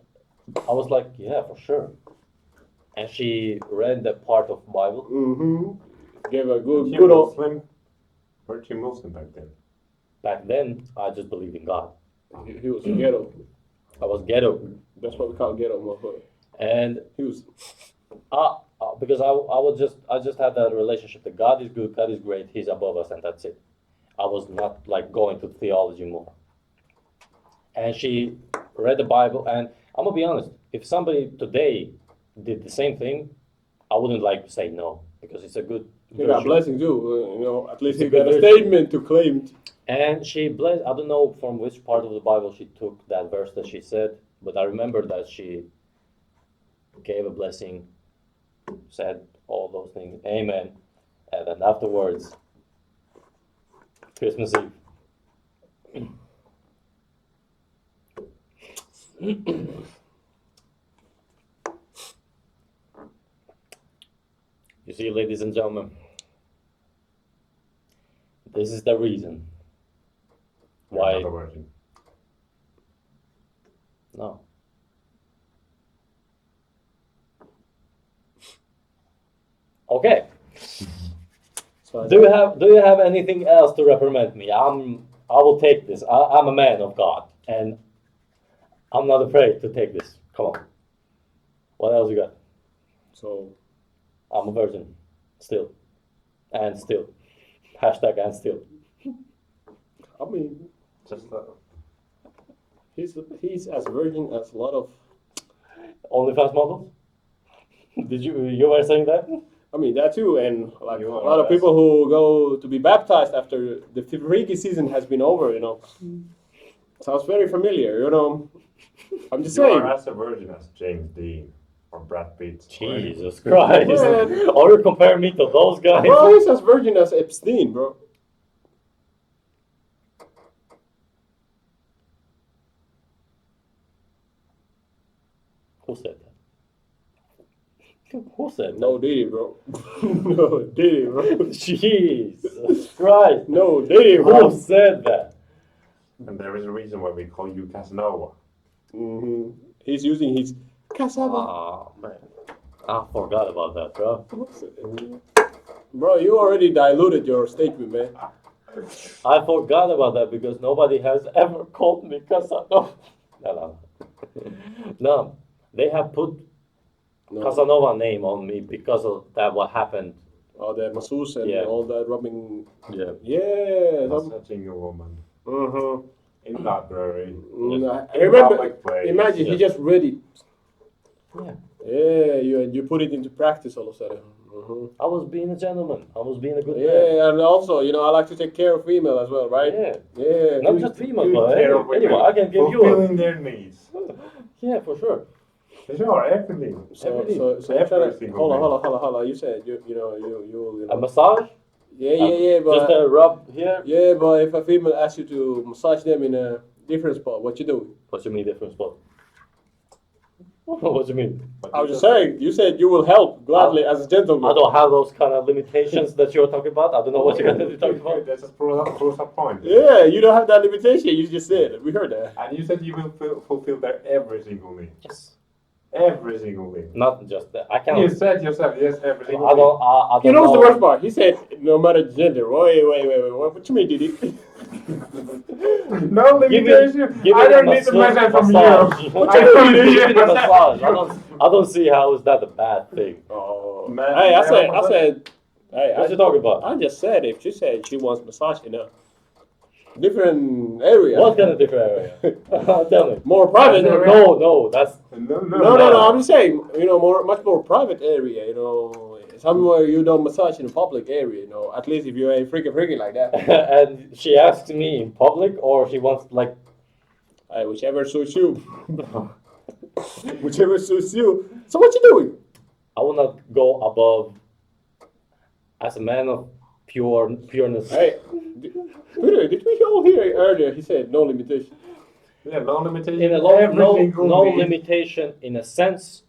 I was like, "Yeah, for sure." And she read the part of Bible. Mm-hmm. Gave a good You old. Muslim? Weren't you Muslim back then? Back then, I just believed in God. He was ghetto. I was ghetto, That's what we call ghetto, motherfucker. and He was. because I just had that relationship that God is good, God is great, He's above us, and that's it. I was not like going to theology more. And she read the Bible, and I'm gonna be honest. If somebody today did the same thing, I wouldn't like to say no because it's a good. He got virtue. blessings too. You know, at least It's he a good got a virtue. statement to claim. And she blessed. I don't know from which part of the Bible she took that verse that she said, but I remember that she gave a blessing, said all those things, Amen, and then afterwards, Christmas Eve. You see, ladies and gentlemen, this is the reason why. You're not a virgin. No. Okay. So Do you have anything else to reprimand me? I will take this. I'm a man of God, and I'm not afraid to take this. Come on. What else you got? So I'm a virgin, still, and still. Hashtag and still. I mean, Just he's as virgin as a lot of. OnlyFans models? Did you were saying that? I mean that too, and like You a are lot of best. people who go to be baptized after the freaky season has been over. You know, sounds very familiar. You know, I'm just you saying. are as a virgin as James Dean or Brad Pitt. or any- Jesus Christ! Man. Are you comparing me to those guys? Bro, he's as virgin as Epstein, bro. Who said that? Who said that? No Diddy, bro. No Diddy, bro. Jesus Christ! No Diddy, Who bro. said that? And there is a reason why we call you Casanova. Mm-hmm. He's using his cassava. Oh man, I forgot about that, bro. Bro, you already diluted your statement, man. I forgot about that because nobody has ever called me Casanova. No. No, they have put No. Casanova name on me because of that. What happened? All that masseuse and Yeah. all that rubbing. Yeah. Yeah. Massaging a woman Uh-huh. in library. I In remember. public place. Imagine he Yes. just read it. Yeah. Yeah, you put it into practice all of a sudden. Mm-hmm. I was being a gentleman. I was being a good man. Yeah, and also, I like to take care of female as well, right? Yeah. Yeah. Not do- just female, Good but care of anyway, women, I can give you a. fulfilling their needs. Yeah, for sure. Sure, everything. So Everything. you're trying Every to single hold on. You said you A massage? yeah, Just but a rub here? yeah, but if a female asks you to massage them in a different spot, what you do? What you mean different spot? What do you mean? But I was just saying. You said you will help gladly as a gentleman. I don't have those kind of limitations that you're talking about. I don't know what you're going to be talking about. That just proves a point. Yeah, you don't have that limitation. You just said. We heard that. And you said you will fulfill their every single need. Yes. Every single need. Not just that. I You cannot. said yourself, yes, every single I don't. I don't You know what's the know. worst part? He said no matter gender. Wait. What you mean, Didi? need. No limitation. Give I it don't a need the message from massage. you. What I you don't mean? need Give it a it. massage. I don't see how is that a bad thing. Oh, Man, hey, I said. Hey, What you talking about? I just said if she said she wants massage in a different area. What kind of different area? Tell me. More private. Area. No. That's No. I'm just saying, much more private area. Somewhere you don't massage in a public area. At least if you ain't freaky like that. and she asked me in public, or she wants like. Hey, whichever suits you. Whichever suits you. So what you doing? I will not go above. As a man of pureness. Hey, did we all hear earlier? He said no limitation. Yeah, no limitation. In a law, Every no single need. limitation in a sense,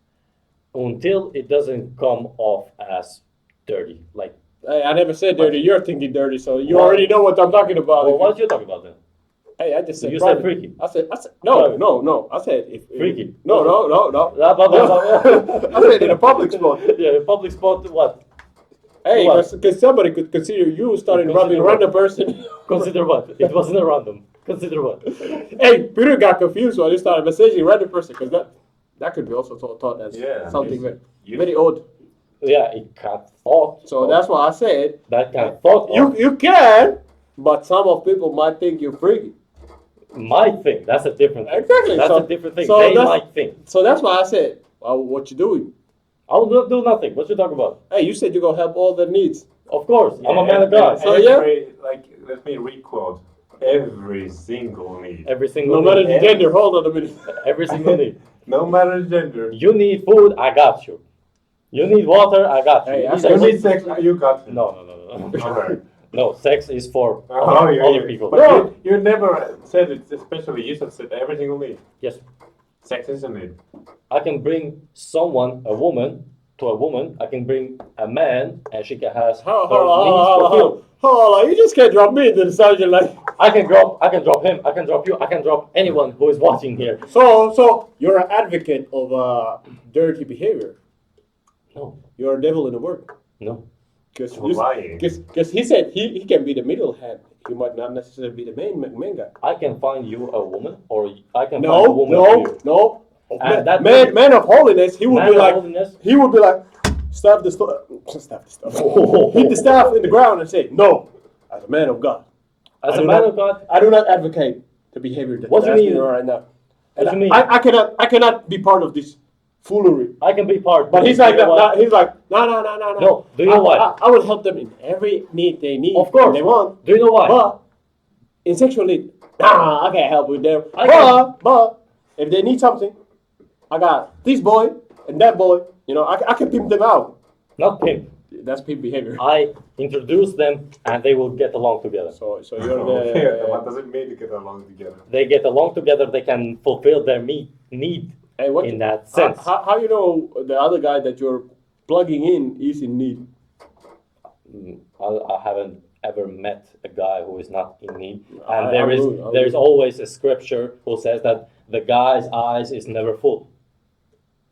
until it doesn't come off as dirty. Like, Hey, I never said dirty. You're thinking dirty, so you What? already know what I'm talking about. well, what did you talk about then? Hey, I just said You private. said freaky. I said Private. no. I said if Freaky. No. Blah, blah, blah, blah. I said in a public spot. Yeah, a public spot. What? Hey, What? because somebody could consider you starting Consider rubbing what? random person. Consider what? It wasn't a random. Consider what? Hey, Peter got confused when he started messaging random person because that could be also thought as Yeah, something you- very odd. Yeah, it can't thought. So that's why I said That kind of thought. you can, but some of people might think you're freaky. Might think. That's a different thing. Exactly. That's So- a different thing. so They that's- might think. So that's why I said, well, what you doing? I will do nothing. What you talking about? Hey, you said you're gonna help all their needs. Of course. I'm a man of God. So, yeah. Like, let me requote. Every single need. Every single No matter need. the gender, hold on a minute. Every single need. No matter gender. You need food, I got you. You need water, I got you. Hey, I You said- You need need sex, you got it. No. Okay. No, sex is for Oh, yeah, other yeah. people. But No. you never said it, especially you said every single need. Yes, Sex is a need. I can bring someone, a woman, to a woman. I can bring a man, and she can have her needs fulfilled. Hold on, you just can't drop me into the subject like. I can drop him. I can drop you. I can drop anyone who is watching here. So you're an advocate of dirty behavior. No, You're a devil in the work. no. Because Lying. he said he can be the middle hand. He might not necessarily be the main guy. I can find you a woman, or I can find a woman for you. No. And that Man of holiness, he would Man be of like, holiness. he would be like, stab the stuff, hit the staff in the ground and say, no, as a man of God, As I a do man not- of God, I do not advocate the behavior that What do you're you asking mean? right now. What do you mean? I cannot be part of this foolery. I can be part. But he's You like, know what? no. No, do you know what? I will help them in every need they need. Of course. They want. Do you know why? But in sexual need, I can't help with them. I But if they need something, I got this boy and that boy. I can pimp them out. Not pimp. That's pimp behavior. I introduce them, and they will get along together. So you're Okay, what the. does it mean to get along together? They get along together. They can fulfill their need Hey, what? in that sense. How you know the other guy that you're plugging in is in need? I haven't ever met a guy who is not in need, I- and I will. there's always a scripture who says that the guy's eyes is never full.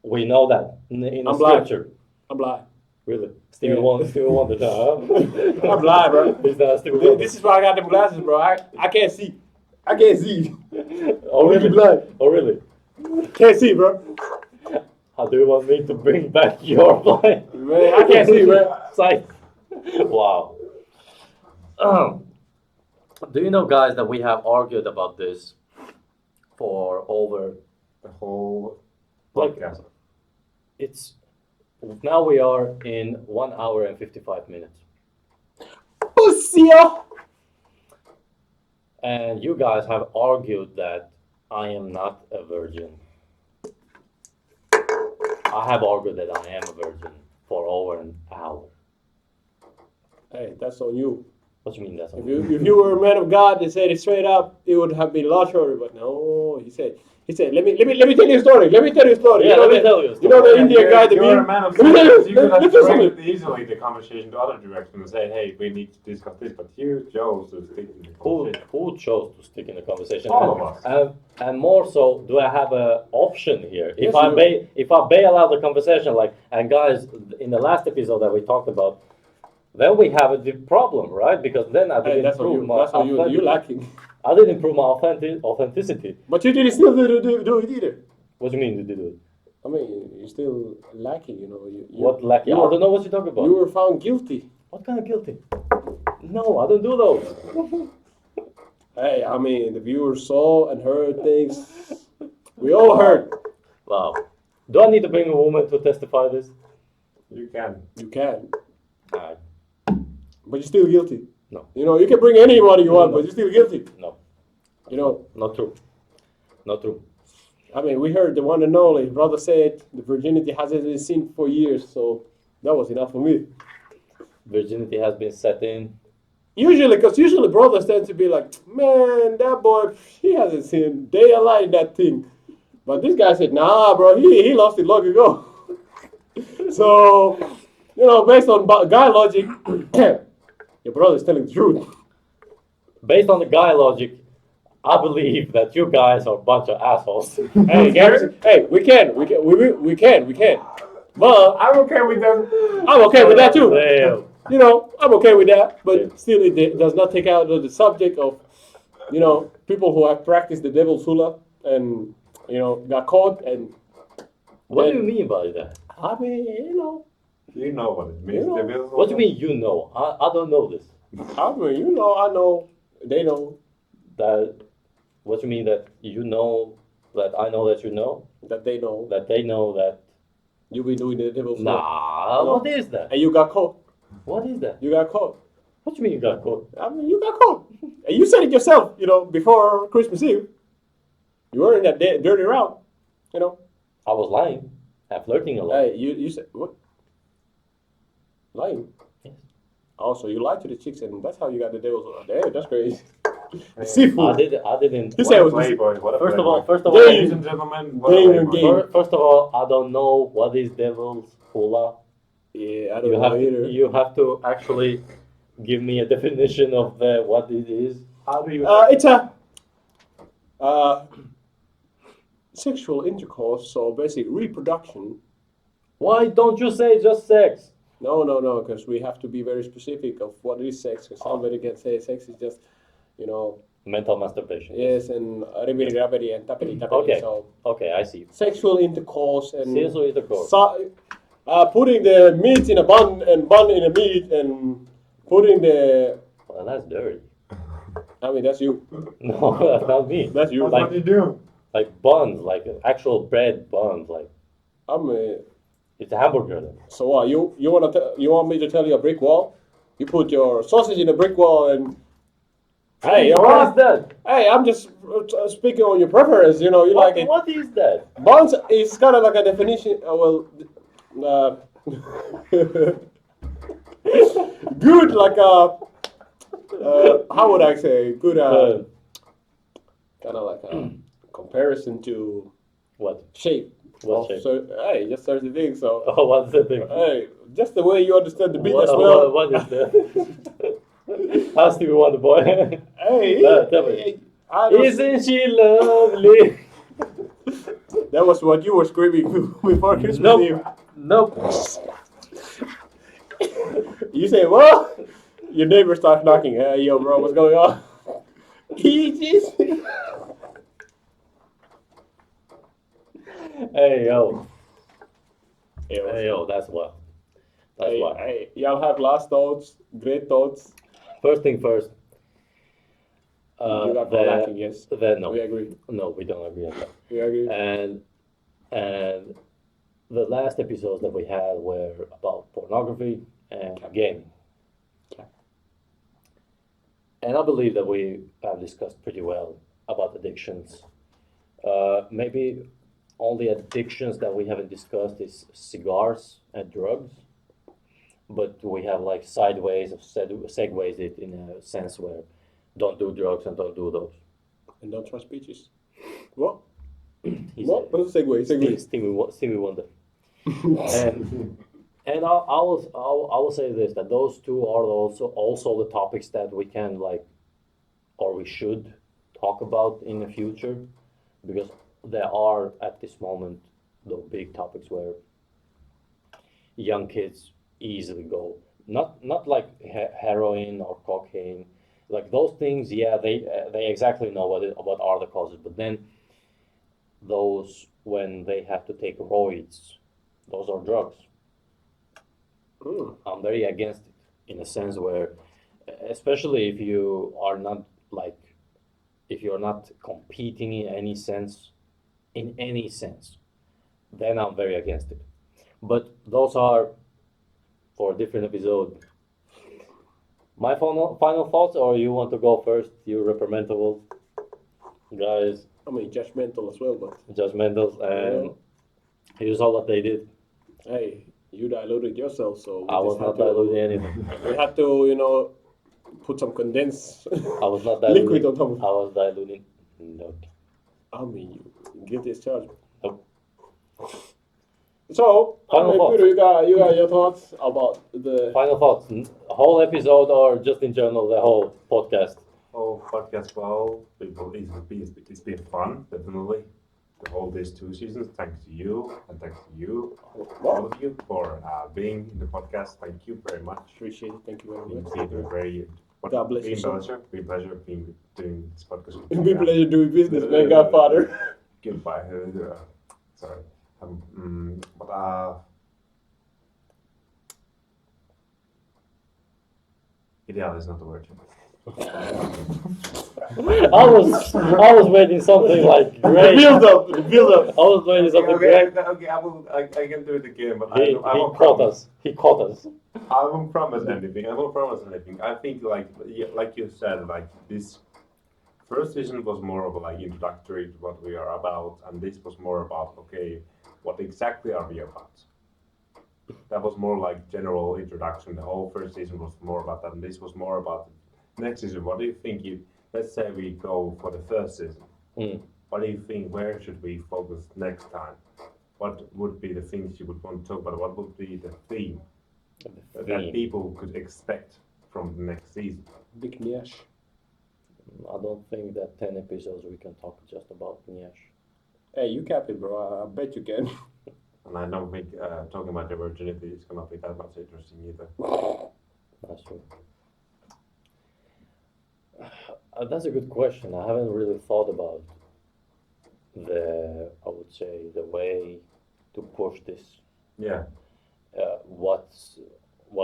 We know that in the I'm blind. scripture. I'm blind. Really, Stevie Yeah. Wonder, huh? I'm blind, bro. He's not Stevie Wonder. This is why I got them glasses, bro. I can't see. I can't see. Oh I'm really really? blind. Oh really? Can't see, bro. How do you want me to bring back your blind? Man, I can't see, bro. Sight. Wow. Do you know, guys, that we have argued about this for over The whole Like- podcast. it's now we are in 1 hour and 55 minutes. Pussy! And you guys have argued that I am not a virgin. I have argued that I am a virgin for over an hour. Hey, that's on you. What do you mean that's If you were a man of God and said it straight up, it would have been a lot shorter. But no, he said, let me tell you a story. Let me tell you a story. Yeah, let me tell you a story. You know the Indian guy, the You're a meme? man of Let me tell science. You could have let me tell you directed something. easily the conversation to other direction and say, hey, we need to discuss this, but you chose to stick in the conversation. Who chose to stick in the conversation? All of us. And more so, do I have an option here? Yes, If I bail out the conversation, like, and guys, in the last episode that we talked about, then we have a deep problem, right? Because then I Hey, didn't that's on prove you. my That's on you. authentic- You lacking. I didn't prove my authenticity. But you didn't still do it either. What do you mean you did it? I mean, you're still lacking. You know. What lacking? You I were, don't know what you're talking about. you were found guilty. What kind of guilty? No, I don't do those. Hey, I mean, the viewers saw and heard things. We all heard. Wow. Do I need to bring a woman to testify this? You can. You can, Alright. but you're still guilty. No. You know, you can bring anybody you want, No. but you're still guilty. No. You know, Not true. Not true. I mean, we heard the one and only brother said the virginity hasn't been seen for years, so that was enough for me. Virginity has been set in. Usually brothers tend to be like, man, that boy, he hasn't seen day of light in that thing. But this guy said, nah, bro, he lost it long ago. So, you know, based on guy logic, your brother's telling the truth. Based on the guy logic, I believe that you guys are a bunch of assholes. Hey, hey, we can. But I'm okay with that. I'm okay with that too. Damn. You know, I'm okay with that. But Yeah. still, it does not take out the subject of, you know, people who have practiced the devil's hula and, you know, got caught. And What do then- you mean by that? I mean, you know, You know what it means. You know. The bills What do you mean you know? I don't know this. I mean, you know, I know, they know That what do you mean that you know that I know that you know? that they know That they know that you be doing the devil's hula. Nah, No. what is that? And you got caught. What is that? You got caught. What do you mean you got caught? I mean, you got caught. And you said it yourself, you know, before Christmas Eve. You were in that dirty route, you know. I was lying. I'm flirting a lot. Hey, you said, what? Lying? Yes. Oh, so you lied to the chicks and that's how you got the devil's hula. Damn, that's crazy. Hey, Seafood. I didn't. You said it was Playboy. What a First of playboy. all, Game. Ladies and gentlemen, what a Game and playboy. game. first of all, I don't know what is devil's hula. Yeah, I don't You know have either. you have to actually give me a definition of what it is. How do you? It's a sexual intercourse, so basically reproduction. Why don't you say just sex? No, because we have to be very specific of what is sex. Because somebody can say sex is just, you know, Mental masturbation. yes, and ribbity grabbity and tappity tappity. Okay. So Okay, I see. sexual intercourse and Sexual intercourse. putting the meat in a bun and bun in a meat and putting the. Well, that's dirty. I mean, that's you. No, that's not me. That's you. That's like- what you do. Like buns, like actual bread buns, like it's a hamburger. Then. So what? You want me to tell you a brick wall? You put your sausage in a brick wall and. Hey, What is that? Hey, I'm just speaking on your preference. You know, you like it. What is that? Buns is kind of like a definition. Good, like a. How would I say? Good, kind of like a comparison to What? shape. What shape? So, hey, just certain things. So, Oh, what's the thing? hey, just the way you understand the beat What, as well. what is that? How's Stevie Wonder, boy? Hey, Tell me. I don't- Isn't she lovely? that was what you were screaming before Christmas Nope. Eve. Nope. You say, well, your neighbor starts knocking. Hey, yo, bro, what's going on? He just. Hey yo. Hey, Hey yo, that's what. That's hey, what. hey, y'all have last thoughts, great thoughts. First thing first. You got caught lacking, yes. No. We agree. No, we don't agree on that. We agree. And the last episodes that we had were about pornography and gaming. Okay. And I believe that we have discussed pretty well about addictions. Maybe only addictions that we haven't discussed is cigars and drugs. But we have like sideways of segues it in a sense where don't do drugs and don't do those. And don't trust peaches. What? He What? said, What's the segue? Stevie Wonder. And I will say this, that those two are also the topics that we can like, or we should talk about in the future, because there are at this moment the big topics where young kids easily go, not like heroin or cocaine, like those things. Yeah, they exactly know what are the causes, but then those when they have to take roids, those are drugs. Mm. I'm very against it in a sense where, especially if you are not like, if you're not competing in any sense, then I'm very against it. But those are for a different episode. My final thoughts, or you want to go first? You reprimandable guys, I mean, judgmental as well, but judgmentals, and here's all what they did. hey, you diluted yourself, so we I was just not had to, diluting anything. we had to, put some condensed I was not liquid diluting. on top of I was diluting. No. I mean, you guilty as charged. Nope. So, Final thoughts. Peter, you got your thoughts about the Final thoughts. A whole episode, or just in general, the whole podcast. Oh, podcast, well, it's been fun, definitely. The whole these 2 seasons. Thanks to you, and thanks to you, all of you, for being in the podcast. Thank you very much. appreciate it. Thank you very It's much. been a very God bless you, been sir. pleasure. Been pleasure being doing this podcast. with It's you. been a pleasure doing business, man, Godfather. Goodbye. Sorry. But ideal is not the word. I was waiting something like great. Build up. I was waiting something great. Okay, I can do it again, but He I won't caught promise. us. He caught us. I won't promise anything. I won't promise anything. I think like you said, like this first season was more of a like introductory to what we are about, and this was more about okay, what exactly are we about? That was more like general introduction. The whole first season was more about that, and this was more about the next season. What do you think? Let's say we go for the first season. Mm. What do you think? Where should we focus next time? What would be the things you would want to talk about? What would be the theme that people could expect from the next season? Big Nyash. I don't think that 10 episodes we can talk just about Nyash. Hey, you cap it, bro. I bet you can. And I don't think talking about the virginity is gonna be that much interesting either. That's true. That's a good question. I haven't really thought about I would say, the way to push this. Yeah. What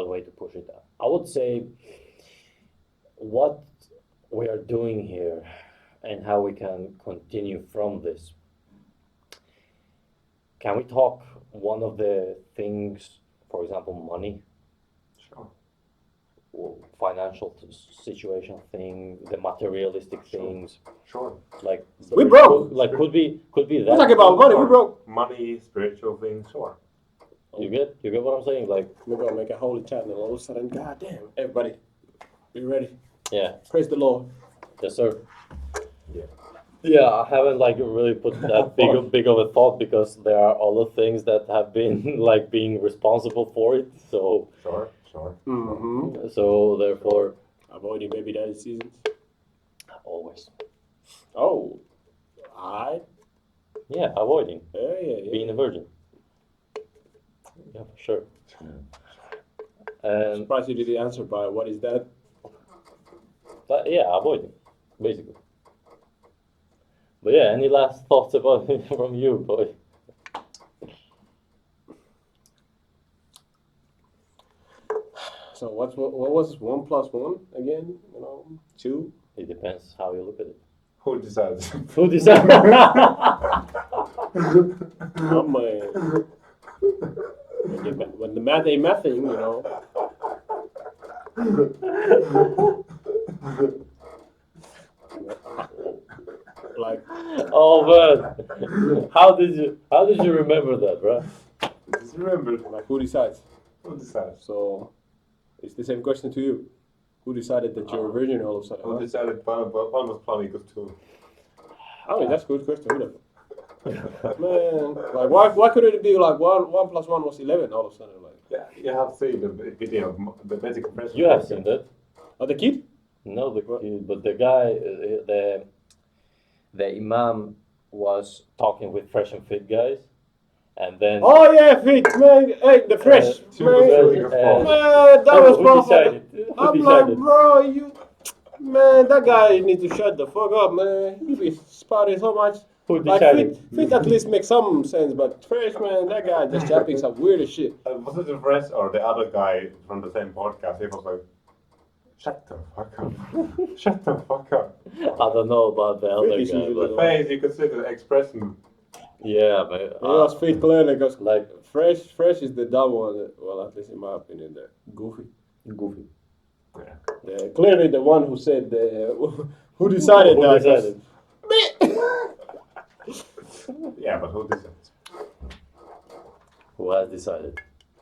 way to push it? I would say what we are doing here and how we can continue from this. Can we talk one of the things, for example, money, Sure. financial situation thing, the materialistic Sure. things, Sure. like We broke. like could be that. We're talking about money. We Sure. broke. Money, spiritual things, sure. You get what I'm saying? Like, We're gonna make a holy channel. All of a sudden, goddamn, everybody, be ready. yeah, Praise the Lord. yes sir. Yeah. Yeah, I haven't like really put that big of a thought, because there are other things that have been like being responsible for it. So Sure. Mm-hmm. therefore, Avoiding baby daddy seasons. always, Oh, alright. yeah, avoiding Yeah. being a virgin. Yeah, for sure. And Surprised you didn't answer by what is that? but yeah, avoiding basically. But yeah, any last thoughts about it from you, boy? So what was 1 plus 1 again? 2. It depends how you look at it. Who decides? Who decides? Oh man. When the math ain't mathing, you know. Like, Oh man, how did you remember that, bro? Just remember. like who decides? Who decided? So, it's the same question to you. Who decided that you're a virgin all of a sudden? Who Huh? decided one was one equals two? I mean, that's a good question. Who the man? Like, why couldn't it be like one plus one was 11 all of a sudden? Like, Yeah, you have seen the video of the basic compression. You have seen that? oh, the kid? No, but the guy, the imam was talking with fresh and fit guys, and then Oh yeah, fit man. Hey, the fresh Two man. was Man, that was who perfect. decided? Who I'm decided? like, bro, you, man, that guy need to shut the fuck up, man. He be spouting so much. Who Like decided? fit at least makes some sense, but fresh man, that guy just jumping some weird shit. Was it the fresh or the other guy from the same podcast? He was like, "Shut the fuck up! Shut the fuck up!" I don't know about the other is guy, usually The but face, you could see the expression. yeah, but It was fit clearly because like fresh is the dumb one. Well, at least in my opinion, the goofy. goofy. Yeah. Clearly the one who said who decided Who that. decided? Yeah, but who decided? Who has decided?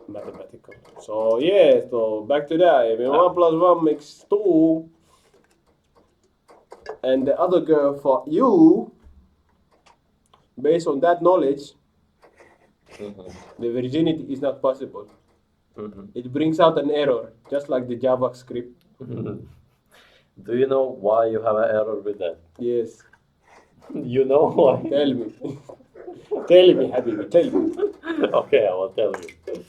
Mathematical. So yeah, so back to that. If one plus one makes two, and the other girl for you, based on that knowledge, the virginity is not possible. It brings out an error, just like the JavaScript. Do you know why you have an error with that? Yes. You know why? Tell me. Tell me, Habibi, tell me. Okay, I will tell you.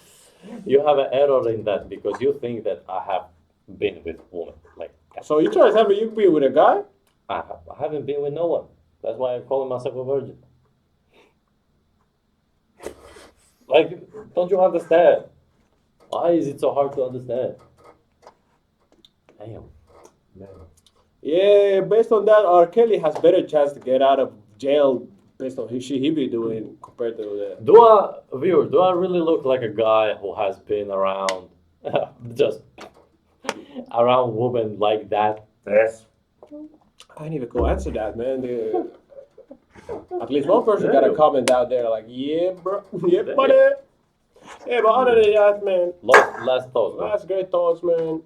You have an error in that because you think that I have been with women. Like So you try to tell me you be with a guy? I haven't been with no one. That's why I'm calling myself a virgin. Like, don't you understand? Why is it so hard to understand? Damn. Man. Yeah, based on that, R. Kelly has better chance to get out of jail based on he be doing compared to the. Do I really look like a guy who has been around, just around women like that? Yes. I ain't even go answer that, man. At least one person got a comment out there like, yeah, bro, yeah, buddy. Yeah, but other than that, man, Last thought. man. that's great thoughts, man.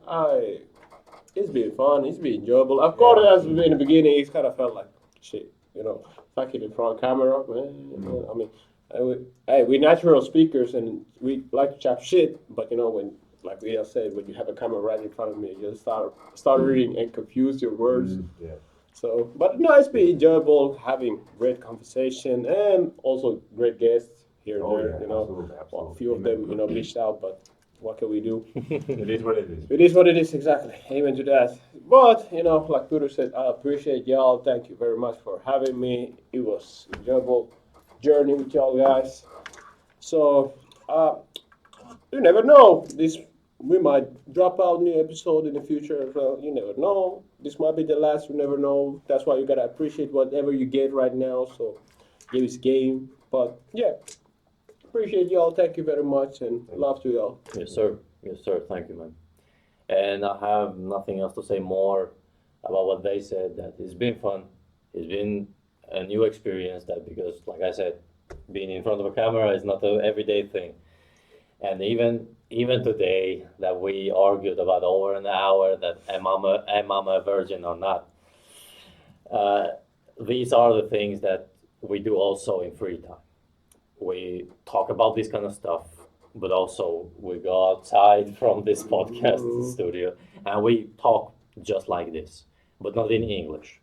It's been fun. It's been enjoyable. Of course, as in the beginning, it's kind of felt like shit, you know, fucking in front of camera, man. I mean, we're natural speakers and we like to chat shit, but you know, when, like we just said, when you have a camera right in front of me, you just start reading and confuse your words. Yeah. So, but no, it's been enjoyable having great conversation and also great guests here and there. Yeah, You know, absolutely, absolutely. well, a few of them, you know, reached out, but what can we do? It is what it is. It is what it is, exactly. Amen to that. But, you know, like Peter said, I appreciate y'all. Thank you very much for having me. It was enjoyable journey with y'all guys. So, you never know. We might drop out new episode in the future as well. You never know. This might be the last. You never know. That's why you gotta appreciate whatever you get right now. So, give us game. But yeah, appreciate y'all. Thank you very much and love to y'all. Yes, sir. Yes, sir. Thank you, man. And I have nothing else to say more about what they said. That it's been fun. It's been a new experience. That because, like I said, being in front of a camera is not an everyday thing. And even today, that we argued about over an hour that am I a virgin or not. These are the things that we do also in free time. We talk about this kind of stuff, but also we go outside from this podcast studio and we talk just like this, but not in English.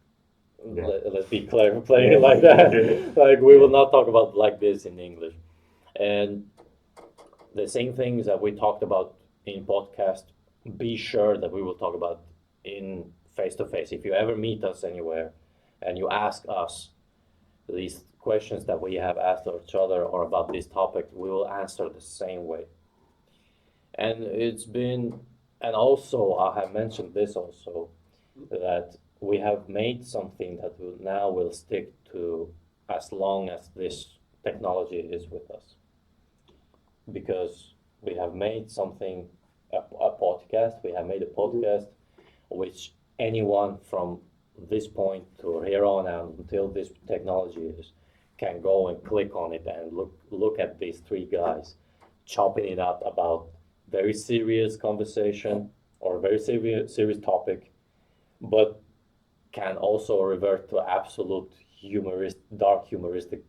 Yeah. Let's be clear, playing it like that. Like we will not talk about like this in English. And the same things that we talked about in podcast, be sure that we will talk about in face to face. If you ever meet us anywhere and you ask us these questions that we have asked each other or about this topic, we will answer the same way. And and also I have mentioned this also, that we have made something that will stick to as long as this technology is with us. because we have made something, a podcast. We have made a podcast which anyone from this point to here on and until this technology is can go and click on it and look at these three guys chopping it up about very serious conversation or very serious topic, but can also revert to absolute dark humoristic.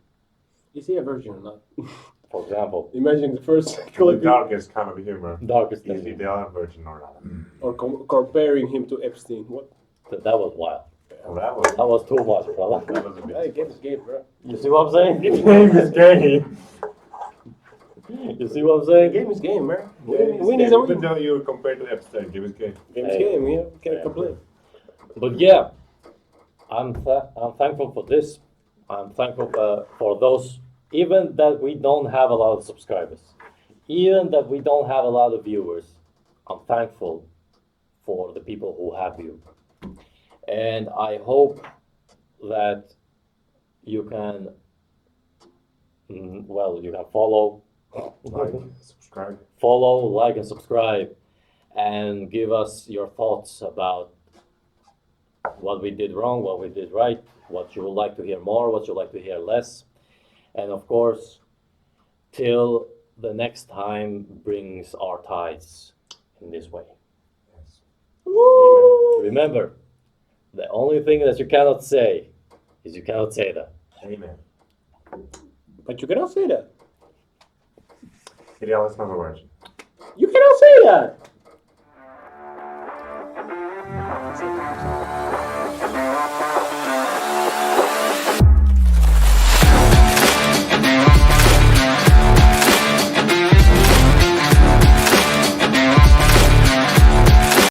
Is he a virgin or not? For example, Imagining the first The clip darkest kind of humor. darkest Is thing. they are virgin or not? or comparing him to Epstein. What? That was wild. Well, that That was too much, brother. was a bit. Hey, game is game, bro. You see what I'm saying? Game is game. You see what I'm saying? Game is game, man. Game Win is is a game. win. Even though you compared to Epstein, game is game. Game is Hey. game. Yeah, can't Yeah. complain. But yeah, I'm thankful for this. I'm thankful for those, even that we don't have a lot of subscribers, even that we don't have a lot of viewers. I'm thankful for the people who have viewed, and I hope that you can, you can follow, Like, subscribe. follow, like, and subscribe, and give us your thoughts about what we did wrong, what we did right, what you would like to hear more, what you would like to hear less. And of course, till the next time brings our tides in this way. Yes. Woo! Remember, the only thing that you cannot say is you cannot say that. Amen. But you cannot say that. Ideal is not a virgin. You cannot say that.